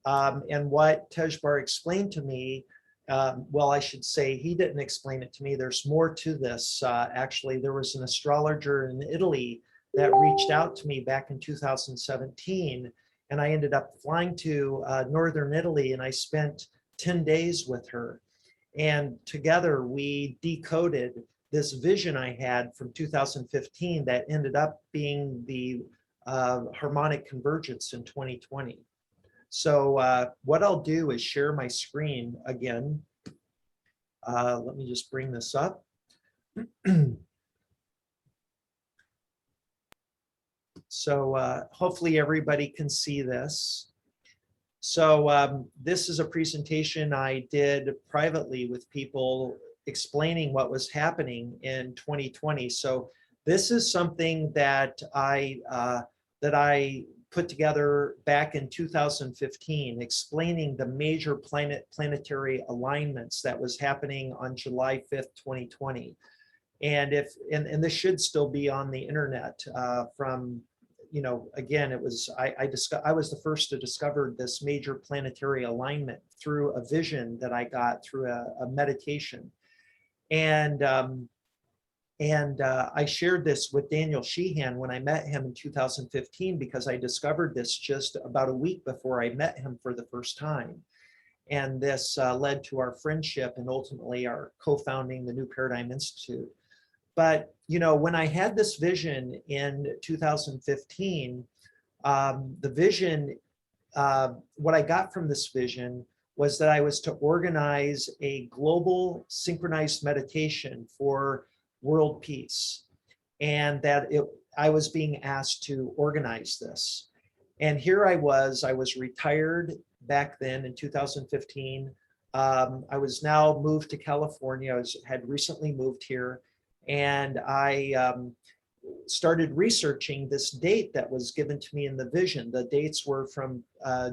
And what Tejbar explained to me, well, I should say he didn't explain it to me. There's more to this. Actually, there was an astrologer in Italy that reached out to me back in 2017. And I ended up flying to Northern Italy, and I spent 10 days with her. And together we decoded this vision I had from 2015 that ended up being the Harmonic Convergence in 2020. So what I'll do is share my screen again. Let me just bring this up. So hopefully everybody can see this. So this is a presentation I did privately with people explaining what was happening in 2020. So this is something that I put together back in 2015, explaining the major planetary alignments that was happening on July 5th, 2020. And this should still be on the internet from, you know, again, it was, I was the first to discover this major planetary alignment through a vision that I got through a meditation. And I shared this with Daniel Sheehan when I met him in 2015, because I discovered this just about a week before I met him for the first time. And this led to our friendship and ultimately our co-founding the New Paradigm Institute. But, you know, when I had this vision in 2015, the vision, what I got from this vision was that I was to organize a global synchronized meditation for world peace, and that I was being asked to organize this. And here I was retired back then in 2015. I was now moved to California. Had recently moved here, and I started researching this date that was given to me in the vision. The dates were from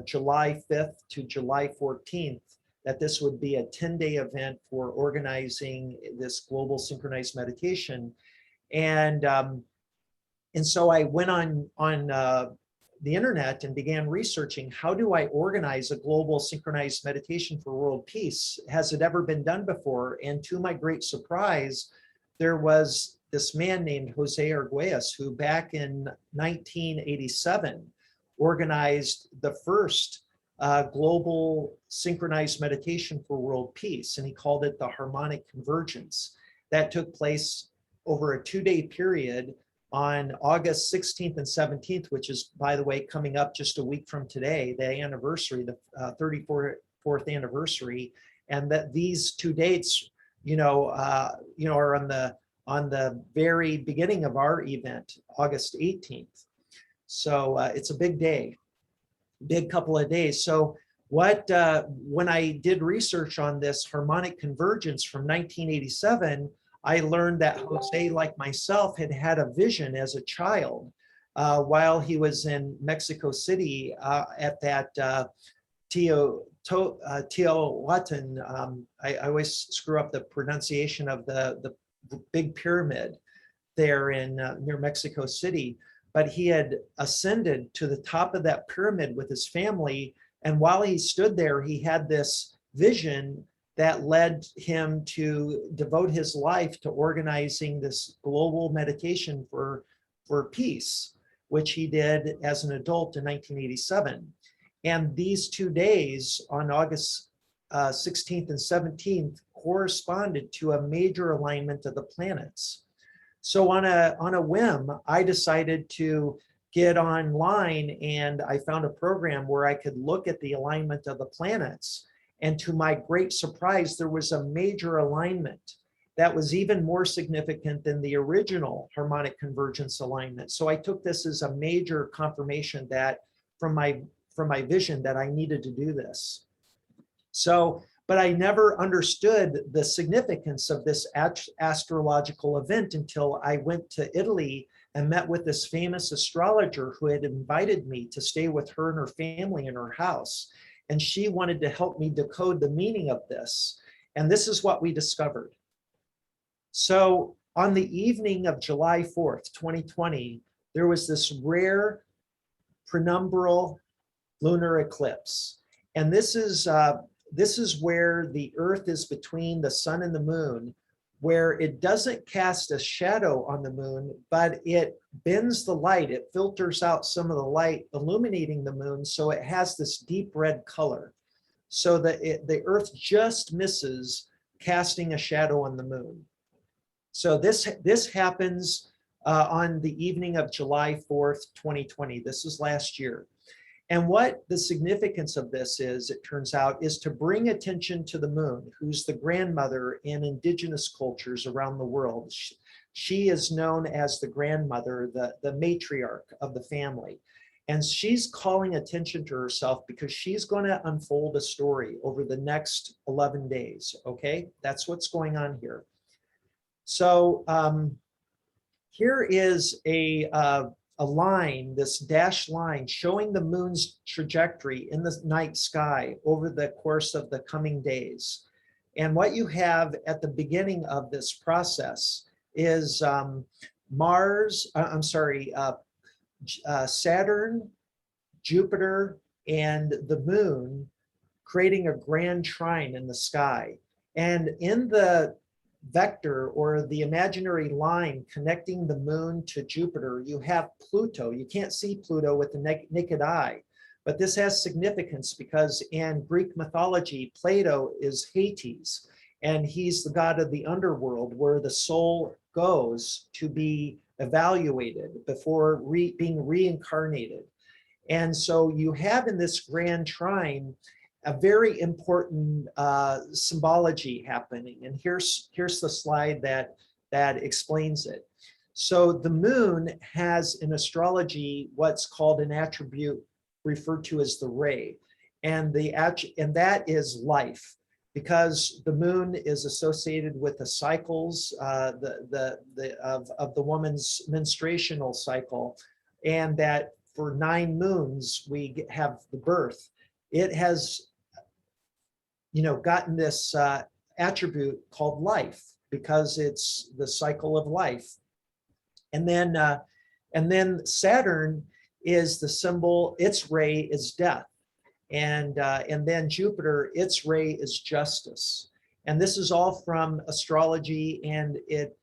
July 5th to July 14th, that this would be a 10-day event for organizing this global synchronized meditation. And so I went on the internet and began researching, how do I organize a global synchronized meditation for world peace? Has it ever been done before? And to my great surprise, there was this man named Jose Arguelles, who back in 1987 organized the first global synchronized meditation for world peace, and he called it the Harmonic Convergence. That took place over a 2-day period on August 16th and 17th, which is, by the way, coming up just a week from today, the anniversary, the 34th anniversary, and that these 2 dates, are on the very beginning of our event, August 18th. So it's a big day, big couple of days. So when I did research on this harmonic convergence from 1987, I learned that Jose, like myself, had a vision as a child while he was in Mexico City at that Teotihuacan. I always screw up the pronunciation of the big pyramid there in near Mexico City. But he had ascended to the top of that pyramid with his family. And while he stood there, he had this vision that led him to devote his life to organizing this global meditation for peace, which he did as an adult in 1987. And these 2 days on August 16th and 17th corresponded to a major alignment of the planets. So on a whim, I decided to get online, and I found a program where I could look at the alignment of the planets. And to my great surprise, there was a major alignment that was even more significant than the original harmonic convergence alignment. So I took this as a major confirmation that from my vision that I needed to do this. So, but I never understood the significance of this astrological event until I went to Italy and met with this famous astrologer who had invited me to stay with her and her family in her house. And she wanted to help me decode the meaning of this. And this is what we discovered. So on the evening of July 4th, 2020, there was this rare penumbral lunar eclipse. And this is where the Earth is between the sun and the moon, where it doesn't cast a shadow on the moon, but it bends the light. It filters out some of the light illuminating the moon, so it has this deep red color. So that the Earth just misses casting a shadow on the moon. So this happens on the evening of July 4th, 2020. This is last year. And what the significance of this is, it turns out, is to bring attention to the moon, who's the grandmother in indigenous cultures around the world. She is known as the grandmother, the matriarch of the family. And she's calling attention to herself because she's going to unfold a story over the next 11 days. Okay, that's what's going on here. So here is a line, this dashed line, showing the moon's trajectory in the night sky over the course of the coming days. And what you have at the beginning of this process is Saturn, Jupiter, and the moon creating a grand trine in the sky. And in the vector or the imaginary line connecting the moon to Jupiter, you have Pluto. You can't see Pluto with the naked eye, but this has significance because in Greek mythology, Plato is Hades, and he's the god of the underworld where the soul goes to be evaluated before being reincarnated. And so you have in this grand trine a very important symbology happening. And here's the slide that explains it. So the moon has in astrology what's called an attribute referred to as the ray. And that is life, because the moon is associated with the cycles of the woman's menstruational cycle, and that for 9 moons we have the birth. It has gotten this attribute called life because it's the cycle of life. And then Saturn is the symbol, its ray is death. And then Jupiter, its ray is justice. And this is all from astrology, and it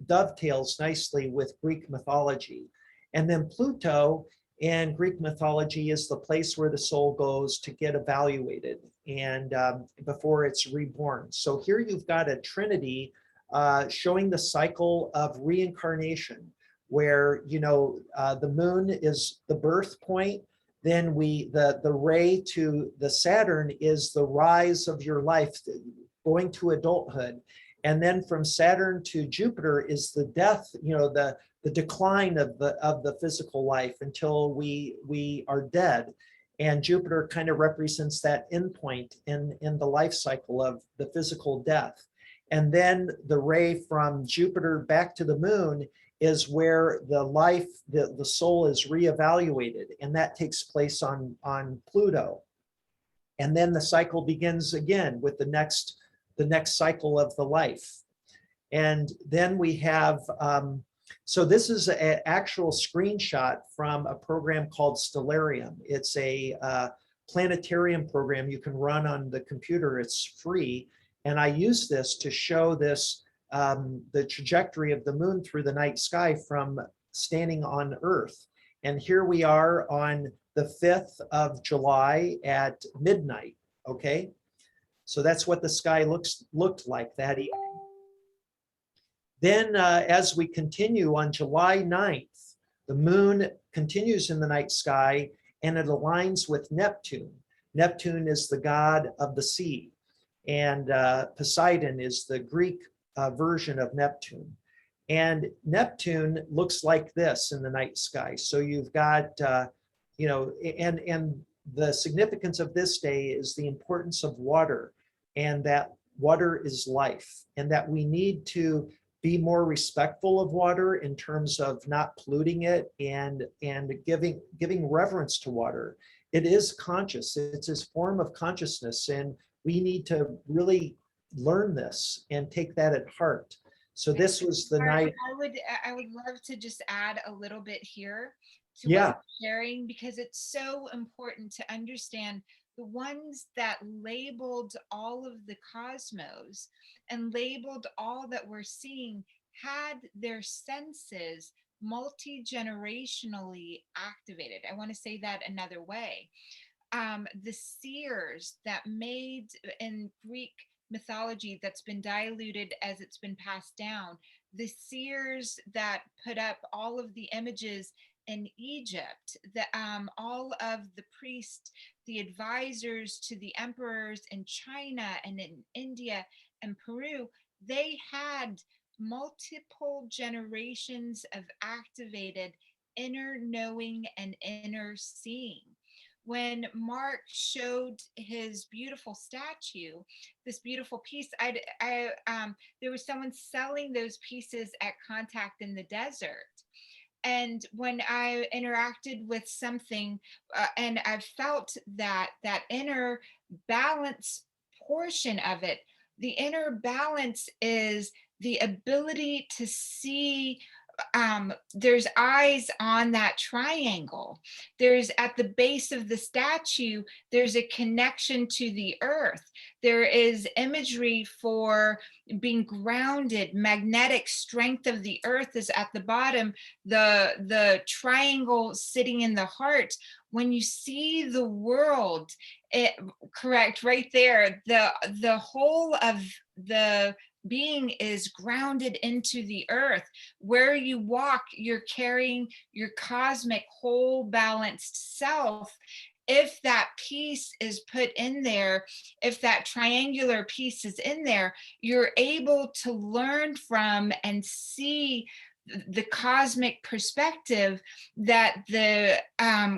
dovetails nicely with Greek mythology. And then Pluto in Greek mythology is the place where the soul goes to get evaluated and before it's reborn. So here you've got a trinity showing the cycle of reincarnation, where the moon is the birth point. Then the ray to the Saturn is the rise of your life, going to adulthood. And then from Saturn to Jupiter is the death, the decline of the physical life until we are dead. And Jupiter kind of represents that endpoint in the life cycle of the physical death. And then the ray from Jupiter back to the moon is where the soul is reevaluated, and that takes place on Pluto. And then the cycle begins again with the next cycle of the life. And then we have, so this is an actual screenshot from a program called Stellarium. It's a planetarium program you can run on the computer. It's free. And I use this to show this, the trajectory of the moon through the night sky from standing on Earth. And here we are on the 5th of July at midnight, okay? So that's what the sky looked like that evening. Then as we continue on July 9th, the moon continues in the night sky and it aligns with Neptune. Neptune is the god of the sea, and Poseidon is the Greek version of Neptune. And Neptune looks like this in the night sky. So you've got, and the significance of this day is the importance of water, and that water is life, and that we need to be more respectful of water in terms of not polluting it and giving reverence to water. It is conscious, it's a form of consciousness, and we need to really learn this and take that at heart. So this was the night. I would love to just add a little bit here to Yeah. what you're sharing, because it's so important to understand the ones that labeled all of the cosmos and labeled all that we're seeing had their senses multi-generationally activated. I want to say that another way. The seers that made in Greek mythology that's been diluted as it's been passed down, the seers that put up all of the images in Egypt, all of the priests, the advisors to the emperors in China and in India and Peru, they had multiple generations of activated inner knowing and inner seeing. When Mark showed his beautiful statue, this beautiful piece, there was someone selling those pieces at Contact in the desert. And when I interacted with something, and I felt that inner balance portion of it, the inner balance is the ability to see, there's eyes on that triangle. There's at the base of the statue, there's a connection to the earth. There is imagery for being grounded. Magnetic strength of the earth is at the bottom. The triangle sitting in the heart. When you see the world, correct, right there, the whole of the being is grounded into the earth. Where you walk, you're carrying your cosmic whole balanced self. If that piece is put in there, if that triangular piece is in there, you're able to learn from and see the cosmic perspective that the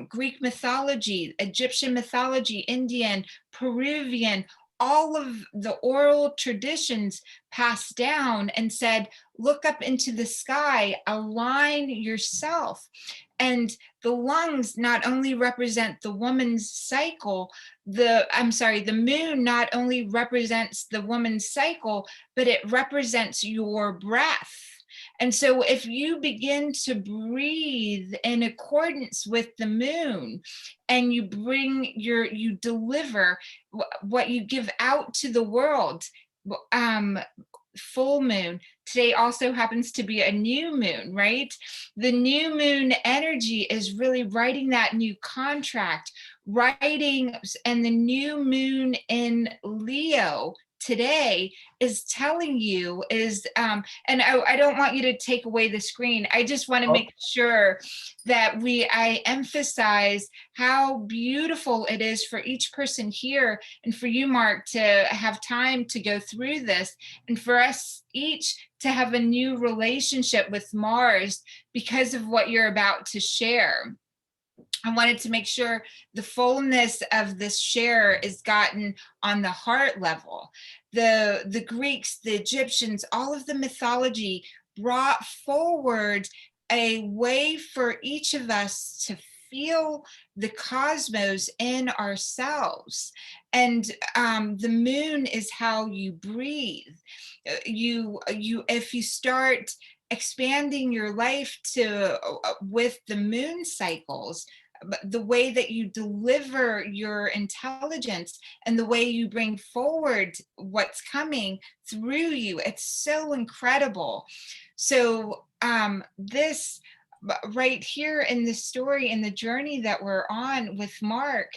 Greek mythology, Egyptian mythology, Indian, Peruvian, all of the oral traditions passed down and said, look up into the sky, align yourself. And the lungs not only represent the woman's cycle, the moon not only represents the woman's cycle, but it represents your breath. And so if you begin to breathe in accordance with the moon, and you deliver what you give out to the world, full moon. Today also happens to be a new moon, right? The new moon energy is really writing that new contract, and the new moon in Leo today is telling you and I don't want you to take away the screen. I just want to make sure that I emphasize how beautiful it is for each person here, and for you, Mark, to have time to go through this, and for us each to have a new relationship with Mars because of what you're about to share. I wanted to make sure the fullness of this share is gotten on the heart level. The Greeks, the Egyptians, all of the mythology brought forward a way for each of us to feel the cosmos in ourselves. And the moon is how you breathe. If you start expanding your life with the moon cycles, the way that you deliver your intelligence and the way you bring forward what's coming through you, it's so incredible. So this right here in the story, in the journey that we're on with Mark,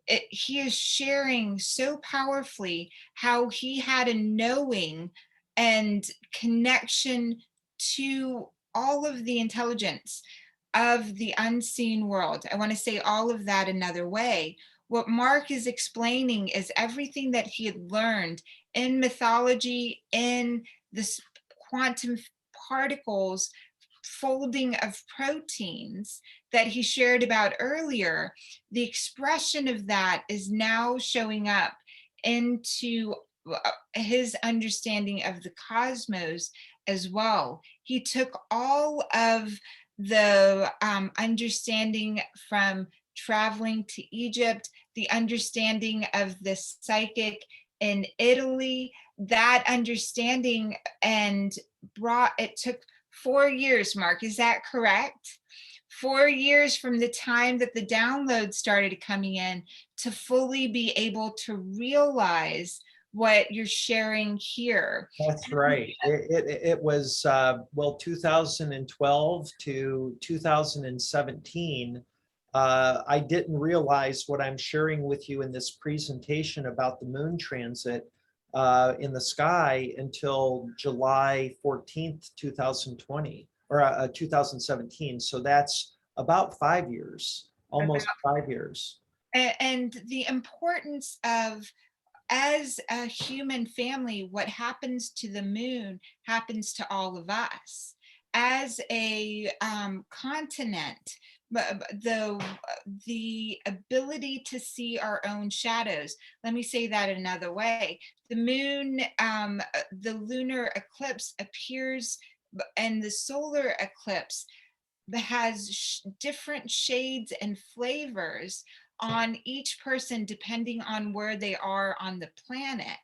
he is sharing so powerfully how he had a knowing and connection to all of the intelligence of the unseen world. I want to say all of that another way. What Mark is explaining is everything that he had learned in mythology, in this quantum particles, folding of proteins that he shared about earlier. The expression of that is now showing up into his understanding of the cosmos as well. He took all of the understanding from traveling to Egypt, the understanding of the psychic in Italy, that understanding, and it took 4 years, Mark, is that correct? 4 years from the time that the download started coming in to fully be able to realize what you're sharing here. That's right. It was, 2012 to 2017. I didn't realize what I'm sharing with you in this presentation about the moon transit in the sky until July 14th, 2020, or 2017. So that's about 5 years, almost 5 years. And the importance of, as a human family, what happens to the moon happens to all of us. as a continent, but the ability to see our own shadows. Let me say that another way. The moon, the lunar eclipse appears, and the solar eclipse has different shades and flavors on each person depending on where they are on the planet.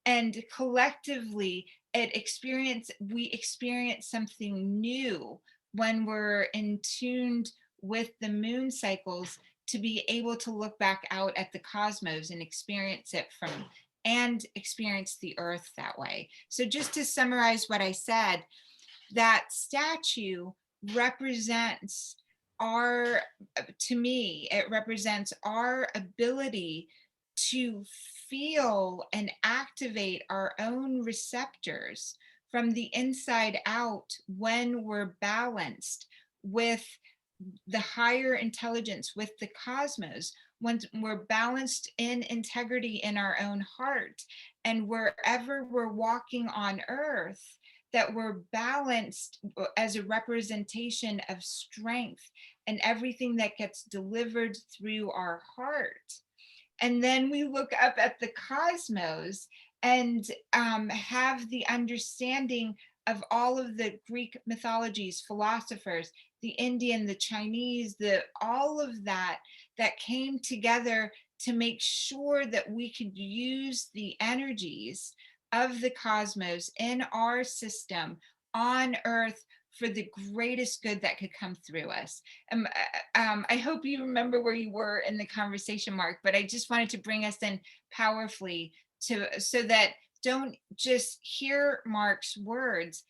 And collectively, we experience something new when we're in tuned with the moon cycles, to be able to look back out at the cosmos and experience it and experience the earth that way. So just to summarize what I said, that statue represents to me, it represents our ability to feel and activate our own receptors from the inside out when we're balanced with the higher intelligence, with the cosmos, when we're balanced in integrity in our own heart, and wherever we're walking on earth, that we're balanced as a representation of strength and everything that gets delivered through our heart. And then we look up at the cosmos and have the understanding of all of the Greek mythologies, philosophers, the Indian, the Chinese, all of that came together to make sure that we could use the energies of the cosmos in our system on Earth for the greatest good that could come through us. I hope you remember where you were in the conversation, Mark, but I just wanted to bring us in powerfully so that don't just hear Mark's words,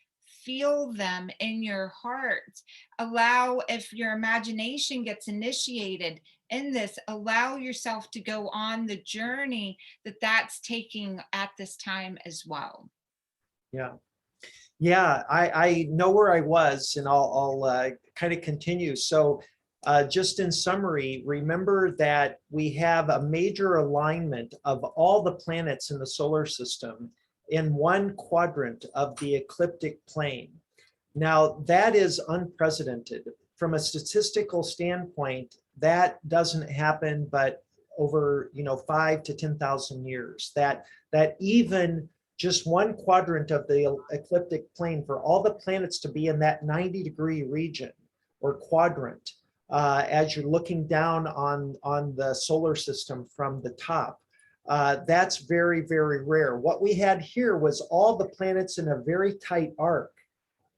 feel them in your heart. Allow, if your imagination gets initiated in this, allow yourself to go on the journey that's taking at this time as well. Yeah. Yeah, I know where I was, and I'll kind of continue. So just in summary, remember that we have a major alignment of all the planets in the solar system in one quadrant of the ecliptic plane. Now, that is unprecedented. From a statistical standpoint, that doesn't happen but over 5 to 10,000 years. That even just one quadrant of the ecliptic plane, for all the planets to be in that 90-degree region or quadrant, as you're looking down on the solar system from the top, that's very, very rare. What we had here was all the planets in a very tight arc,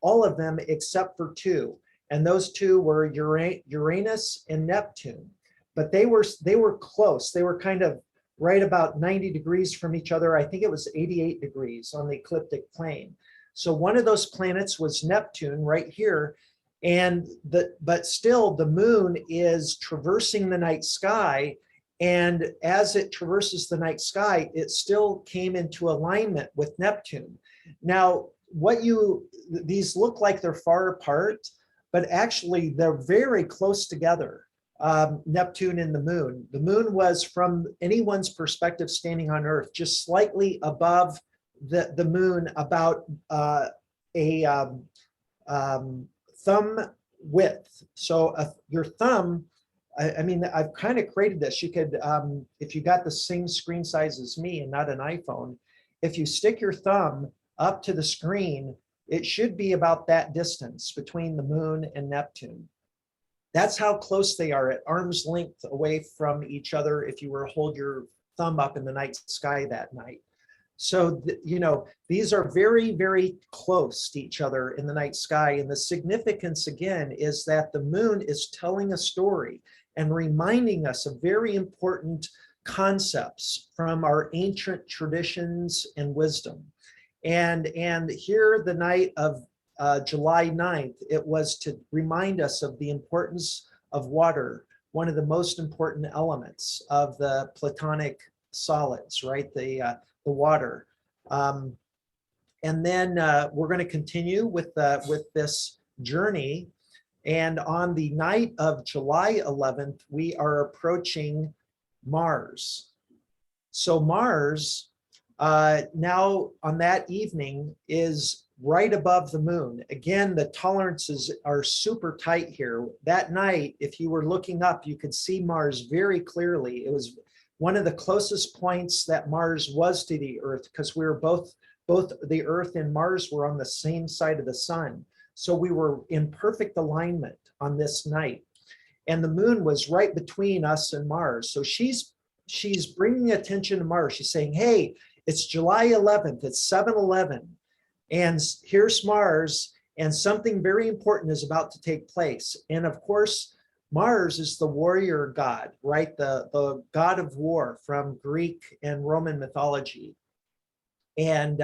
all of them except for two. And those two were Uranus and Neptune. But they were close. They were kind of right about 90 degrees from each other. I think it was 88 degrees on the ecliptic plane. So one of those planets was Neptune right here. But still the moon is traversing the night sky. And as it traverses the night sky, it still came into alignment with Neptune. Now, these look like they're far apart, but actually they're very close together. Neptune and the moon. The moon was, from anyone's perspective standing on Earth, just slightly above the moon, about a thumb width. So your thumb, I mean, I've kind of created this. You could, if you got the same screen size as me and not an iPhone, if you stick your thumb up to the screen, it should be about that distance between the moon and Neptune. That's how close they are, at arm's length away from each other if you were to hold your thumb up in the night sky that night. So, these are very, very close to each other in the night sky. And the significance, again, is that the moon is telling a story and reminding us of very important concepts from our ancient traditions and wisdom. And here, the night of July 9th, it was to remind us of the importance of water, one of the most important elements of the Platonic solids, right? The water. And then we're going to continue with this journey. And on the night of July 11th, we are approaching Mars. So Mars, now on that evening, is right above the moon. Again, the tolerances are super tight here. That night, if you were looking up, you could see Mars very clearly. It was one of the closest points that Mars was to the Earth, because we were both the Earth and Mars were on the same side of the sun. So we were in perfect alignment on this night. And the moon was right between us and Mars. So she's bringing attention to Mars. She's saying, hey, it's July 11th, it's 7/11. And here's Mars, and something very important is about to take place. And of course, Mars is the warrior god, right? The god of war from Greek and Roman mythology. And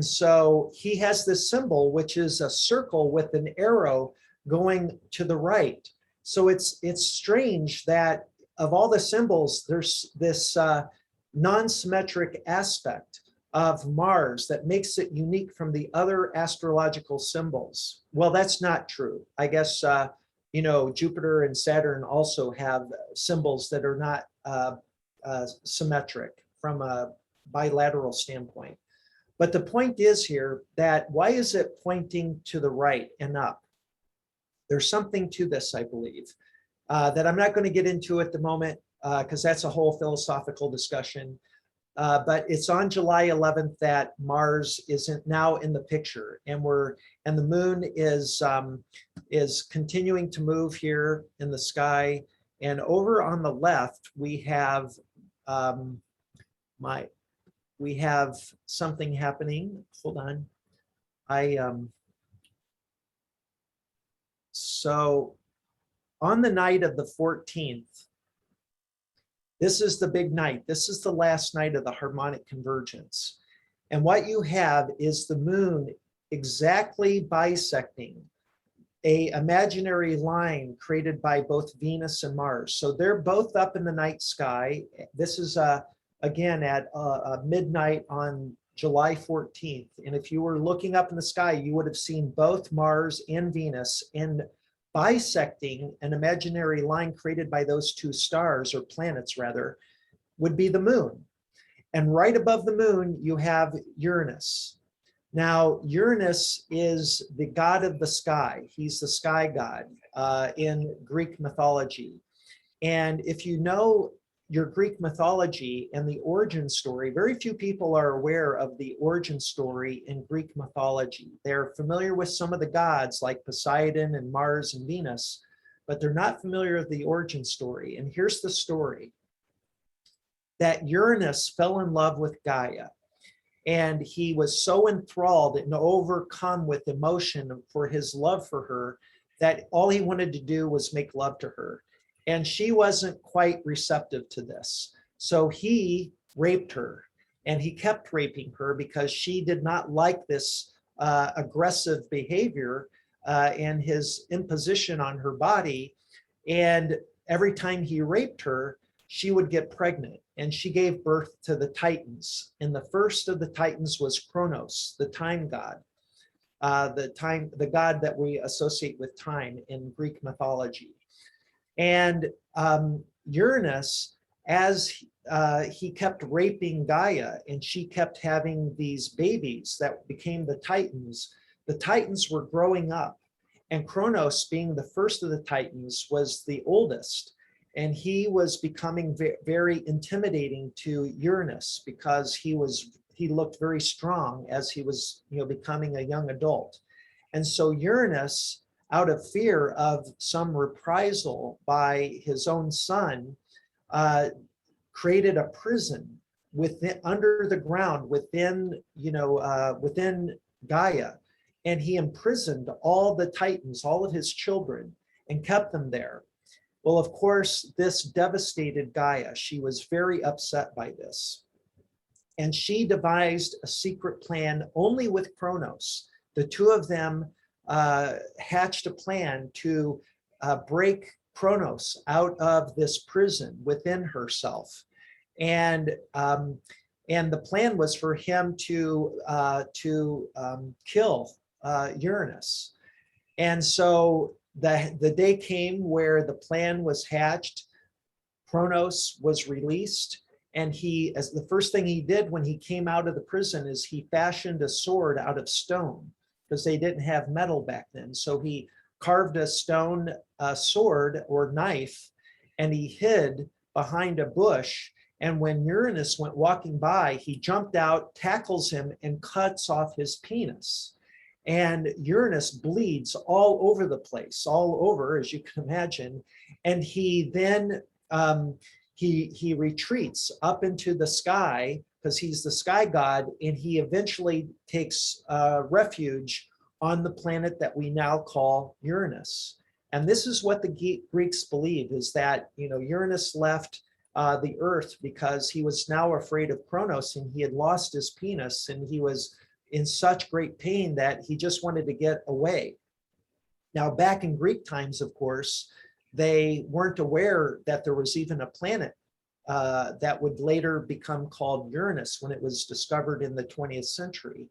so he has this symbol, which is a circle with an arrow going to the right. So it's strange that of all the symbols, there's this non-symmetric aspect of Mars that makes it unique from the other astrological symbols. Well, that's not true. I guess, Jupiter and Saturn also have symbols that are not symmetric from a bilateral standpoint. But the point is here that why is it pointing to the right and up? There's something to this, I believe, that I'm not going to get into at the moment because that's a whole philosophical discussion. But it's on July 11th that Mars isn't now in the picture, and the moon is continuing to move here in the sky. And over on the left, we have something happening. Hold on. So on the night of the 14th, this is the big night. This is the last night of the Harmonic Convergence. And what you have is the moon exactly bisecting a imaginary line created by both Venus and Mars. So they're both up in the night sky. This is again at midnight on July 14th. And if you were looking up in the sky, you would have seen both Mars and Venus in bisecting an imaginary line created by those two stars, or planets rather, would be the moon. And right above the moon, you have Uranus. Now, Uranus is the god of the sky. He's the sky god in Greek mythology. And if you know your Greek mythology and the origin story, very few people are aware of the origin story in Greek mythology. They're familiar with some of the gods like Poseidon and Mars and Venus, but they're not familiar with the origin story. And here's the story: that Uranus fell in love with Gaia, and he was so enthralled and overcome with emotion for his love for her that all he wanted to do was make love to her. And she wasn't quite receptive to this. So he raped her, and he kept raping her because she did not like this aggressive behavior and his imposition on her body. And every time he raped her, she would get pregnant, and she gave birth to the Titans. And the first of the Titans was Kronos, the time god, the god that we associate with time in Greek mythology. And Uranus, as he kept raping Gaia, and she kept having these babies that became the Titans were growing up. And Kronos, being the first of the Titans, was the oldest. And he was becoming very intimidating to Uranus because he looked very strong as he was becoming a young adult. And so Uranus, out of fear of some reprisal by his own son, created a prison under the ground within Gaia, and he imprisoned all the Titans, all of his children, and kept them there. Well, of course, this devastated Gaia. She was very upset by this, and she devised a secret plan only with Kronos. The two of them hatched a plan to break Kronos out of this prison within herself, and the plan was for him to kill Uranus. And so the day came where the plan was hatched. Kronos was released, And he, as the first thing he did when he came out of the prison is he fashioned a sword out of stone, because they didn't have metal back then. So he carved a stone sword or knife, and he hid behind a bush. And when Uranus went walking by, he jumped out, tackles him, and cuts off his penis. And Uranus bleeds all over the place, all over, as you can imagine. And he then he retreats up into the sky, because he's the sky god, and he eventually takes refuge on the planet that we now call Uranus. And this is what the Greeks believe, is that, you know, Uranus left the Earth because he was now afraid of Kronos, and he had lost his penis, and he was in such great pain that he just wanted to get away. Now, back in Greek times, of course, they weren't aware that there was even a planet that would later become called Uranus when it was discovered in the 20th century.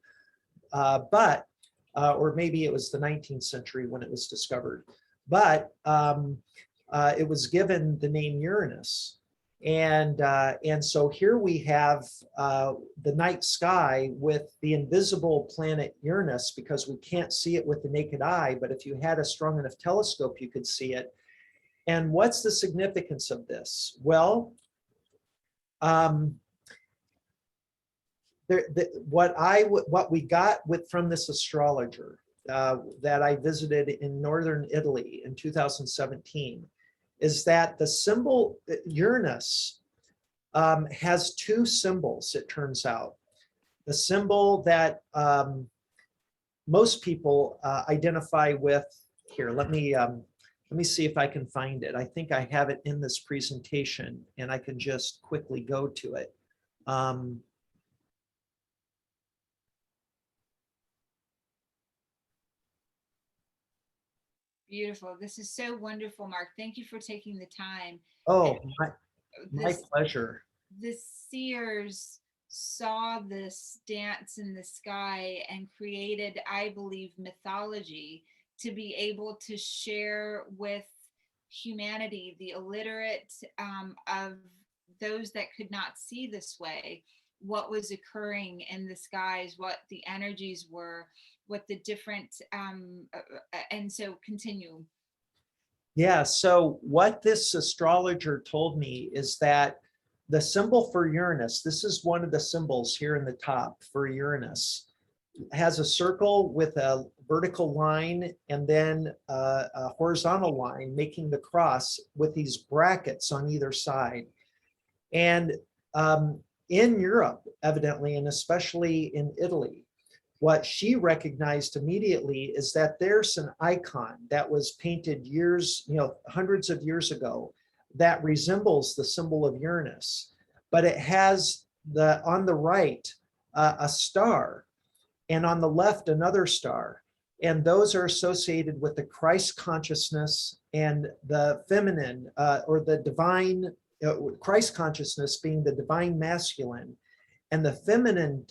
Or maybe it was the 19th century when it was discovered. But it was given the name Uranus. And so here we have the night sky with the invisible planet Uranus, because we can't see it with the naked eye, but if you had a strong enough telescope, you could see it. And what's the significance of this? Well, what we got from this astrologer that I visited in northern Italy in 2017 is that the symbol Uranus has two symbols, it turns out. The symbol that most people identify with, here, let me see if I can find it. I think I have it in this presentation, and I can just quickly go to it. Beautiful. This is so wonderful, Mark. Thank you for taking the time. Oh, my pleasure. The seers saw this dance in the sky and created, I believe, mythology to be able to share with humanity, the illiterate, of those that could not see this way, what was occurring in the skies, what the energies were, what the different, and so continue. Yeah, so what this astrologer told me is that the symbol for Uranus, this is one of the symbols here in the top for Uranus, has a circle with a vertical line and then a horizontal line making the cross with these brackets on either side. And in Europe, evidently, and especially in Italy, what she recognized immediately is that there's an icon that was painted years, hundreds of years ago, that resembles the symbol of Uranus, but it has on the right a star, and on the left another star, and those are associated with the Christ consciousness and the feminine, or the divine, Christ consciousness being the divine masculine, and the feminine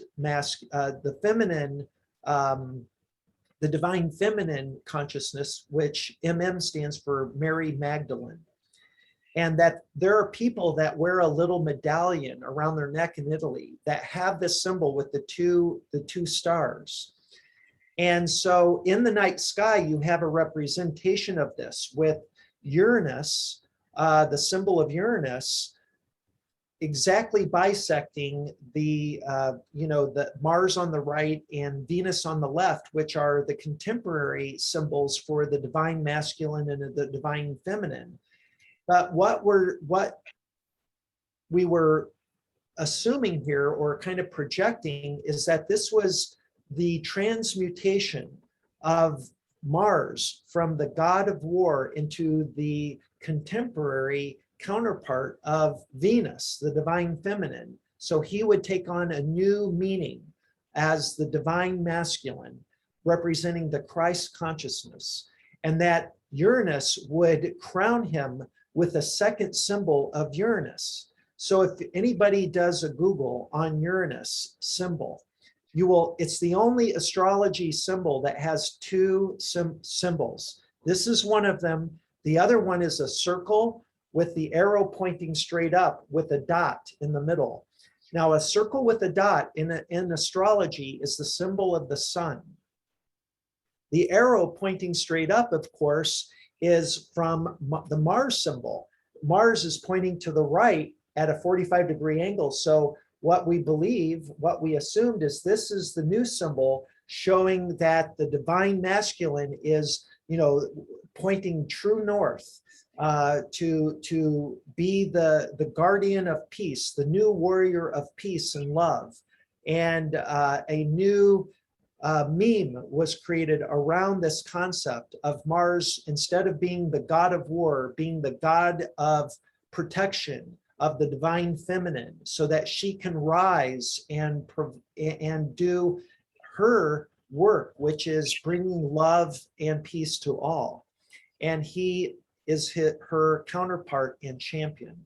the divine feminine consciousness, which stands for Mary Magdalene. And that there are people that wear a little medallion around their neck in Italy that have this symbol with the two stars. And so in the night sky, you have a representation of this with Uranus, the symbol of Uranus, exactly bisecting the Mars on the right and Venus on the left, which are the contemporary symbols for the divine masculine and the divine feminine. But what we were assuming here, or kind of projecting, is that this was the transmutation of Mars from the god of war into the contemporary counterpart of Venus, the divine feminine. So he would take on a new meaning as the divine masculine, representing the Christ consciousness, and that Uranus would crown him with a second symbol of Uranus. So if anybody does a Google on Uranus symbol, it's the only astrology symbol that has two symbols. This is one of them. The other one is a circle with the arrow pointing straight up with a dot in the middle. Now, a circle with a dot in astrology is the symbol of the sun. The arrow pointing straight up, of course, is from the Mars symbol. Mars is pointing to the right at a 45-degree angle. So what we believe, what we assumed is this is the new symbol showing that the divine masculine is, pointing true north, to be the guardian of peace, the new warrior of peace and love. And a new meme was created around this concept of Mars, instead of being the god of war, being the god of protection, of the divine feminine, so that she can rise and do her work, which is bringing love and peace to all. And he is her counterpart and champion.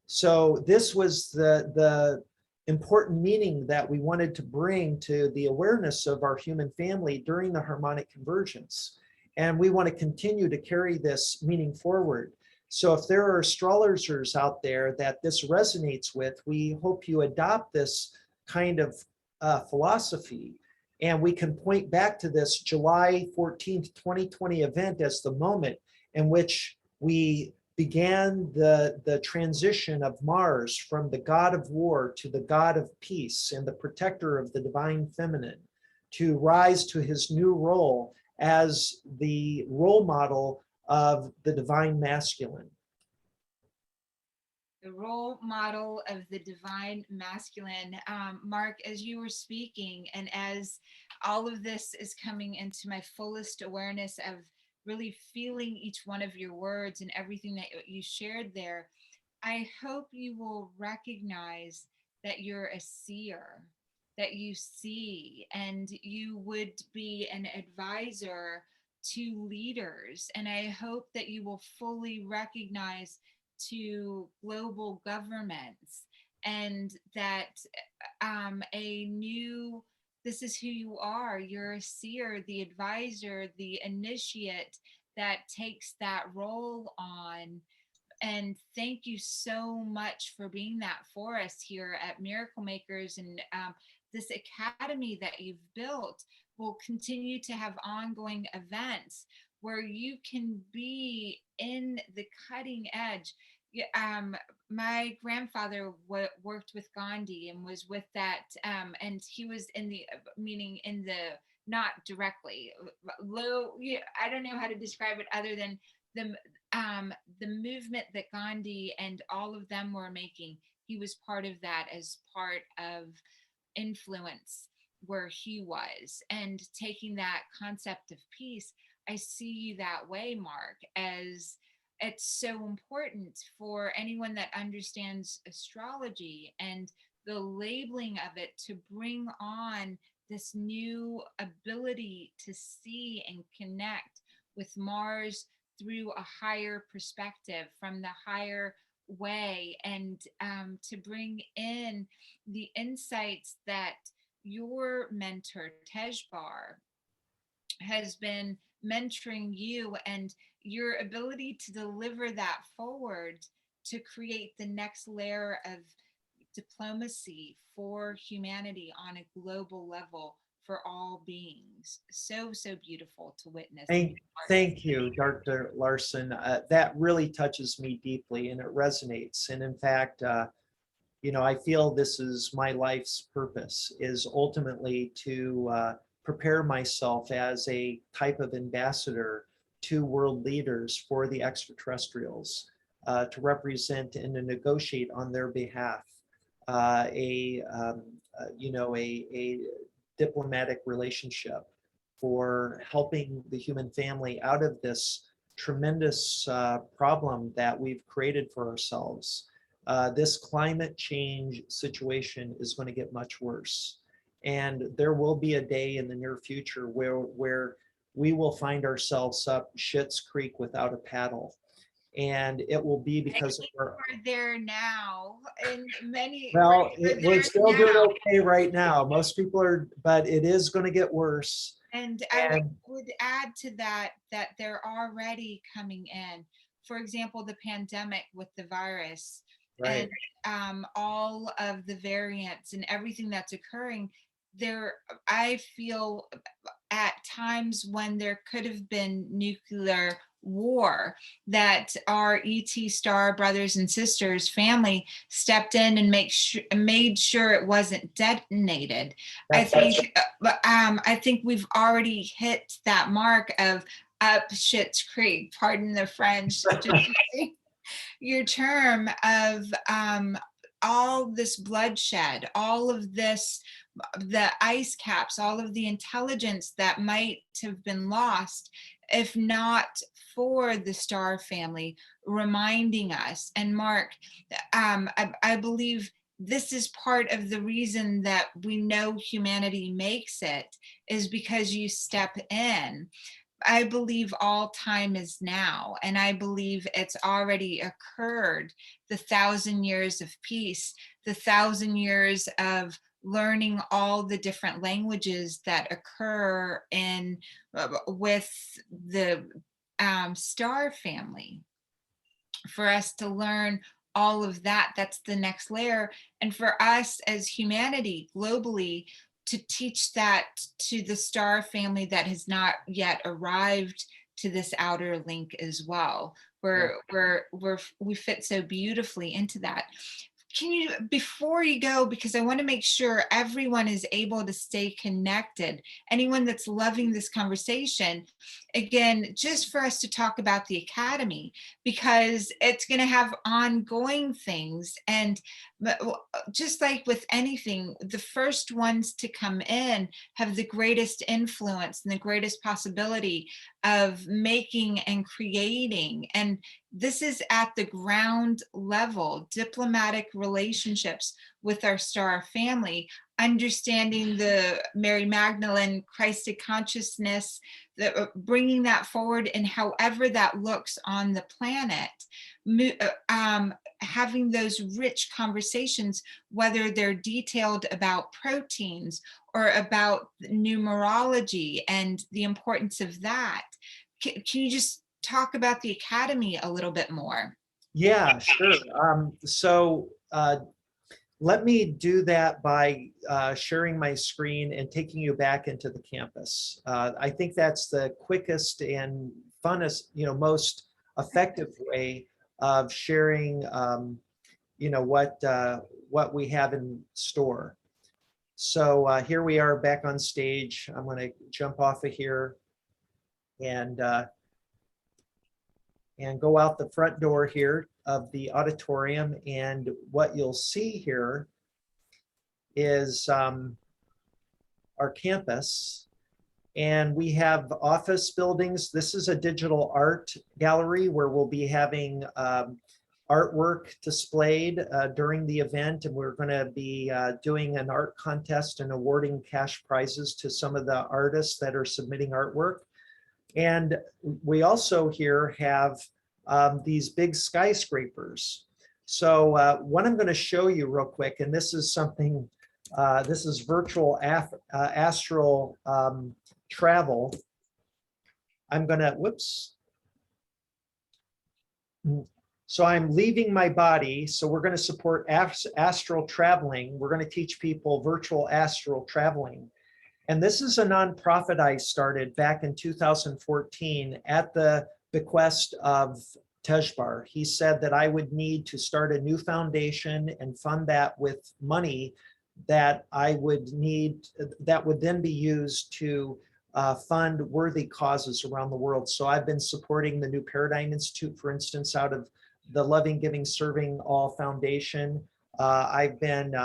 So this was the important meaning that we wanted to bring to the awareness of our human family during the Harmonic Convergence. And we want to continue to carry this meaning forward. So if there are astrologers out there that this resonates with, we hope you adopt this kind of philosophy. And we can point back to this July 14th, 2020 event as the moment in which we began the transition of Mars from the god of war to the god of peace and the protector of the divine feminine, to rise to his new role as the role model of the divine masculine. The role model of the divine masculine. Mark, as you were speaking, and as all of this is coming into my fullest awareness of really feeling each one of your words and everything that you shared there, I hope you will recognize that you're a seer, that you see, and you would be an advisor to leaders. And I hope that you will fully recognize to global governments, and that this is who you are. You're a seer, the advisor, the initiate that takes that role on. And thank you so much for being that for us here at Miracle Makers. And this academy that you've built will continue to have ongoing events where you can be in the cutting edge. My grandfather worked with Gandhi and was with that, and he was not directly, low, I don't know how to describe it other than the movement that Gandhi and all of them were making. He was part of that as part of influence where he was, and taking that concept of peace. I see you that way, Mark, as it's so important for anyone that understands astrology and the labeling of it to bring on this new ability to see and connect with Mars through a higher perspective, from the higher way, and to bring in the insights that your mentor, Tejbar, has been mentoring you, and your ability to deliver that forward to create the next layer of diplomacy for humanity on a global level for all beings. So beautiful to witness. Thank you, Dr. Larson. That really touches me deeply, and it resonates. And in fact, I feel this is my life's purpose, is ultimately to prepare myself as a type of ambassador to world leaders for the extraterrestrials, to represent and to negotiate on their behalf a diplomatic relationship for helping the human family out of this tremendous problem that we've created for ourselves. This climate change situation is going to get much worse. And there will be a day in the near future where we will find ourselves up Schitt's Creek without a paddle. And it will be because we're there now, and we're still doing okay right now. Most people are, but it is going to get worse. And I would add to that there are already coming in for example, the pandemic with the virus Right. and all of the variants and everything that's occurring there, I feel at times when there could have been nuclear war, that our ET star brothers and sisters family stepped in and made sure it wasn't detonated. I think we've already hit that mark of up Schitt's Creek, pardon the French, just your term of all this bloodshed, all of this, the ice caps, all of the intelligence that might have been lost if not for the Star family reminding us. And Mark, I believe this is part of the reason that we know humanity makes it, is because you step in. I believe all time is now, and I believe it's already occurred. The 1,000 years of peace, the 1,000 years of learning all the different languages that occur in with the Star family. For us to learn all of that, that's the next layer. And for us as humanity globally, to teach that to the Star family that has not yet arrived to this outer link as well. We fit so beautifully into that. Can you, before you go, because I want to make sure everyone is able to stay connected, anyone that's loving this conversation, again, just for us to talk about the Academy, because it's going to have ongoing things. And just like with anything, the first ones to come in have the greatest influence and the greatest possibility of making and creating. And this is at the ground level, diplomatic relationships with our Star family, understanding the Mary Magdalene Christic consciousness, bringing that forward in however that looks on the planet, having those rich conversations, whether they're detailed about proteins or about numerology and the importance of that. Can you just talk about the Academy a little bit more? Yeah, sure. Let me do that by sharing my screen and taking you back into the campus. I think that's the quickest and funnest, most effective way of sharing, what we have in store. So here we are back on stage. I'm going to jump off of here and go out the front door here of the auditorium. And what you'll see here is our campus. And we have office buildings. This is a digital art gallery where we'll be having artwork displayed during the event. And we're going to be doing an art contest and awarding cash prizes to some of the artists that are submitting artwork. And we also here have these big skyscrapers. So what I'm going to show you real quick, and this is something, this is virtual astral travel. I'm going to, whoops. So I'm leaving my body. So we're going to support astral traveling. We're going to teach people virtual astral traveling. And this is a nonprofit I started back in 2014 at the bequest of Tejbar. He said that I would need to start a new foundation and fund that with money that I would need, that would then be used to fund worthy causes around the world. So I've been supporting the New Paradigm Institute, for instance, out of the Loving, Giving, Serving All Foundation. I've been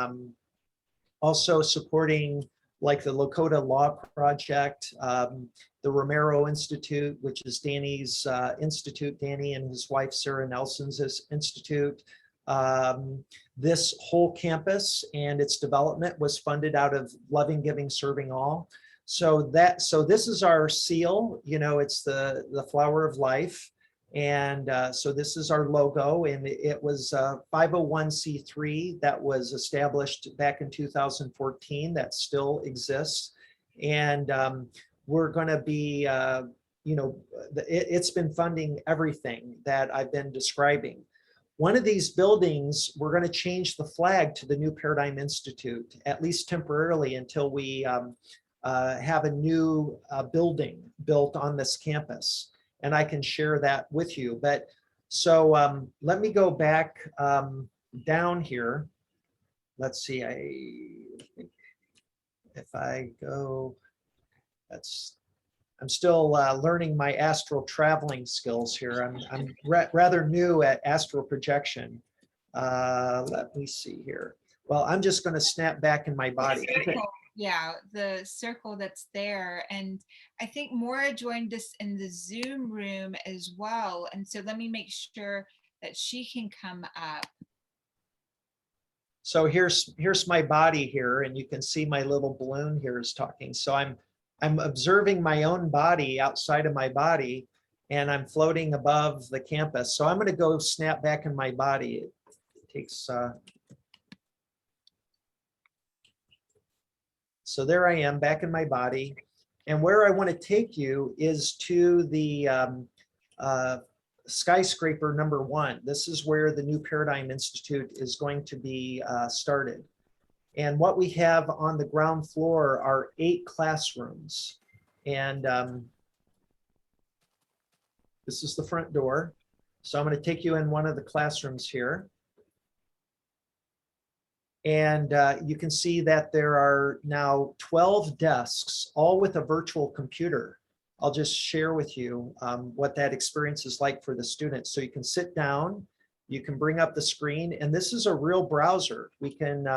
also supporting like the Lakota Law Project, the Romero Institute, which is Danny's institute, Danny and his wife, Sarah Nelson's institute. This whole campus and its development was funded out of Loving, Giving, Serving All. So this is our seal, it's the flower of life. And so this is our logo, and it was 501c3 that was established back in 2014 that still exists. And we're going to be, it's been funding everything that I've been describing. One of these buildings, we're going to change the flag to the New Paradigm Institute, at least temporarily, until we have a new building built on this campus. And I can share that with you. But so let me go back down here. Let's see, I think if I go, I'm still learning my astral traveling skills here. I'm rather new at astral projection. Let me see here. Well, I'm just going to snap back in my body. Yeah, the circle that's there. And I think Maura joined us in the Zoom room as well. And so let me make sure that she can come up. So here's my body here, and you can see my little balloon here is talking. So I'm observing my own body outside of my body, and I'm floating above the campus. So I'm going to go snap back in my body. It takes so there I am back in my body, and where I want to take you is to the skyscraper number 1. This is where the New Paradigm Institute is going to be started. And what we have on the ground floor are 8 classrooms. And this is the front door. So I'm going to take you in one of the classrooms here. And you can see that there are now 12 desks, all with a virtual computer. I'll just share with you what that experience is like for the students. So you can sit down, you can bring up the screen, and this is a real browser. We can,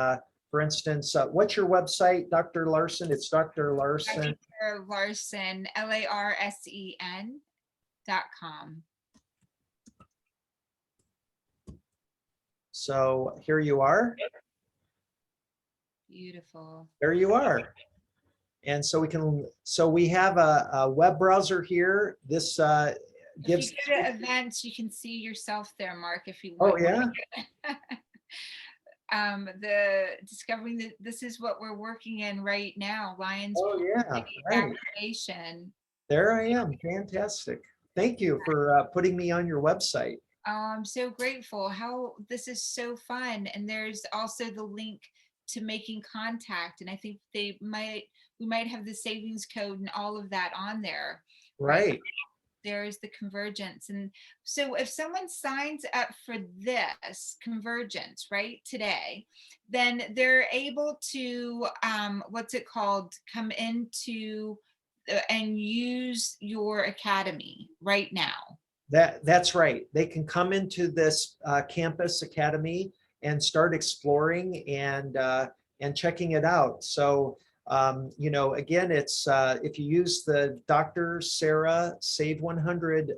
for instance, what's your website, Dr. Larson? It's Dr. Larson. Dr. Larson, LARSEN.com. So here you are. Beautiful. There you are. And so we have a web browser here. This gives. If you go to events, you can see yourself there, Mark, if you Oh, want. yeah. This is what we're working in right now, Lions. Oh, yeah, right. Activation. There I am. Fantastic. Thank you for putting me on your website. Oh, I'm so grateful. How this is so fun. And there's also the link to Making Contact. And I think we might have the savings code and all of that on there. Right. There's the convergence. And so if someone signs up for this convergence right today, then they're able to, what's it called, come into and use your academy right now. That's right. They can come into this campus academy and start exploring and checking it out. So again, it's if you use the Dr. Sarah Save 100,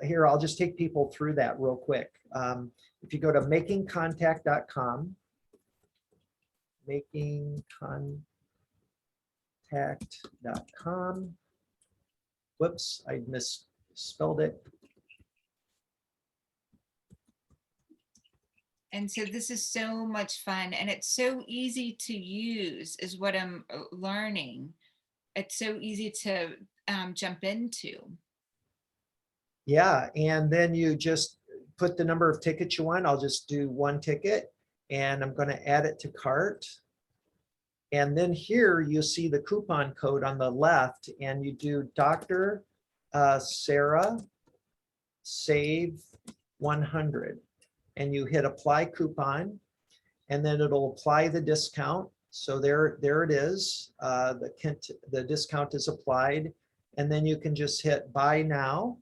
here, I'll just take people through that real quick. If you go to makingcontact.com, makingcontact.com, whoops, I misspelled it. And so this is so much fun, and it's so easy to use is what I'm learning. It's so easy to jump into. Yeah, and then you just put the number of tickets you want. I'll just do 1 ticket, and I'm going to add it to cart. And then here you see the coupon code on the left, and you do Dr. Sarah Save 100. And you hit apply coupon, and then it'll apply the discount. So there it is. The discount is applied, and then you can just hit buy now.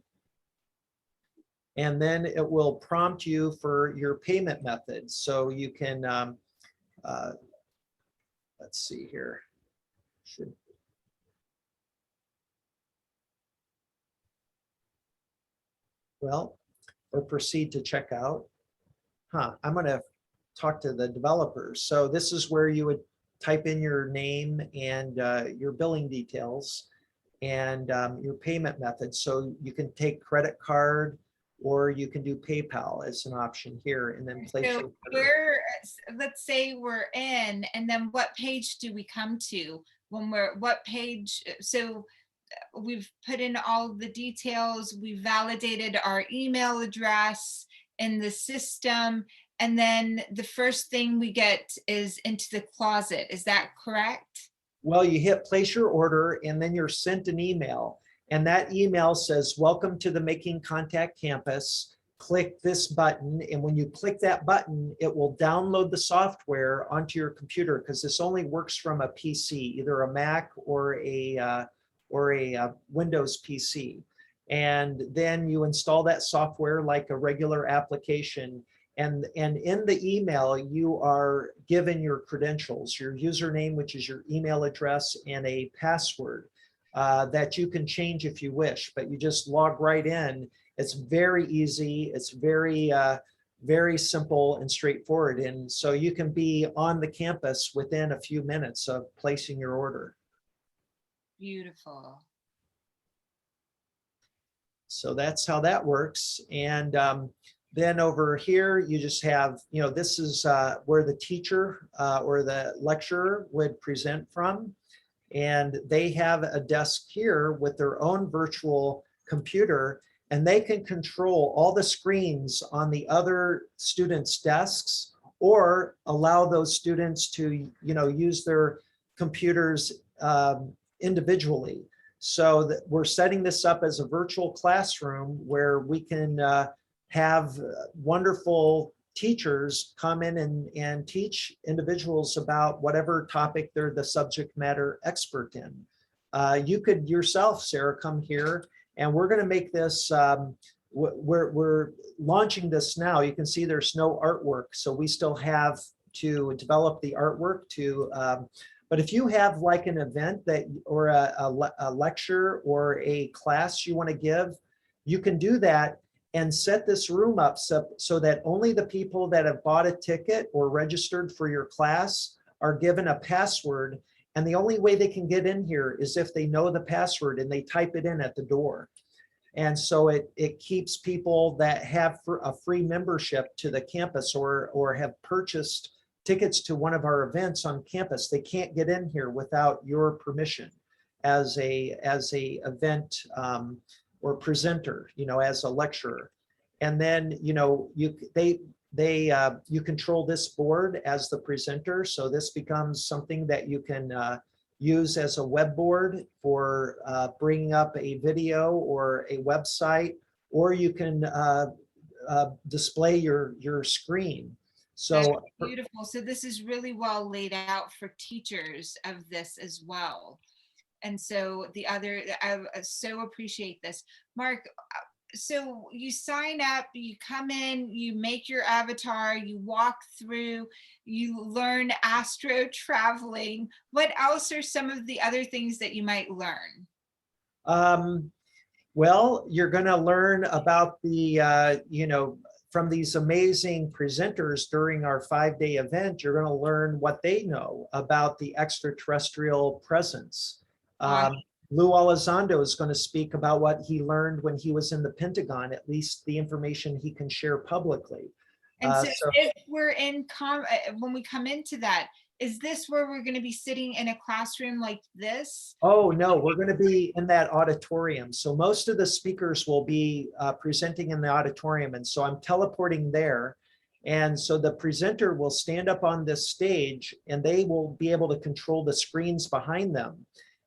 And then it will prompt you for your payment method. So you can, let's see here. Or proceed to checkout. I'm going to talk to the developers. So this is where you would type in your name and your billing details and your payment method. So you can take credit card, or you can do PayPal as an option here, and then place so your let's say we're in, and then what page do we come to when what page? So we've put in all the details. We validated our email address in the system. And then the first thing we get is into the closet. Is that correct? Well, you hit place your order and then you're sent an email. And that email says, welcome to the Making Contact campus. Click this button. And when you click that button, it will download the software onto your computer, because this only works from a PC, either a Mac or a Windows PC. And then you install that software like a regular application. And in the email, you are given your credentials, your username, which is your email address, and a password that you can change if you wish, but you just log right in. It's very easy. It's very, very simple and straightforward. And so you can be on the campus within a few minutes of placing your order. Beautiful. So that's how that works. And then over here, you just have, this is where the teacher or the lecturer would present from. And they have a desk here with their own virtual computer, and they can control all the screens on the other students' desks, or allow those students to, use their computers individually. So that we're setting this up as a virtual classroom where we can have wonderful teachers come in and teach individuals about whatever topic they're the subject matter expert in. You could yourself, Sarah, come here, and we're going to make this, we're launching this now. You can see there's no artwork, so we still have to develop the artwork to, but if you have like an event that, or a lecture or a class you want to give, you can do that and set this room up so that only the people that have bought a ticket or registered for your class are given a password. And the only way they can get in here is if they know the password and they type it in at the door. And so it keeps people that have a free membership to the campus or have purchased tickets to one of our events on campus. They can't get in here without your permission as a event or presenter, as a lecturer. And then, you control this board as the presenter. So this becomes something that you can use as a web board for bringing up a video or a website, or you can display your screen. So that's beautiful. So this is really well laid out for teachers of this as well. And so I so appreciate this. Mark, so you sign up, you come in, you make your avatar, you walk through, you learn astro traveling. What else are some of the other things that you might learn? Well, you're going to learn about the, from these amazing presenters during our 5-day event. You're going to learn what they know about the extraterrestrial presence. Lou Elizondo is going to speak about what he learned when he was in the Pentagon, at least the information he can share publicly. And so if we're when we come into that, is this where we're going to be sitting in a classroom like this? Oh, no, we're going to be in that auditorium. So most of the speakers will be presenting in the auditorium. And so I'm teleporting there. And so the presenter will stand up on this stage and they will be able to control the screens behind them.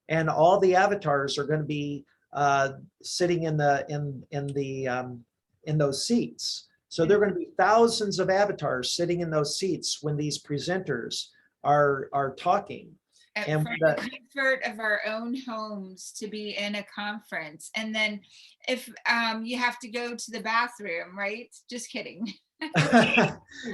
And all the avatars are going to be sitting in those seats. So there are going to be thousands of avatars sitting in those seats when these presenters are talking. And from the comfort of our own homes to be in a conference. And then if you have to go to the bathroom, right? Just kidding.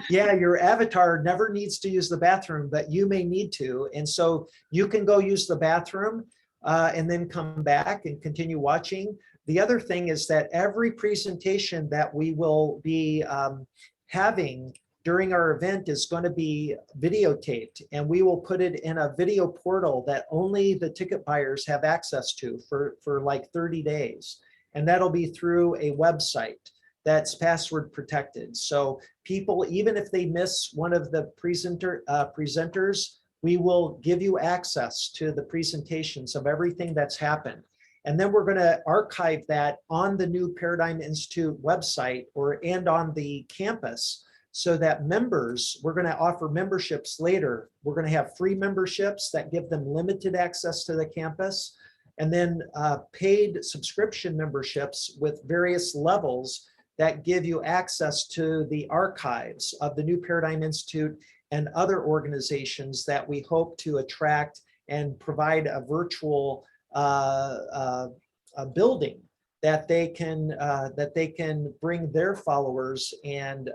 Yeah, your avatar never needs to use the bathroom, but you may need to. And so you can go use the bathroom and then come back and continue watching. The other thing is that every presentation that we will be having during our event is going to be videotaped, and we will put it in a video portal that only the ticket buyers have access to for like 30 days. And that'll be through a website that's password protected. So people, even if they miss one of the presenters, we will give you access to the presentations of everything that's happened. And then we're going to archive that on the new Paradigm Institute website and on the campus, so that members, we're going to offer memberships later. We're going to have free memberships that give them limited access to the campus, and then paid subscription memberships with various levels that give you access to the archives of the new Paradigm Institute and other organizations that we hope to attract and provide a virtual a building that they can bring their followers and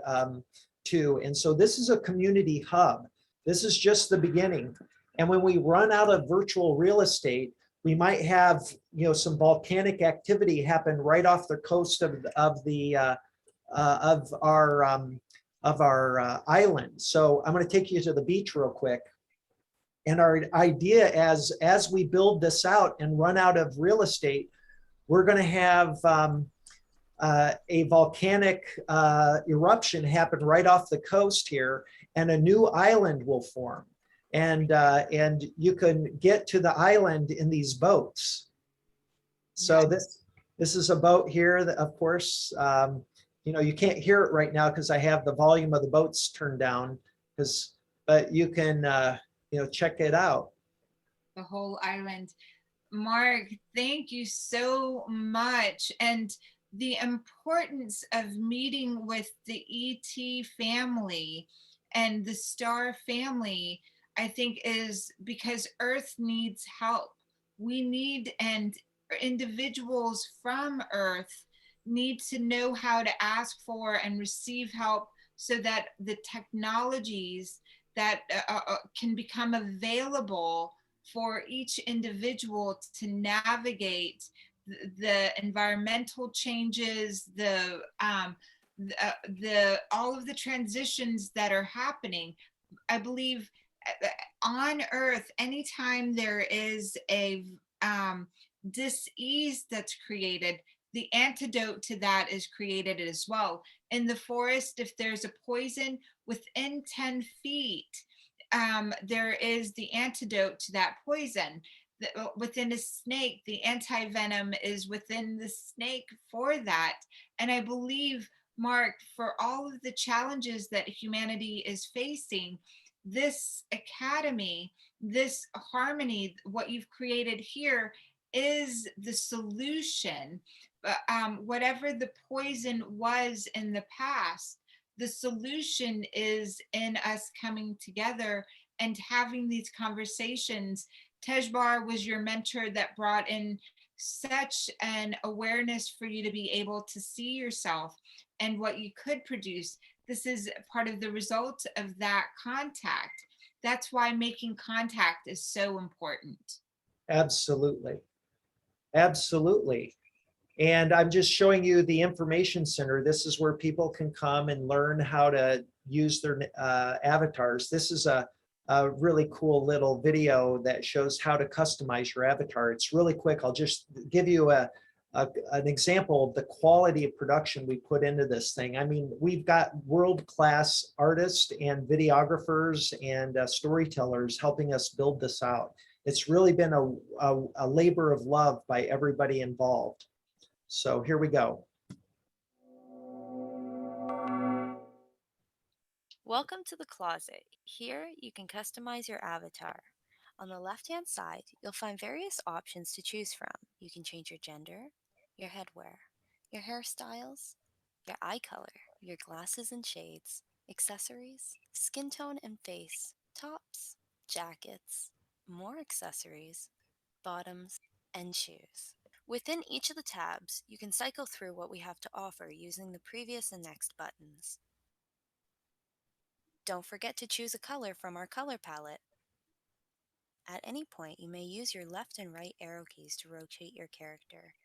to. And so this is a community hub. This is just the beginning. And when we run out of virtual real estate, we might have, you know, some volcanic activity happen right off the coast of our island. So I'm going to take you to the beach real quick. And our idea as we build this out and run out of real estate, we're going to have a volcanic eruption happen right off the coast here, and a new island will form. And you can get to the island in these boats. So this is a boat here that, of course, you know, you can't hear it right now because I have the volume of the boats turned down, but you can you know, check it out. The whole island. Mark, thank you so much. And the importance of meeting with the ET family and the star family, I think, is because Earth needs help. We need, and individuals from Earth need to know how to ask for and receive help, so that the technologies that can become available for each individual to navigate the environmental changes, the all of the transitions that are happening. I believe on Earth, anytime there is a dis-ease that's created, the antidote to that is created as well. In the forest, if there's a poison within 10 feet, there is the antidote to that poison. Within a snake, the anti-venom is within the snake for that. And I believe, Mark, for all of the challenges that humanity is facing, this academy, this harmony, what you've created here, is the solution. Whatever the poison was in the past, the solution is in us coming together and having these conversations. Tejbar was your mentor that brought in such an awareness for you to be able to see yourself and what you could produce. This is part of the result of that contact. That's why making contact is so important. Absolutely. Absolutely. And I'm just showing you the information center. This is where people can come and learn how to use their avatars. This is a really cool little video that shows how to customize your avatar. It's really quick. I'll just give you an example of the quality of production we put into this thing. I mean, we've got world-class artists and videographers and storytellers helping us build this out. It's really been a labor of love by everybody involved. So here we go. Welcome to the closet. Here you can customize your avatar. On the left-hand side, you'll find various options to choose from. You can change your gender, your headwear, your hairstyles, your eye color, your glasses and shades, accessories, skin tone and face, tops, jackets, more accessories, bottoms, and shoes. Within each of the tabs, you can cycle through what we have to offer using the previous and next buttons. Don't forget to choose a color from our color palette. At any point, you may use your left and right arrow keys to rotate your character.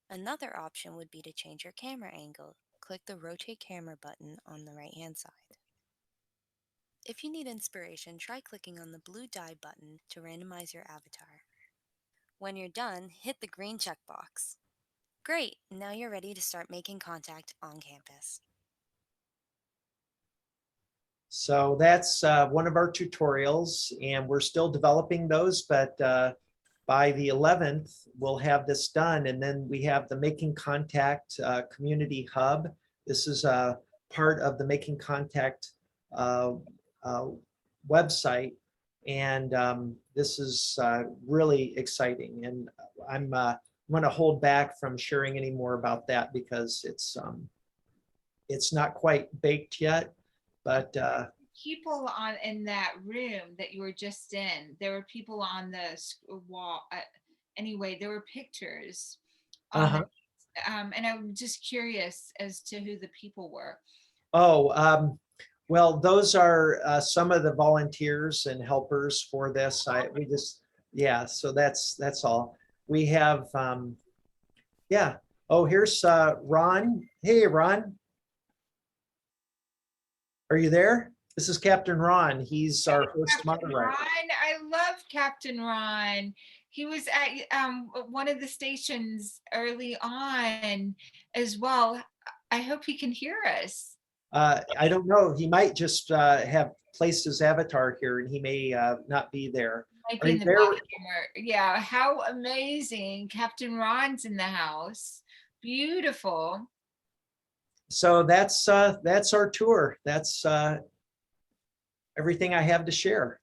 Another option would be to change your camera angle. Click the Rotate Camera button on the right-hand side. If you need inspiration, try clicking on the blue die button to randomize your avatar. When you're done, hit the green checkbox. Great! Now you're ready to start making contact on campus. So that's one of our tutorials, and we're still developing those, but by the 11th, we'll have this done. And then we have the Making Contact Community Hub. This is a part of the Making Contact website. And this is really exciting. And I'm going to hold back from sharing any more about that because it's not quite baked yet, but people in that room that you were just in, there were people on the wall. Anyway, there were pictures. And I'm just curious as to who the people were. Oh, well, those are some of the volunteers and helpers for this. So that's all. We have, yeah. Oh, here's Ron. Hey, Ron. Are you there? This is Captain Ron. He's our host moderator. Ron, I love Captain Ron. He was at one of the stations early on as well. I hope he can hear us. I don't know. He might just have placed his avatar here and he may not be there. Might be in the back. Yeah, how amazing. Captain Ron's in the house. Beautiful. So that's our tour. That's everything I have to share.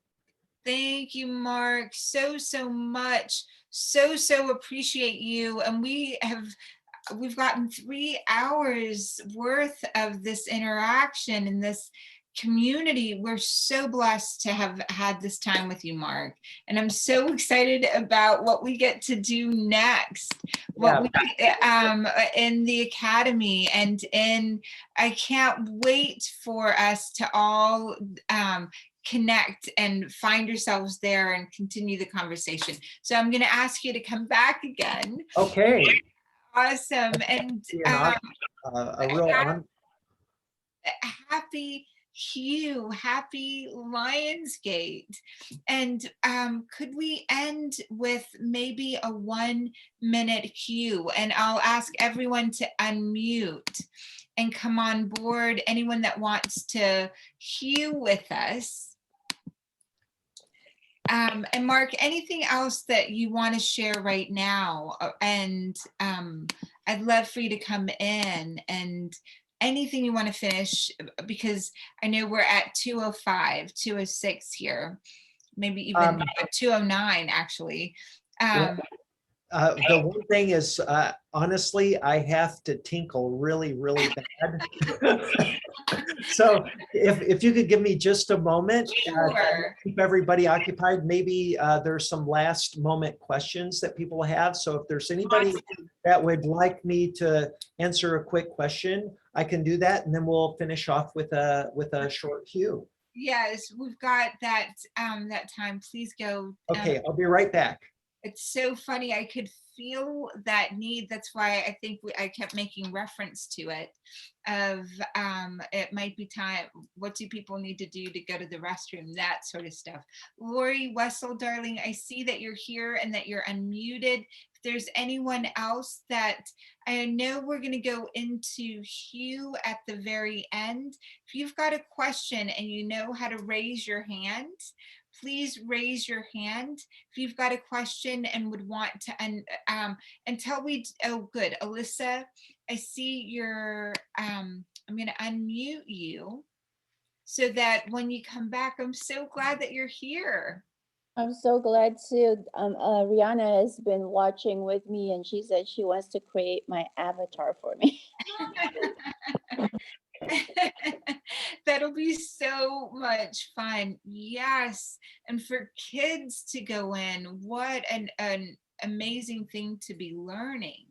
Thank you, Mark, so much. So appreciate you. And we've gotten 3 hours worth of this interaction in this community. We're so blessed to have had this time with you, Mark. And I'm so excited about what we get to do next. What we in the academy, and I can't wait for us to all connect and find yourselves there and continue the conversation. So I'm going to ask you to come back again. Okay. Awesome. And a real happy Hugh, happy Lionsgate. And could we end with maybe a 1-minute Hugh? And I'll ask everyone to unmute and come on board. Anyone that wants to Hugh with us. And Mark, anything else that you want to share right now? And I'd love for you to come in and anything you want to finish, because I know we're at 2:05, 2:06 here, maybe even 2:09 actually. The one thing is, honestly, I have to tinkle really, really bad. So if you could give me just a moment, keep everybody occupied. Maybe there's some last moment questions that people have. So if there's anybody that would like me to answer a quick question, I can do that, and then we'll finish off with a short cue. Yes, we've got that that time. Please go. Okay, I'll be right back. It's so funny. I could feel that need. That's why I think I kept making reference to it. Of it might be time. What do people need to do to go to the restroom? That sort of stuff. Lori Wessel, darling, I see that you're here and that you're unmuted. If there's anyone else that I know, we're going to go into Hugh at the very end. If you've got a question and you know how to raise your hand, please raise your hand if you've got a question and would want to, until we, oh good, Alyssa, I see your, I'm going to unmute you so that when you come back, I'm so glad that you're here. I'm so glad too. Rihanna has been watching with me and she said she wants to create my avatar for me. That'll be so much fun. Yes. And for kids to go in, what an amazing thing to be learning.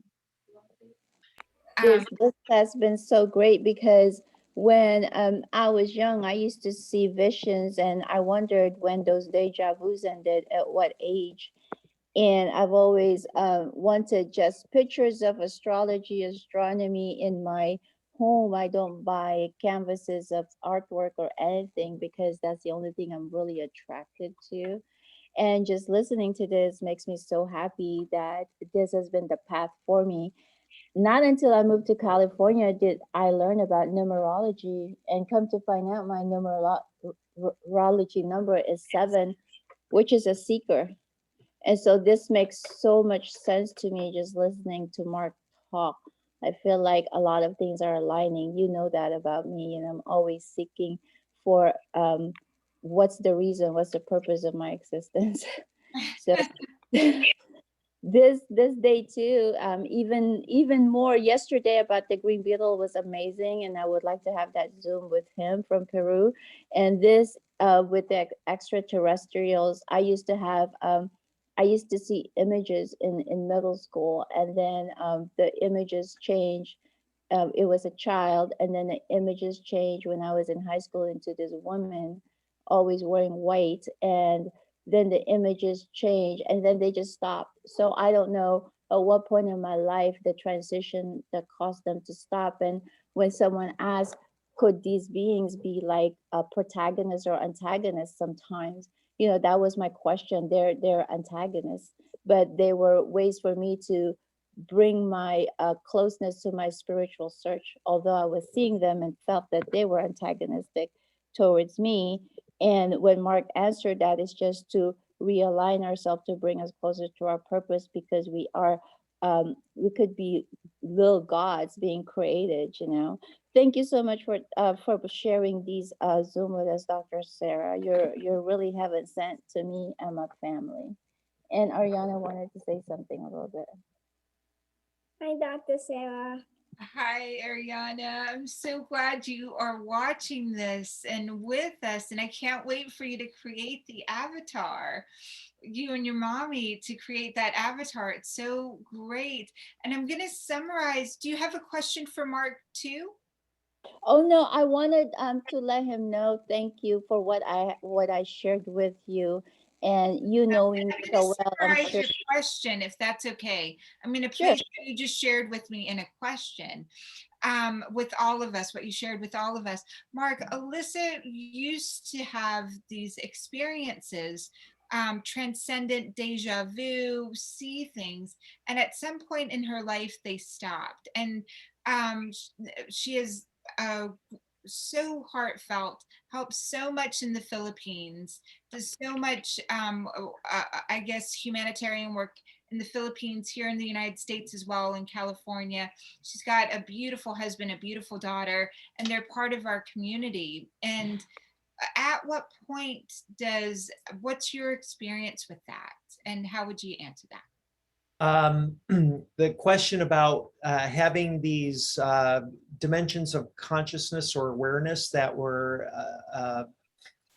This has been so great because when I was young, I used to see visions and I wondered when those deja vus ended, at what age. And I've always wanted just pictures of astrology, astronomy in my home. I don't buy canvases of artwork or anything because that's the only thing I'm really attracted to. And just listening to this makes me so happy that this has been the path for me. Not until I moved to California did I learn about numerology, and come to find out my numerology number is 7, which is a seeker. And so this makes so much sense to me just listening to Mark talk. I feel like a lot of things are aligning. You know that about me, and I'm always seeking for what's the reason, what's the purpose of my existence. So this day too, even more yesterday about the green beetle was amazing, and I would like to have that Zoom with him from Peru. And this with the extraterrestrials, I used to see images in middle school, and then the images changed. It was a child, and then the images changed when I was in high school into this woman always wearing white, and then the images change, and then they just stopped. So I don't know at what point in my life the transition that caused them to stop. And when someone asks, could these beings be like a protagonist or antagonist sometimes? You know, that was my question. They're antagonists, but they were ways for me to bring my closeness to my spiritual search, although I was seeing them and felt that they were antagonistic towards me. And when Mark answered that, it's just to realign ourselves to bring us closer to our purpose, because we are, we could be little gods being created, you know. Thank you so much for sharing these Zoom with us, Dr. Sarah. You're really heaven sent to me and my family. And Ariana wanted to say something a little bit. Hi, Dr. Sarah. Hi, Ariana. I'm so glad you are watching this and with us, and I can't wait for you to create the avatar. You and your mommy to create that avatar. It's so great. And I'm going to summarize. Do you have a question for Mark too? Oh no, I wanted to let him know thank you for what I shared with you, and you knowing me so well. I'm Summarize sure. your question, if that's okay. I'm going to Sure. place what you just shared with me in a question. With all of us, what you shared with all of us. Mark, Alyssa used to have these experiences, transcendent deja vu, see things, and at some point in her life they stopped. And she is so heartfelt, helps so much in the Philippines, does so much, I guess, humanitarian work in the Philippines, here in the United States as well, in California. She's got a beautiful husband, a beautiful daughter, and they're part of our community. And at what point what's your experience with that? And how would you answer that? The question about having these dimensions of consciousness or awareness that were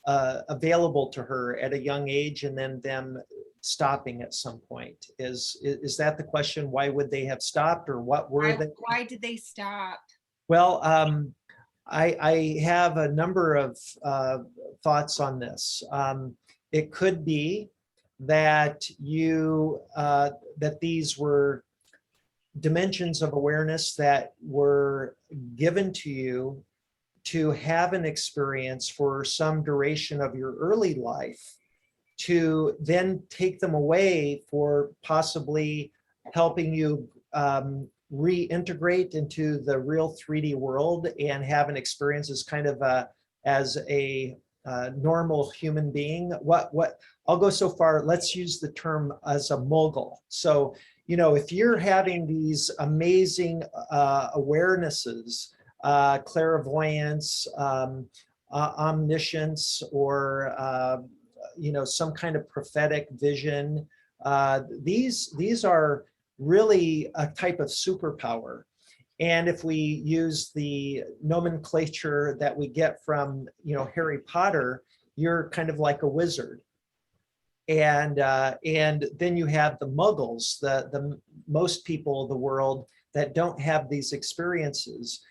available to her at a young age, and then them stopping at some point. Is that the question? Why would they have stopped, or what were they? Why did they stop? Well, I have a number of thoughts on this. It could be that that these were dimensions of awareness that were given to you to have an experience for some duration of your early life, to then take them away for possibly helping you reintegrate into the real 3D world and have an experience as kind of as a normal human being. What I'll go so far, let's use the term as a mogul. So, you know, if you're having these amazing awarenesses, clairvoyance, omniscience, or you know, some kind of prophetic vision, these are really a type of superpower. And if we use the nomenclature that we get from, you know, Harry Potter, you're kind of like a wizard. And then you have the muggles, the most people of the world that don't have these experiences.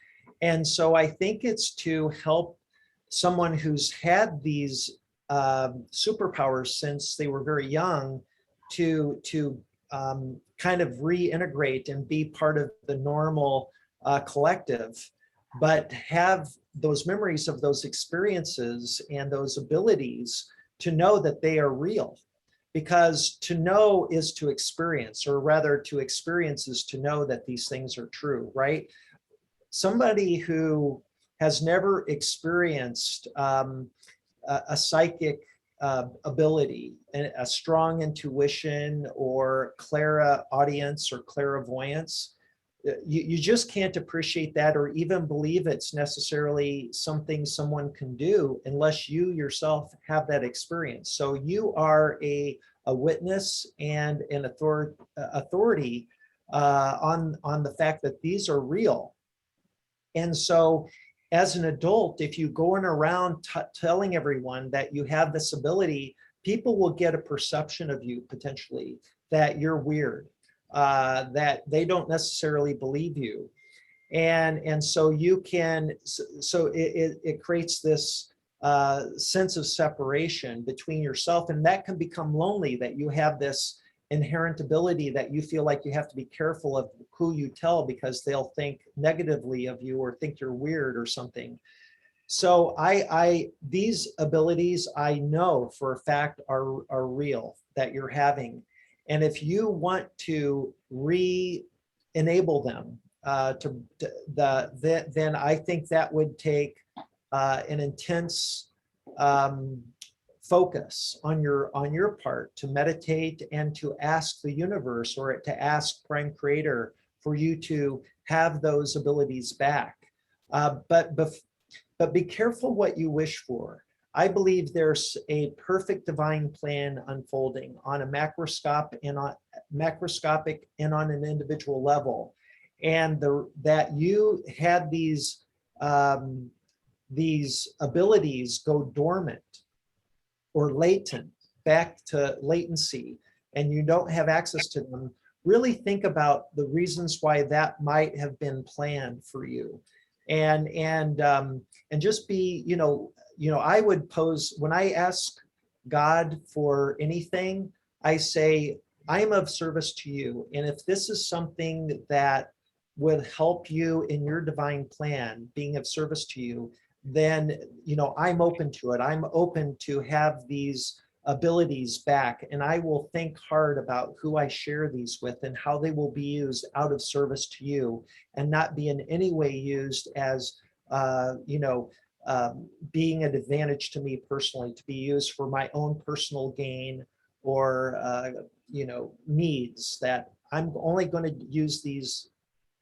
And so I think it's to help someone who's had these superpowers since they were very young to kind of reintegrate and be part of the normal collective, but have those memories of those experiences and those abilities to know that they are real. Because to know is to experience, or rather to experience is to know that these things are true, right? Somebody who has never experienced a psychic ability, a strong intuition or clairaudience or clairvoyance, you just can't appreciate that or even believe it's necessarily something someone can do unless you yourself have that experience. So you are a witness and an authority on the fact that these are real. And so as an adult, if you going around telling everyone that you have this ability, people will get a perception of you potentially that you're weird, that they don't necessarily believe you. And so you can, so it creates this sense of separation between yourself, and that can become lonely, that you have this inherent ability that you feel like you have to be careful of who you tell because they'll think negatively of you or think you're weird or something. So these abilities I know for a fact are real, that you're having. And if you want to re-enable them, then I think that would take an intense focus on your part to meditate and to ask the universe or to ask Prime Creator for you to have those abilities back. But be careful what you wish for. I believe there's a perfect divine plan unfolding on a macroscopic and on an individual level, and that you had these abilities go dormant or latent, back to latency, and you don't have access to them. Really think about the reasons why that might have been planned for you, and just be, I would pose, when I ask God for anything, I say, I'm of service to you. And if this is something that would help you in your divine plan, being of service to you, then, I'm open to it. I'm open to have these abilities back, and I will think hard about who I share these with and how they will be used out of service to you, and not be in any way used as, being an advantage to me personally, to be used for my own personal gain or, needs, that I'm only going to use these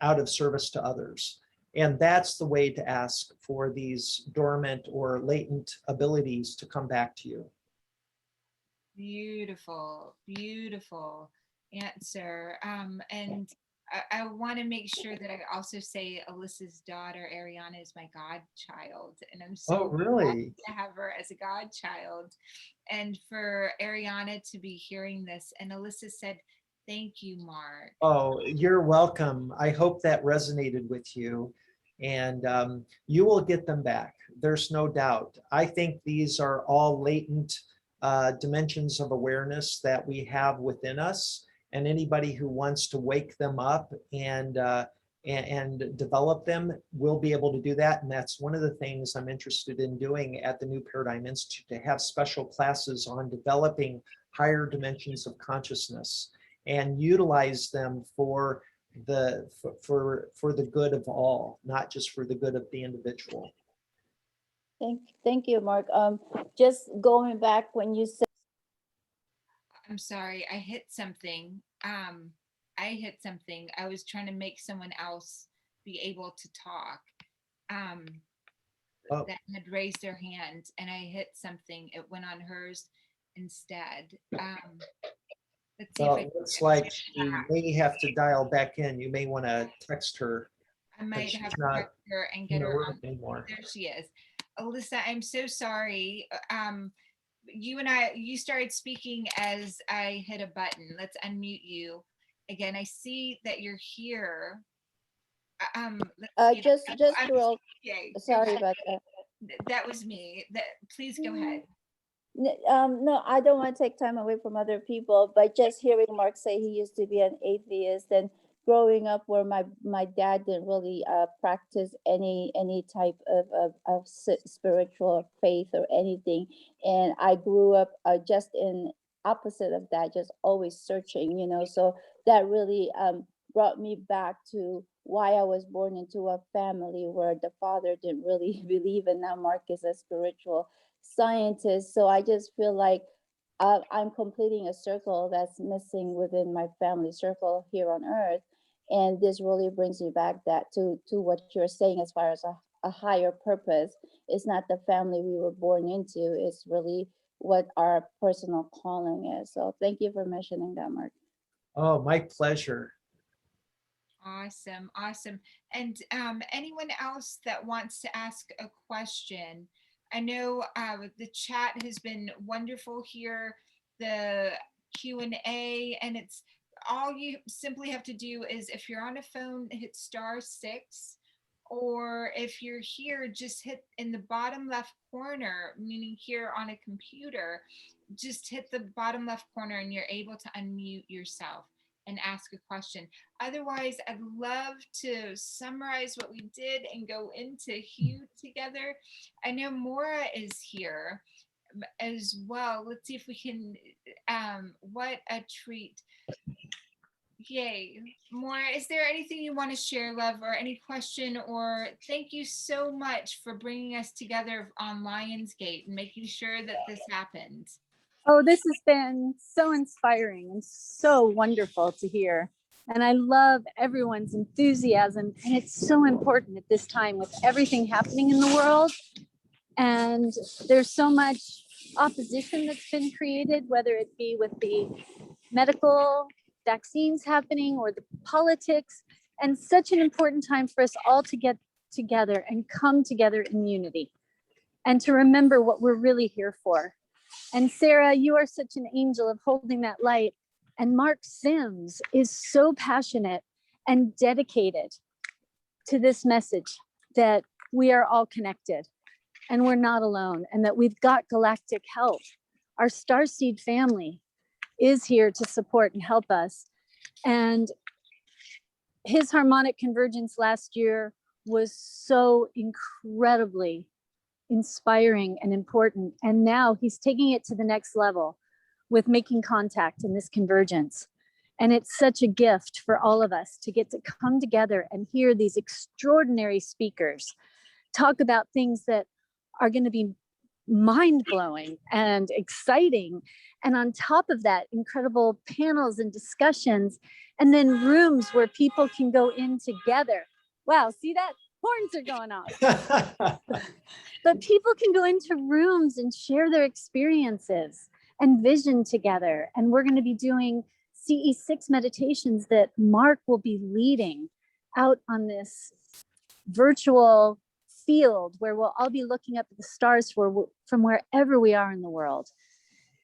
out of service to others. And that's the way to ask for these dormant or latent abilities to come back to you. Beautiful, beautiful answer. And I want to make sure that I also say Alyssa's daughter, Ariana, is my godchild. And I'm so really happy to have her as a godchild. And for Ariana to be hearing this. And Alyssa said, thank you, Mark. Oh, you're welcome. I hope that resonated with you. And you will get them back. There's no doubt. I think these are all latent dimensions of awareness that we have within us. And anybody who wants to wake them up and develop them will be able to do that. And that's one of the things I'm interested in doing at the New Paradigm Institute, to have special classes on developing higher dimensions of consciousness and utilize them for the good of all, not just for the good of the individual. Thank you, Mark. Just going back when you said, I'm sorry, I hit something. I was trying to make someone else be able to talk that had raised their hand, and I hit something. It went on hers instead. Let's see if Well, it looks like she may have to dial back in. You may want to text her. I might she's have to not text her and get in the her room on. anymore. There she is. Alyssa, I'm so sorry. You started speaking as I hit a button. Let's unmute you. Again, I see that you're here. just real, okay, sorry about that. That was me. Please go ahead. No, I don't want to take time away from other people, but just hearing Mark say he used to be an atheist, and growing up where my dad didn't really practice any type of spiritual faith or anything, and I grew up just in opposite of that, just always searching, so that really brought me back to why I was born into a family where the father didn't really believe, and now Mark is a spiritual. scientists. So I just feel like I'm completing a circle that's missing within my family circle here on Earth. And this really brings me back to what you're saying as far as a higher purpose. It's not the family we were born into, it's really what our personal calling is. So thank you for mentioning that, Mark. Oh, my pleasure. Awesome, awesome. And anyone else that wants to ask a question? I know the chat has been wonderful here, the Q&A, and it's all you simply have to do is, if you're on a phone, hit *6, or if you're here, just hit in the bottom left corner, meaning here on a computer, just hit the bottom left corner and you're able to unmute yourself and ask a question. Otherwise, I'd love to summarize what we did and go into Hugh together. I know Maura is here as well. Let's see if we can, what a treat. Yay. Maura, is there anything you want to share, love, or any question? Or thank you so much for bringing us together on Lionsgate and making sure that this happened. Oh, this has been so inspiring and so wonderful to hear. And I love everyone's enthusiasm. And it's so important at this time with everything happening in the world. And there's so much opposition that's been created, whether it be with the medical vaccines happening or the politics. And such an important time for us all to get together and come together in unity and to remember what we're really here for. And Sarah, you are such an angel of holding that light. And Mark Sims is so passionate and dedicated to this message that we are all connected and we're not alone, and that we've got galactic help. Our Starseed family is here to support and help us. And his Harmonic Convergence last year was so incredibly inspiring and important. And now he's taking it to the next level with Making Contact in this convergence. And it's such a gift for all of us to get to come together and hear these extraordinary speakers talk about things that are going to be mind-blowing and exciting. And on top of that, incredible panels and discussions, and then rooms where people can go in together. Wow, see that? Horns are going off. But people can go into rooms and share their experiences and vision together. And we're going to be doing CE6 meditations that Mark will be leading out on this virtual field where we'll all be looking up at the stars from wherever we are in the world.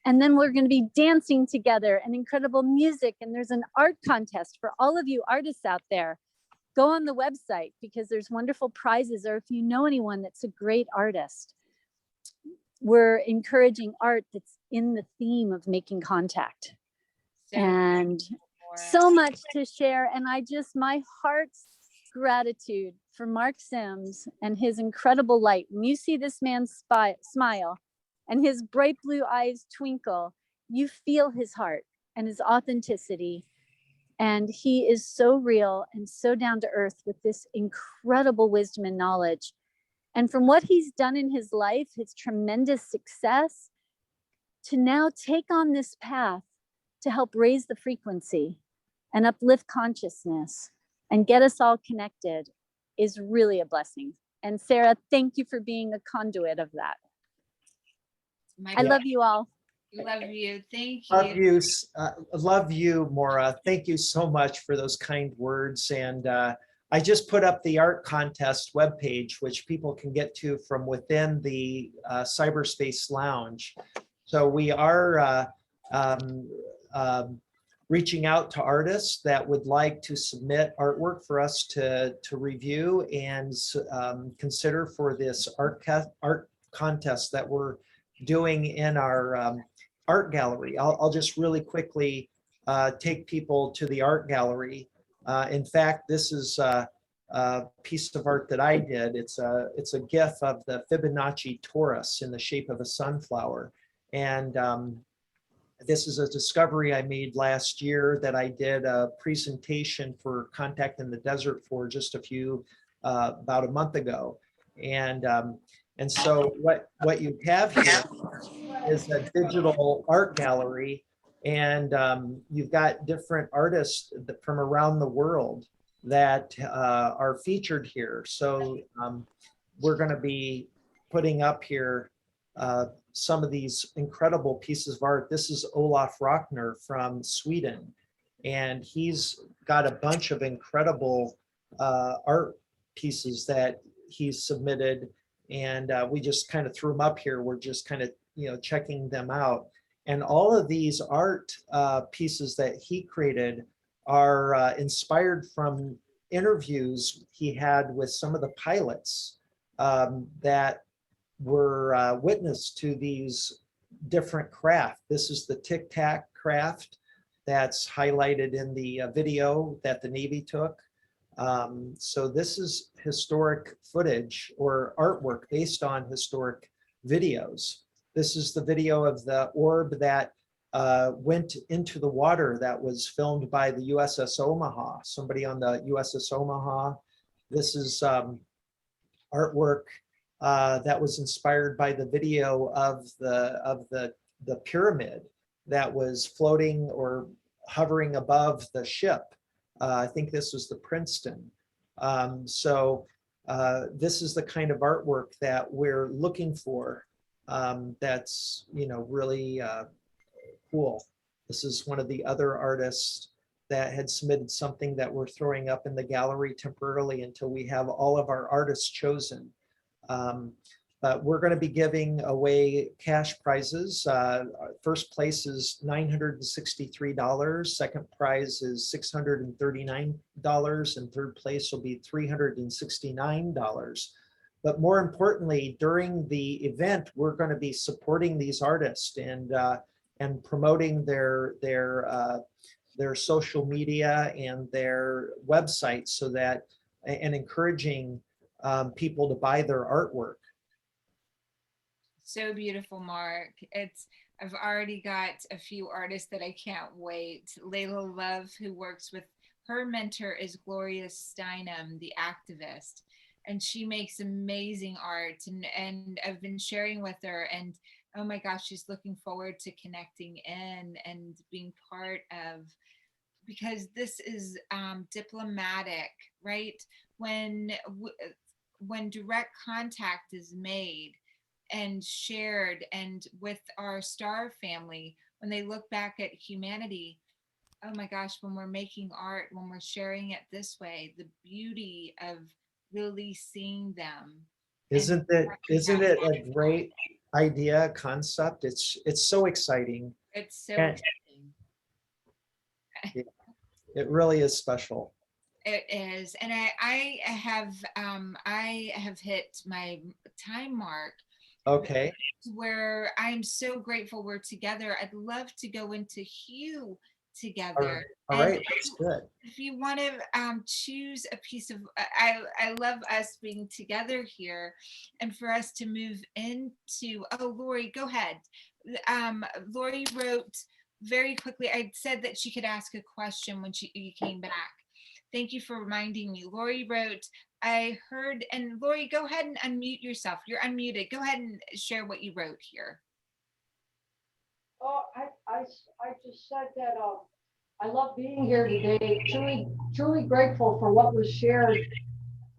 And then we're going to be dancing together and incredible music. And there's an art contest for all of you artists out there. Go on the website because there's wonderful prizes, or if you know anyone that's a great artist. We're encouraging art that's in the theme of making contact. And so much to share. And my heart's gratitude for Mark Sims and his incredible light. When you see this man smile and his bright blue eyes twinkle, you feel his heart and his authenticity. And he is so real and so down to earth with this incredible wisdom and knowledge. And from what he's done in his life, his tremendous success, to now take on this path to help raise the frequency and uplift consciousness and get us all connected is really a blessing. And Sarah, thank you for being a conduit of that. I love you all. Love you. Thank you. Love you, Maura. Thank you so much for those kind words. And I just put up the art contest webpage, which people can get to from within the Cyberspace Lounge. So we are reaching out to artists that would like to submit artwork for us to review and consider for this art contest that we're doing in our art gallery. I'll just really quickly take people to the art gallery. In fact, this is a piece of art that I did. It's a GIF of the Fibonacci torus in the shape of a sunflower. And this is a discovery I made last year that I did a presentation for Contact in the Desert for just about a month ago. And And so what you have here is a digital art gallery, and you've got different artists from around the world that are featured here. So we're going to be putting up here some of these incredible pieces of art. This is Olaf Rockner from Sweden, and he's got a bunch of incredible art pieces that he's submitted, and we just kind of threw them up here. We're just kind of, checking them out. And all of these art pieces that he created are inspired from interviews he had with some of the pilots that were witness to these different craft. This is the Tic Tac craft that's highlighted in the video that the Navy took. So this is historic footage or artwork based on historic videos. This is the video of the orb that went into the water that was filmed by the USS Omaha, somebody on the USS Omaha. This is artwork that was inspired by the video of the pyramid that was floating or hovering above the ship. I think this was the Princeton. So this is the kind of artwork that we're looking for. That's really cool. This is one of the other artists that had submitted something that we're throwing up in the gallery temporarily until we have all of our artists chosen. But we're going to be giving away cash prizes. First place is $963. Second prize is $639. And third place will be $369. But more importantly, during the event, we're going to be supporting these artists and promoting their social media and their websites, so that, and encouraging people to buy their artwork. So beautiful, Mark. I've already got a few artists that I can't wait. Layla Love, who works with, her mentor is Gloria Steinem, the activist, and she makes amazing art, and I've been sharing with her, and oh my gosh, she's looking forward to connecting in and being part of, because this is diplomatic, right? When direct contact is made and shared, and with our star family, when they look back at humanity, oh my gosh, when we're making art, when we're sharing it this way, the beauty of really seeing them. Isn't it a great idea, concept? It's so exciting. It's so exciting. It really is special. It is. And I have hit my time mark. Okay. Where I'm so grateful we're together. I'd love to go into Hue together. All right, that's good. If you want to choose a piece of, I love us being together here, and for us to move into, oh, Lori, go ahead. Lori wrote very quickly, I said that she could ask a question when you came back. Thank you for reminding me. Lori wrote, I heard, and Lori, go ahead and unmute yourself. You're unmuted. Go ahead and share what you wrote here. Oh, I just said that I love being here today. Truly grateful for what was shared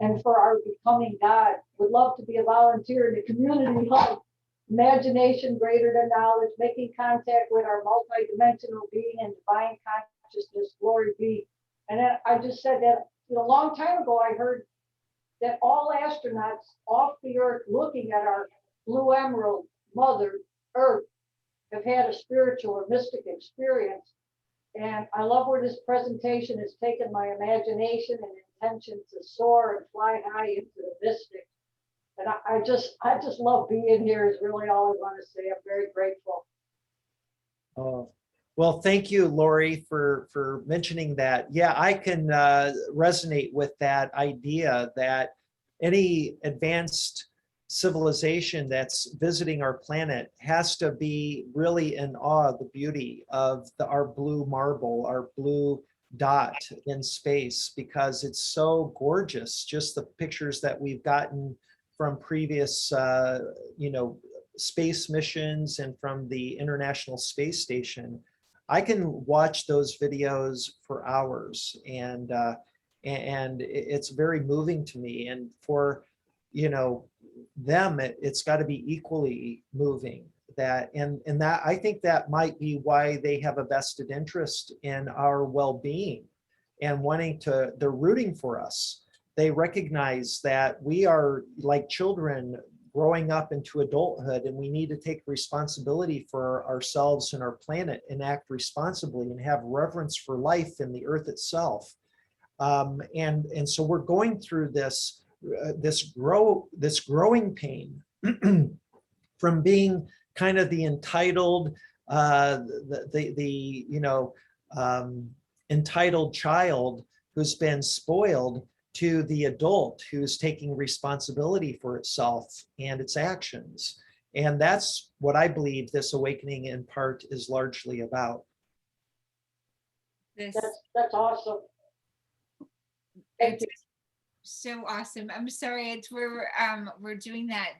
and for our becoming God. Would love to be a volunteer in the community hub. Imagination greater than knowledge, making contact with our multidimensional being and divine consciousness. Glory be. And then I just said that a long time ago, I heard that all astronauts off the Earth looking at our blue emerald mother Earth have had a spiritual or mystic experience. And I love where this presentation has taken my imagination and intention to soar and fly high into the mystic. And I just love being here is really all I want to say. I'm very grateful. Oh, well, thank you, Lori, for mentioning that. Yeah, I can resonate with that idea that any advanced civilization that's visiting our planet has to be really in awe of the beauty of our blue marble, our blue dot in space, because it's so gorgeous. Just the pictures that we've gotten from previous, space missions and from the International Space Station, I can watch those videos for hours, and it's very moving to me. And for them, it's got to be equally moving. That and that I think that might be why they have a vested interest in our well-being and they're rooting for us. They recognize that we are like children growing up into adulthood, and we need to take responsibility for ourselves and our planet and act responsibly and have reverence for life and the earth itself. And so we're going through this growing pain from being kind of the entitled, entitled child who's been spoiled, to the adult who's taking responsibility for itself and its actions. And that's what I believe this awakening in part is largely about. This That's awesome. Thank you. so awesome. I'm sorry, we're doing that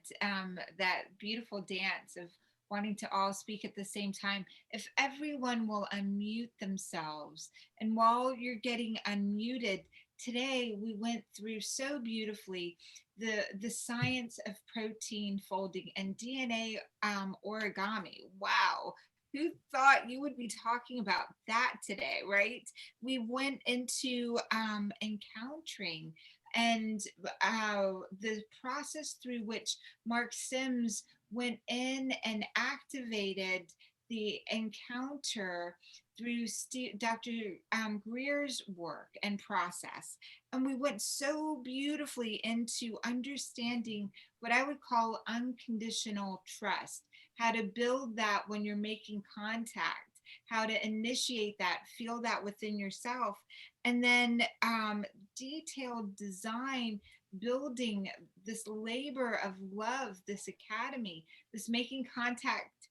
that beautiful dance of wanting to all speak at the same time. If everyone will unmute themselves, and while you're getting unmuted, today we went through so beautifully the science of protein folding and DNA origami. Wow. Who thought you would be talking about that today, right? We went into encountering and the process through which Mark Sims went in and activated the encounter through Dr. Greer's work and process. And we went so beautifully into understanding what I would call unconditional trust, how to build that when you're making contact, how to initiate that, feel that within yourself, and then detailed design, building this labor of love, this academy, this making contact,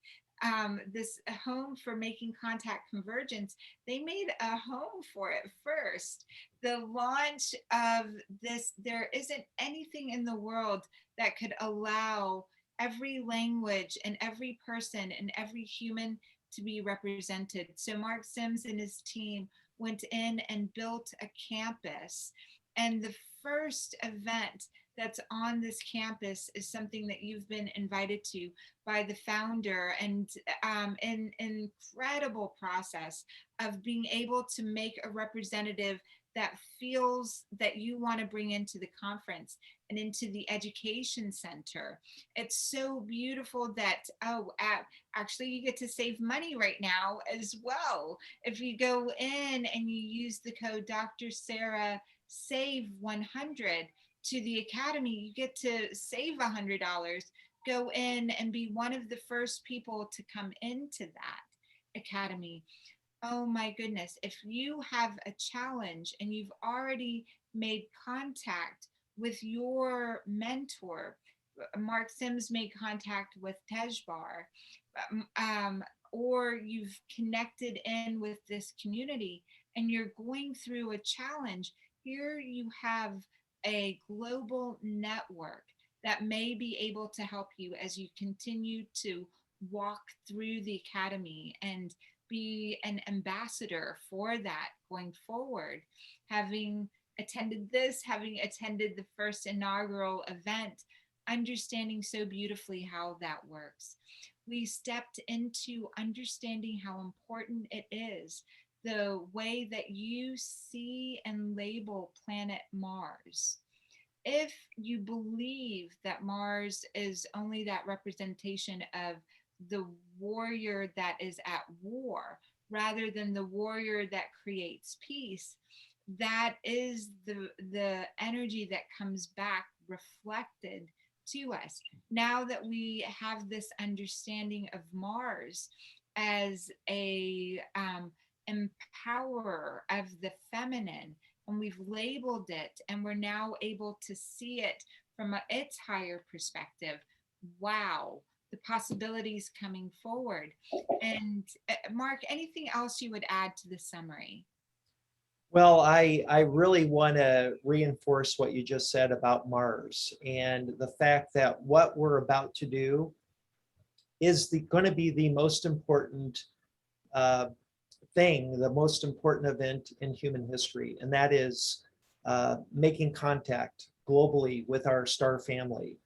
this home for Making Contact Convergence. They made a home for it first. The launch of this, there isn't anything in the world that could allow every language and every person and every human to be represented. So Mark Sims and his team went in and built a campus. And the first event that's on this campus is something that you've been invited to by the founder, and an incredible process of being able to make a representative that feels that you want to bring into the conference and into the education center. It's so beautiful that, actually you get to save money right now as well. If you go in and you use the code Dr. Sarah Save 100 to the Academy, you get to save $100. Go in and be one of the first people to come into that Academy. Oh my goodness, if you have a challenge and you've already made contact with your mentor, Mark Sims made contact with Tejbar, or you've connected in with this community and you're going through a challenge, here you have a global network that may be able to help you as you continue to walk through the academy and be an ambassador for that going forward. Having attended this, having attended the first inaugural event, understanding so beautifully how that works. We stepped into understanding how important it is, the way that you see and label planet Mars. If you believe that Mars is only that representation of the warrior that is at war rather than the warrior that creates peace, that is the energy that comes back reflected to us. Now that we have this understanding of Mars as a empowerer of the feminine, and we've labeled it, and we're now able to see it from its higher perspective. Wow, the possibilities coming forward. And Mark, anything else you would add to the summary? Well, I really want to reinforce what you just said about Mars and the fact that what we're about to do is going to be the most important uh, thing, the most important event in human history, and that is making contact globally with our star family.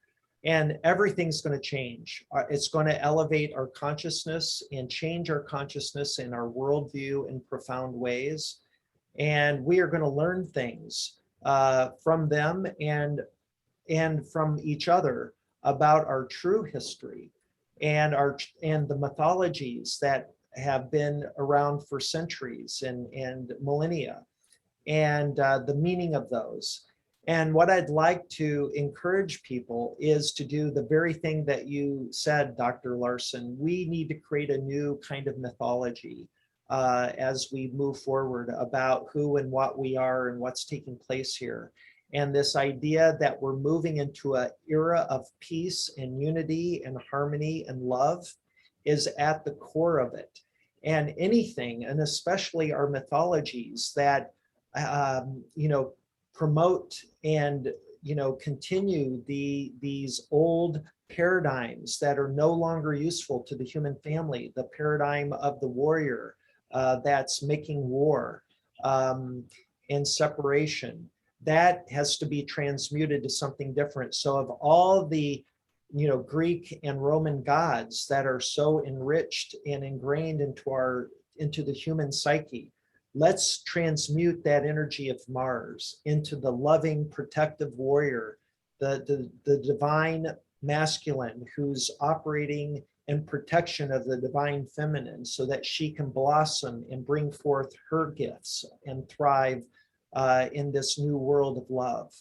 And everything's going to change. It's going to elevate our consciousness and change our consciousness and our worldview in profound ways. And we are going to learn things from them and from each other about our true history and the mythologies that have been around for centuries and millennia, and the meaning of those. And what I'd like to encourage people is to do the very thing that you said, Dr. Larson. We need to create a new kind of mythology as we move forward about who and what we are and what's taking place here. And this idea that we're moving into an era of peace and unity and harmony and love is at the core of it. And anything, and especially our mythologies that promote and continue these old paradigms that are no longer useful to the human family, the paradigm of the warrior that's making war and separation, that has to be transmuted to something different. So of all the Greek and Roman gods that are so enriched and ingrained into the human psyche, let's transmute that energy of Mars into the loving, protective warrior, the divine masculine who's operating in protection of the divine feminine so that she can blossom and bring forth her gifts and thrive in this new world of love.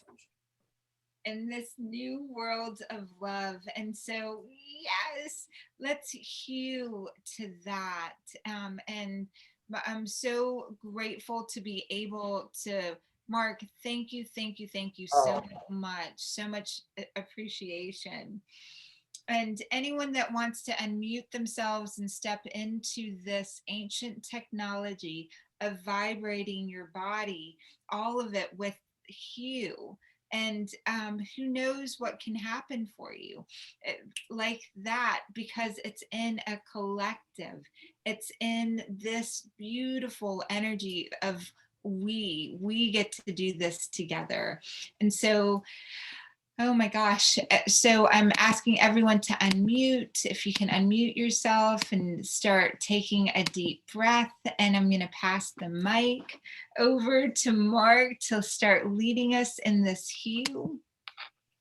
In this new world of love. And so, yes, let's hew to that. And I'm so grateful to be able to, Mark, thank you so much, so much appreciation. And anyone that wants to unmute themselves and step into this ancient technology of vibrating your body, all of it with hue. And who knows what can happen for you like that, because it's in a collective. It's in this beautiful energy of we get to do this together. And so, oh my gosh. So I'm asking everyone to unmute. If you can unmute yourself and start taking a deep breath. And I'm going to pass the mic over to Mark to start leading us in this hue.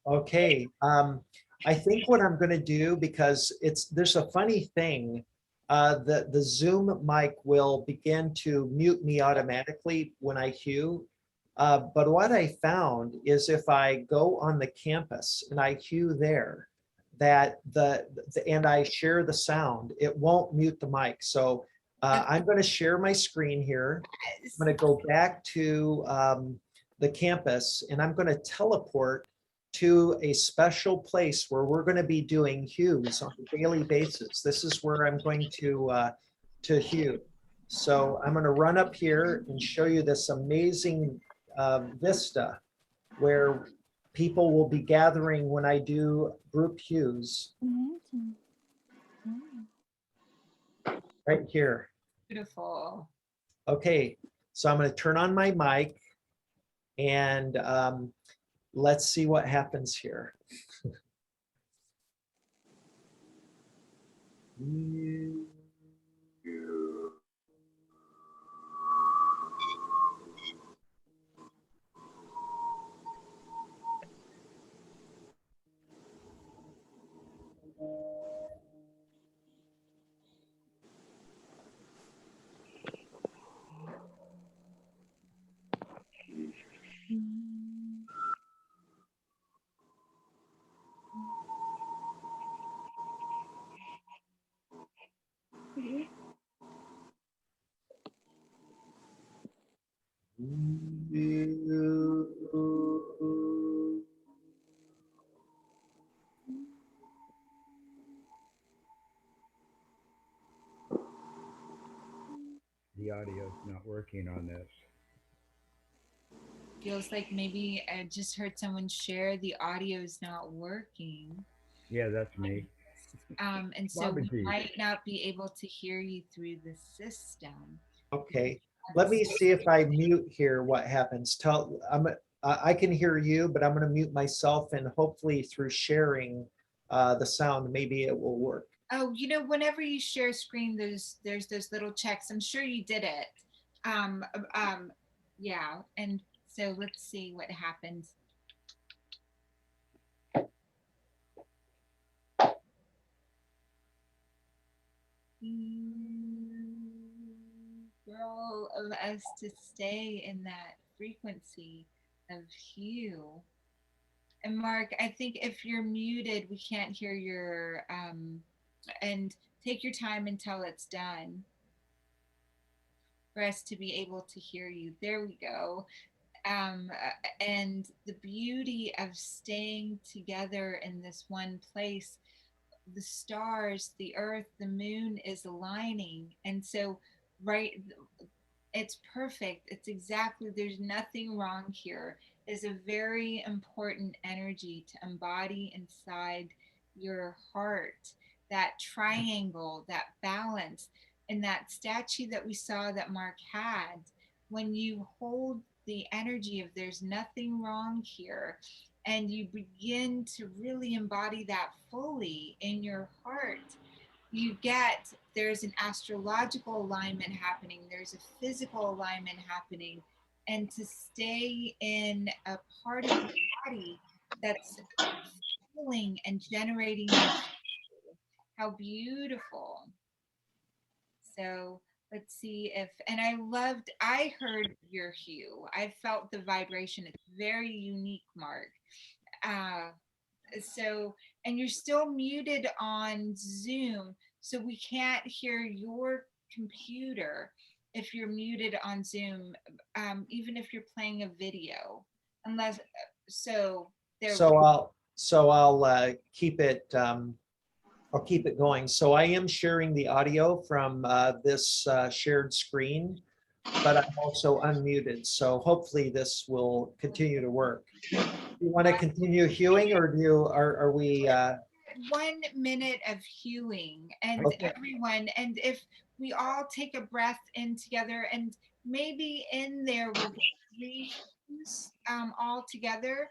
Okay. I think what I'm going to do, because there's a funny thing, the Zoom mic will begin to mute me automatically when I hue. But what I found is if I go on the campus and I hue there, that and I share the sound, it won't mute the mic. So I'm going to share my screen here. I'm going to go back to the campus and I'm going to teleport to a special place where we're going to be doing hues on a daily basis. This is where I'm going to hue. So I'm going to run up here and show you this amazing vista where people will be gathering when I do group hues. Right here. Beautiful. Okay, so I'm going to turn on my mic and let's see what happens here. The audio is not working on this. feels like maybe I just heard someone share the audio is not working. Yeah, that's me. And so Baba we G. might not be able to hear you through the system. Okay, let me see if I mute here what happens. I can hear you, but I'm going to mute myself, and hopefully through sharing the sound, maybe it will work. Oh, you know, whenever you share screen, there's those little checks. I'm sure you did it. Yeah, and so let's see what happens. For all of us to stay in that frequency of hue. And Mark, I think if you're muted, we can't hear your, and take your time until it's done for us to be able to hear you. There we go. And the beauty of staying together in this one place, the stars, the earth, the moon is aligning. And so, right, it's perfect. It's exactly, there's nothing wrong here. Is a very important energy to embody inside your heart. That triangle, that balance, and that statue that we saw that Mark had, when you hold the energy of there's nothing wrong here, and you begin to really embody that fully in your heart, you get, there's an astrological alignment happening, there's a physical alignment happening, and to stay in a part of your body that's feeling and generating how beautiful. So let's see if, and I heard your hue, I felt the vibration. It's very unique, Mark. So, and you're still muted on Zoom, so we can't hear your computer if you're muted on Zoom, even if you're playing a video, unless, so there. I'll keep it. I'll keep it going. So I am sharing the audio from this shared screen, but I'm also unmuted. So hopefully this will continue to work. You want to continue hewing, or are we 1 minute of hewing, and okay. everyone, and if we all take a breath in together, and maybe in there we'll get 3 hues all together.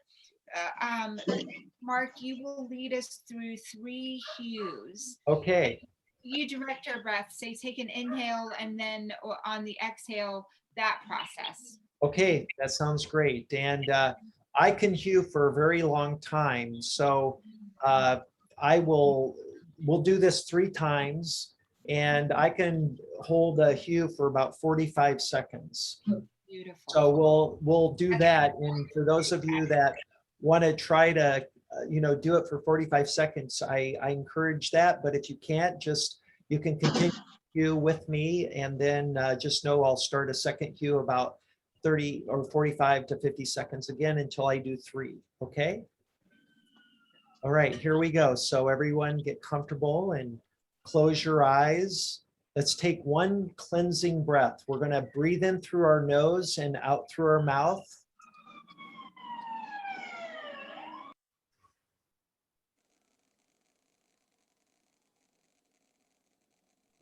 Mark, you will lead us through 3 hues. Okay. You direct our breath. Say take an inhale, and then on the exhale, that process. Okay, that sounds great. And I can hew for a very long time. So we'll do this 3 times, and I can hold a hue for about 45 seconds. Beautiful. So we'll do that. And for those of you that want to try to do it for 45 seconds, I encourage that. But if you can't, you can continue with me, and then just know I'll start a second hue about 30 or 45 to 50 seconds again until I do 3. Okay. All right, here we go. So everyone get comfortable and close your eyes. Let's take 1 cleansing breath. We're going to breathe in through our nose and out through our mouth.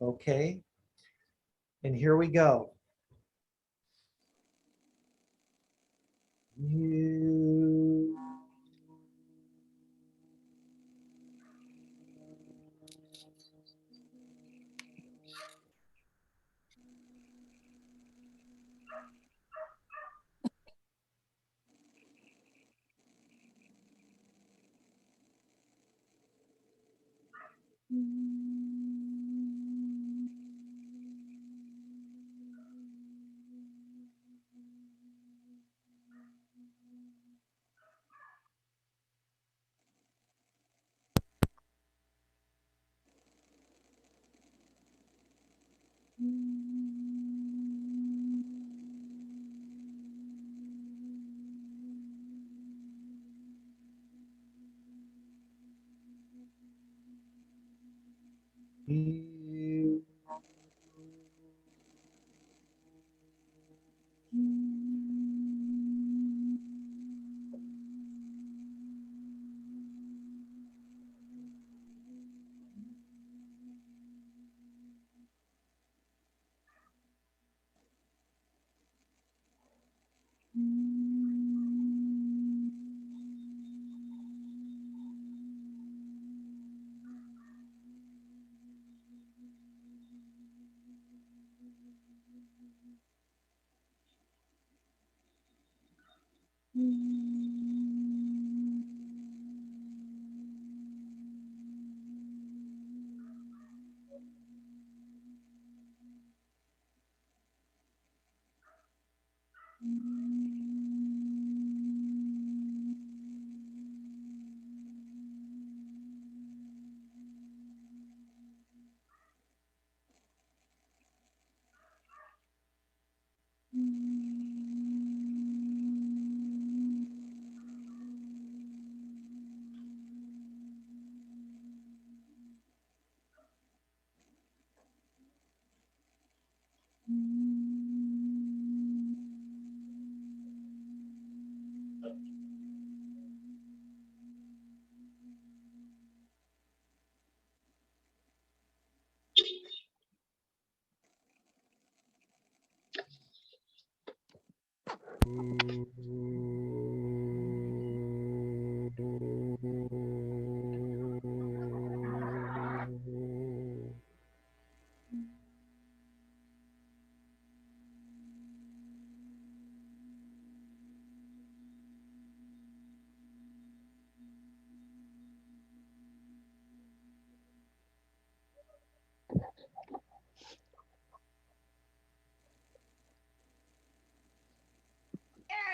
Okay. And here we go.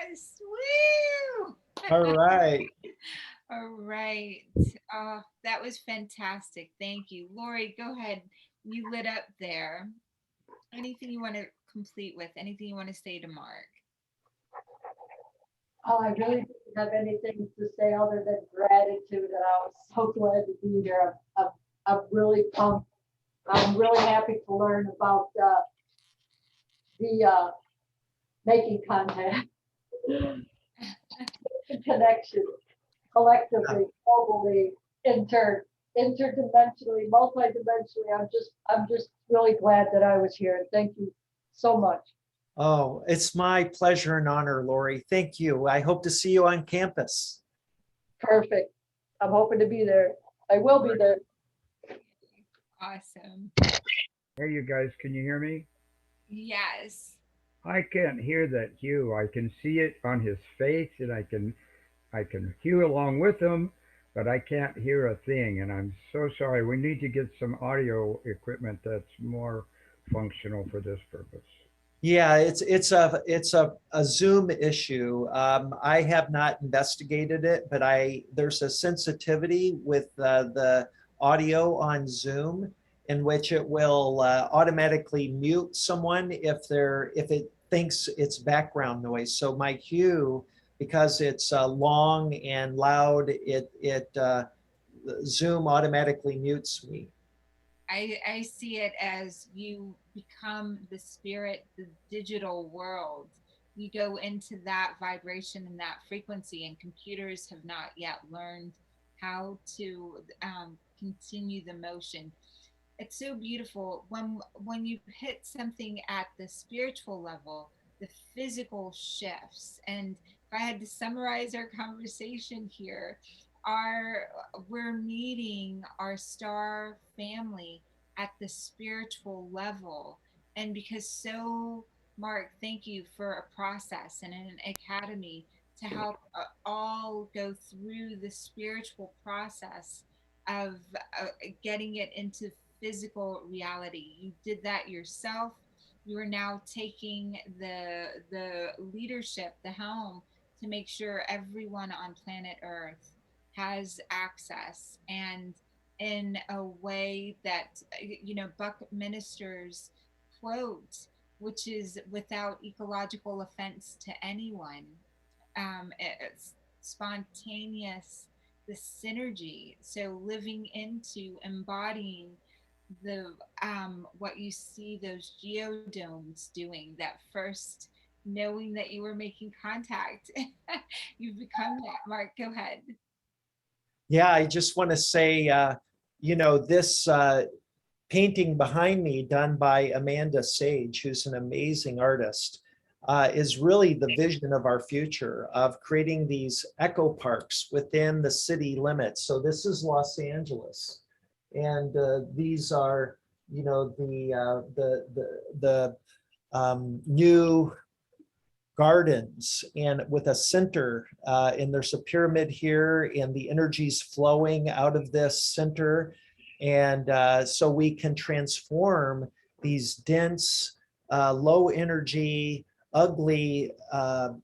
Yes, woo! All right. All right. That was fantastic. Thank you. Lori, go ahead. You lit up there. Anything you want to complete with? Anything you want to say to Mark? Oh, I really didn't have anything to say other than gratitude, and I was so glad to be here. I'm really pumped. I'm really happy to learn about the making contact, connection, collectively, globally, interdimensionally, multidimensionally. I'm just really glad that I was here. And thank you so much. Oh, it's my pleasure and honor, Lori. Thank you. I hope to see you on campus. Perfect. I'm hoping to be there. I will be there. Awesome. Hey, you guys, can you hear me? Yes. I can't hear that Hugh. I can see it on his face, and I can hew along with him, but I can't hear a thing. And I'm so sorry. We need to get some audio equipment that's more functional for this purpose. Yeah, it's a Zoom issue. I have not investigated it, but there's a sensitivity with the audio on Zoom in which it will automatically mute someone if it thinks it's background noise. So my cue, because it's long and loud, Zoom automatically mutes me. I see it as you become the spirit, the digital world. You go into that vibration and that frequency, and computers have not yet learned how to continue the motion. It's so beautiful when you hit something at the spiritual level, the physical shifts. And if I had to summarize our conversation here, we're meeting our star family at the spiritual level. And Mark, thank you for a process and an academy to help all go through the spiritual process of getting it into physical reality. You did that yourself. You are now taking the leadership, the helm, to make sure everyone on planet Earth has access, and in a way that Buckminster's quote, which is without ecological offense to anyone. It's spontaneous, the synergy. So living into embodying the what you see those geodomes doing, that first knowing that you were making contact. You've become that. Mark, go ahead. Yeah, I just want to say, this painting behind me done by Amanda Sage, who's an amazing artist, is really the vision of our future of creating these eco parks within the city limits. So this is Los Angeles, and these are, the new gardens, and with a center, and there's a pyramid here, and the energy's flowing out of this center. And so we can transform these dense, low energy, ugly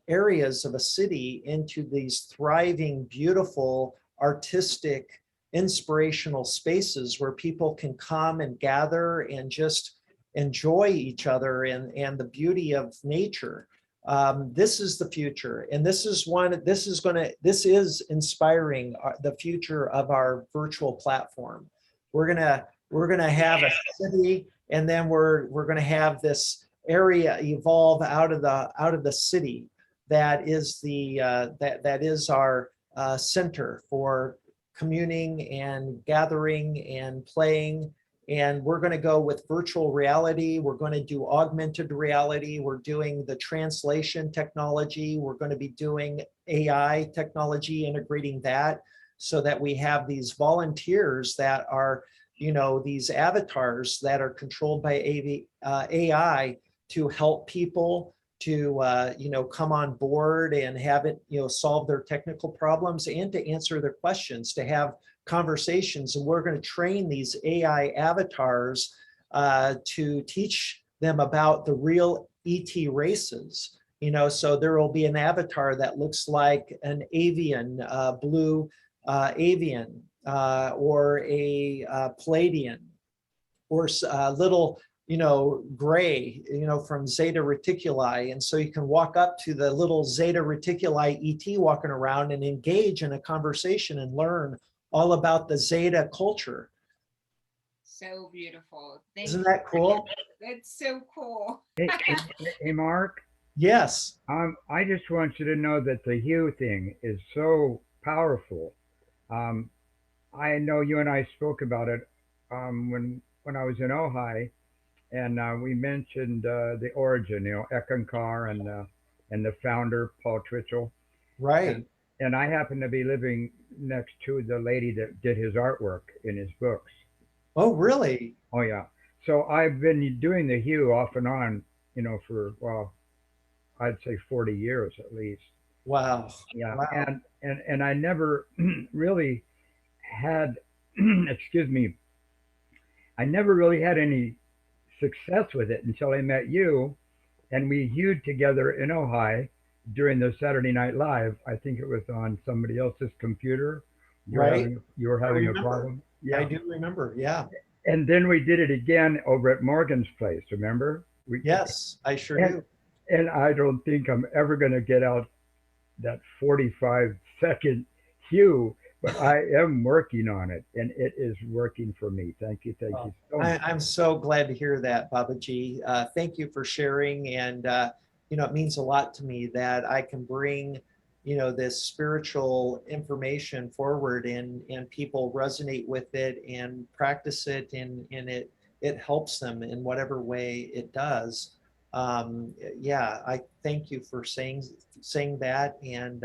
areas of a city into these thriving, beautiful, artistic, inspirational spaces where people can come and gather and just enjoy each other and the beauty of nature. This is the future, and this is inspiring the future of our virtual platform. We're gonna have a city, and then we're gonna have this area evolve out of the city that is that is our center for communing and gathering and playing. And we're going to go with virtual reality. We're going to do augmented reality. We're doing the translation technology. We're going to be doing AI technology, integrating that so that we have these volunteers that are, these avatars that are controlled by AI to help people to, come on board and have it, solve their technical problems and to answer their questions, to have conversations. And we're going to train these AI avatars to teach them about the real ET races. So there will be an avatar that looks like an avian, blue avian, or a Palladian, or a little, gray, from Zeta Reticuli. And so you can walk up to the little Zeta Reticuli ET walking around and engage in a conversation and learn all about the Zeta culture. So beautiful. Isn't that cool? That's so cool. Hey, Mark. Yes. I just want you to know that the Hue thing is so powerful. I know you and I spoke about it when I was in Ojai, and we mentioned the origin, Ekankar and the founder Paul Twitchell. Right. And I happen to be living next to the lady that did his artwork in his books. Oh, really? Oh, yeah. So I've been doing the Hue off and on, for, well, I'd say 40 years at least. Wow. Yeah. Wow. And I never really had, excuse me, I never really had any success with it until I met you, and we hued together in Ojai during the Saturday Night Live. I think it was on somebody else's computer. Right. You were having a problem. Yeah. I do remember. Yeah. And then we did it again over at Morgan's place. Remember? Yes, I sure do. And I don't think I'm ever going to get out that 45-second Hue, but I am working on it, and it is working for me. Thank you so much. I'm so glad to hear that, Babaji. Thank you for sharing, and it means a lot to me that I can bring this spiritual information forward, and people resonate with it and practice it, and it helps them in whatever way it does. Yeah, I thank you for saying that, and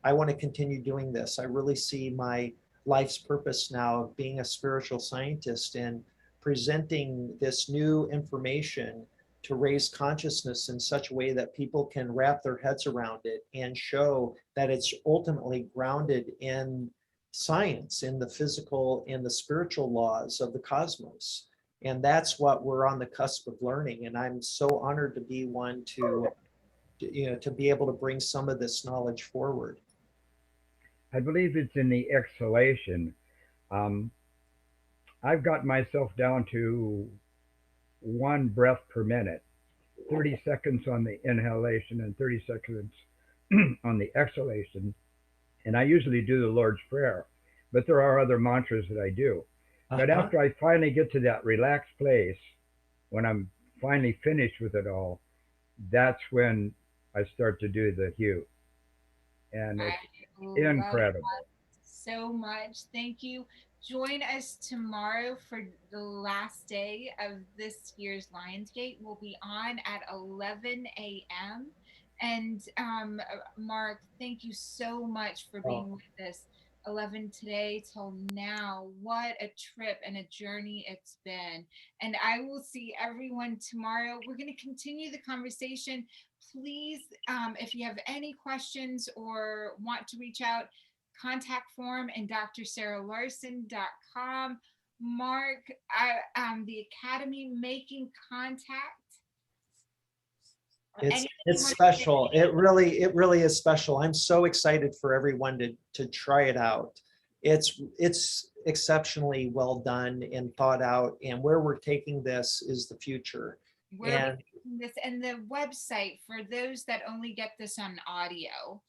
I want to continue doing this. I really see my life's purpose now of being a spiritual scientist and presenting this new information to raise consciousness in such a way that people can wrap their heads around it and show that it's ultimately grounded in science, in the physical and the spiritual laws of the cosmos. And that's what we're on the cusp of learning. And I'm so honored to be one to be able to bring some of this knowledge forward. I believe it's in the exhalation. I've got myself down to 1 breath per minute, 30 seconds on the inhalation and 30 seconds on the exhalation. And I usually do the Lord's Prayer, but there are other mantras that I do. But after I finally get to that relaxed place, when I'm finally finished with it all, that's when I start to do the Hue. And it's incredible. So much. Thank you. Join us tomorrow for the last day of this year's Lionsgate. We'll be on at 11 a.m. And Mark, thank you so much for being with us. 11 today till now. What a trip and a journey it's been. And I will see everyone tomorrow. We're going to continue the conversation. Please, if you have any questions or want to reach out, contact form and drsarahlarson.com. Mark, the Academy Making Contact. It's Anything you wanna special. say? It really is special. I'm so excited for everyone to try it out. It's exceptionally well done and thought out, and where we're taking this is the future. Where And we taking this, and the website for those that only get this on audio,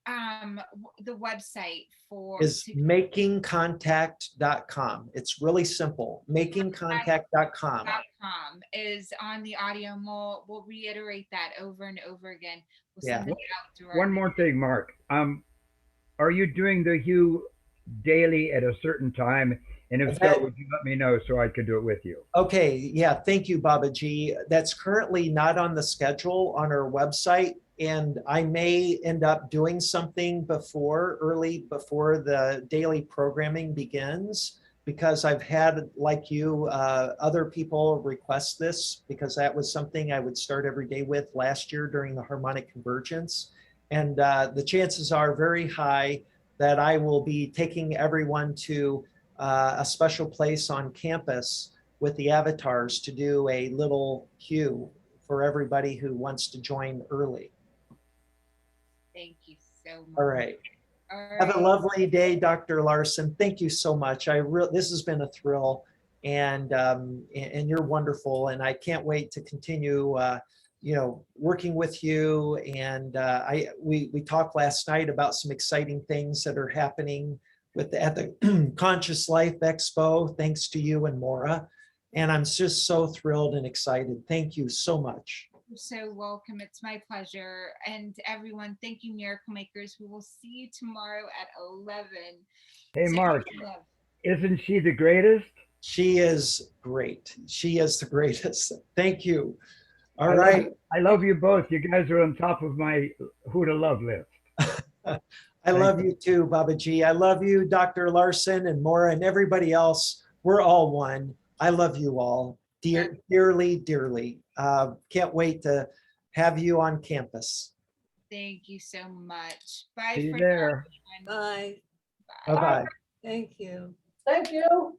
the website for is makingcontact.com. It's really simple. Makingcontact.com. .com is on the audio, and we'll reiterate that over and over again. We'll Yeah. send it out through our One more thing, Mark. Are you doing the Hue daily at a certain time? And if so, would you let me know so I could do it with you? Okay, yeah, thank you, Baba G. That's currently not on the schedule on our website, and I may end up doing something early before the daily programming begins, because I've had, like you, other people request this, because that was something I would start every day with last year during the Harmonic Convergence. And the chances are very high that I will be taking everyone to a special place on campus with the avatars to do a little Hue for everybody who wants to join early. Thank you so much. All right. All right. Have a lovely day, Dr. Larson. Thank you so much. This has been a thrill, and you're wonderful, and I can't wait to continue working with you. And we talked last night about some exciting things that are happening at the Conscious Life Expo, thanks to you and Maura. And I'm just so thrilled and excited. Thank you so much. You're so welcome. It's my pleasure. And everyone, thank you, Miracle Makers. We will see you tomorrow at 11. Hey, So Mark, much love. isn't she the greatest? She is great. She is the greatest. Thank you. All right. I love you both. You guys are on top of my who to love list. I love you too, Baba G. I love you, Dr. Larson and Maura and everybody else. We're all one. I love you all dearly, dearly. Can't wait to have you on campus. Thank you so much. Bye See you for there. now, everyone. Bye. Bye-bye. Thank you. Thank you.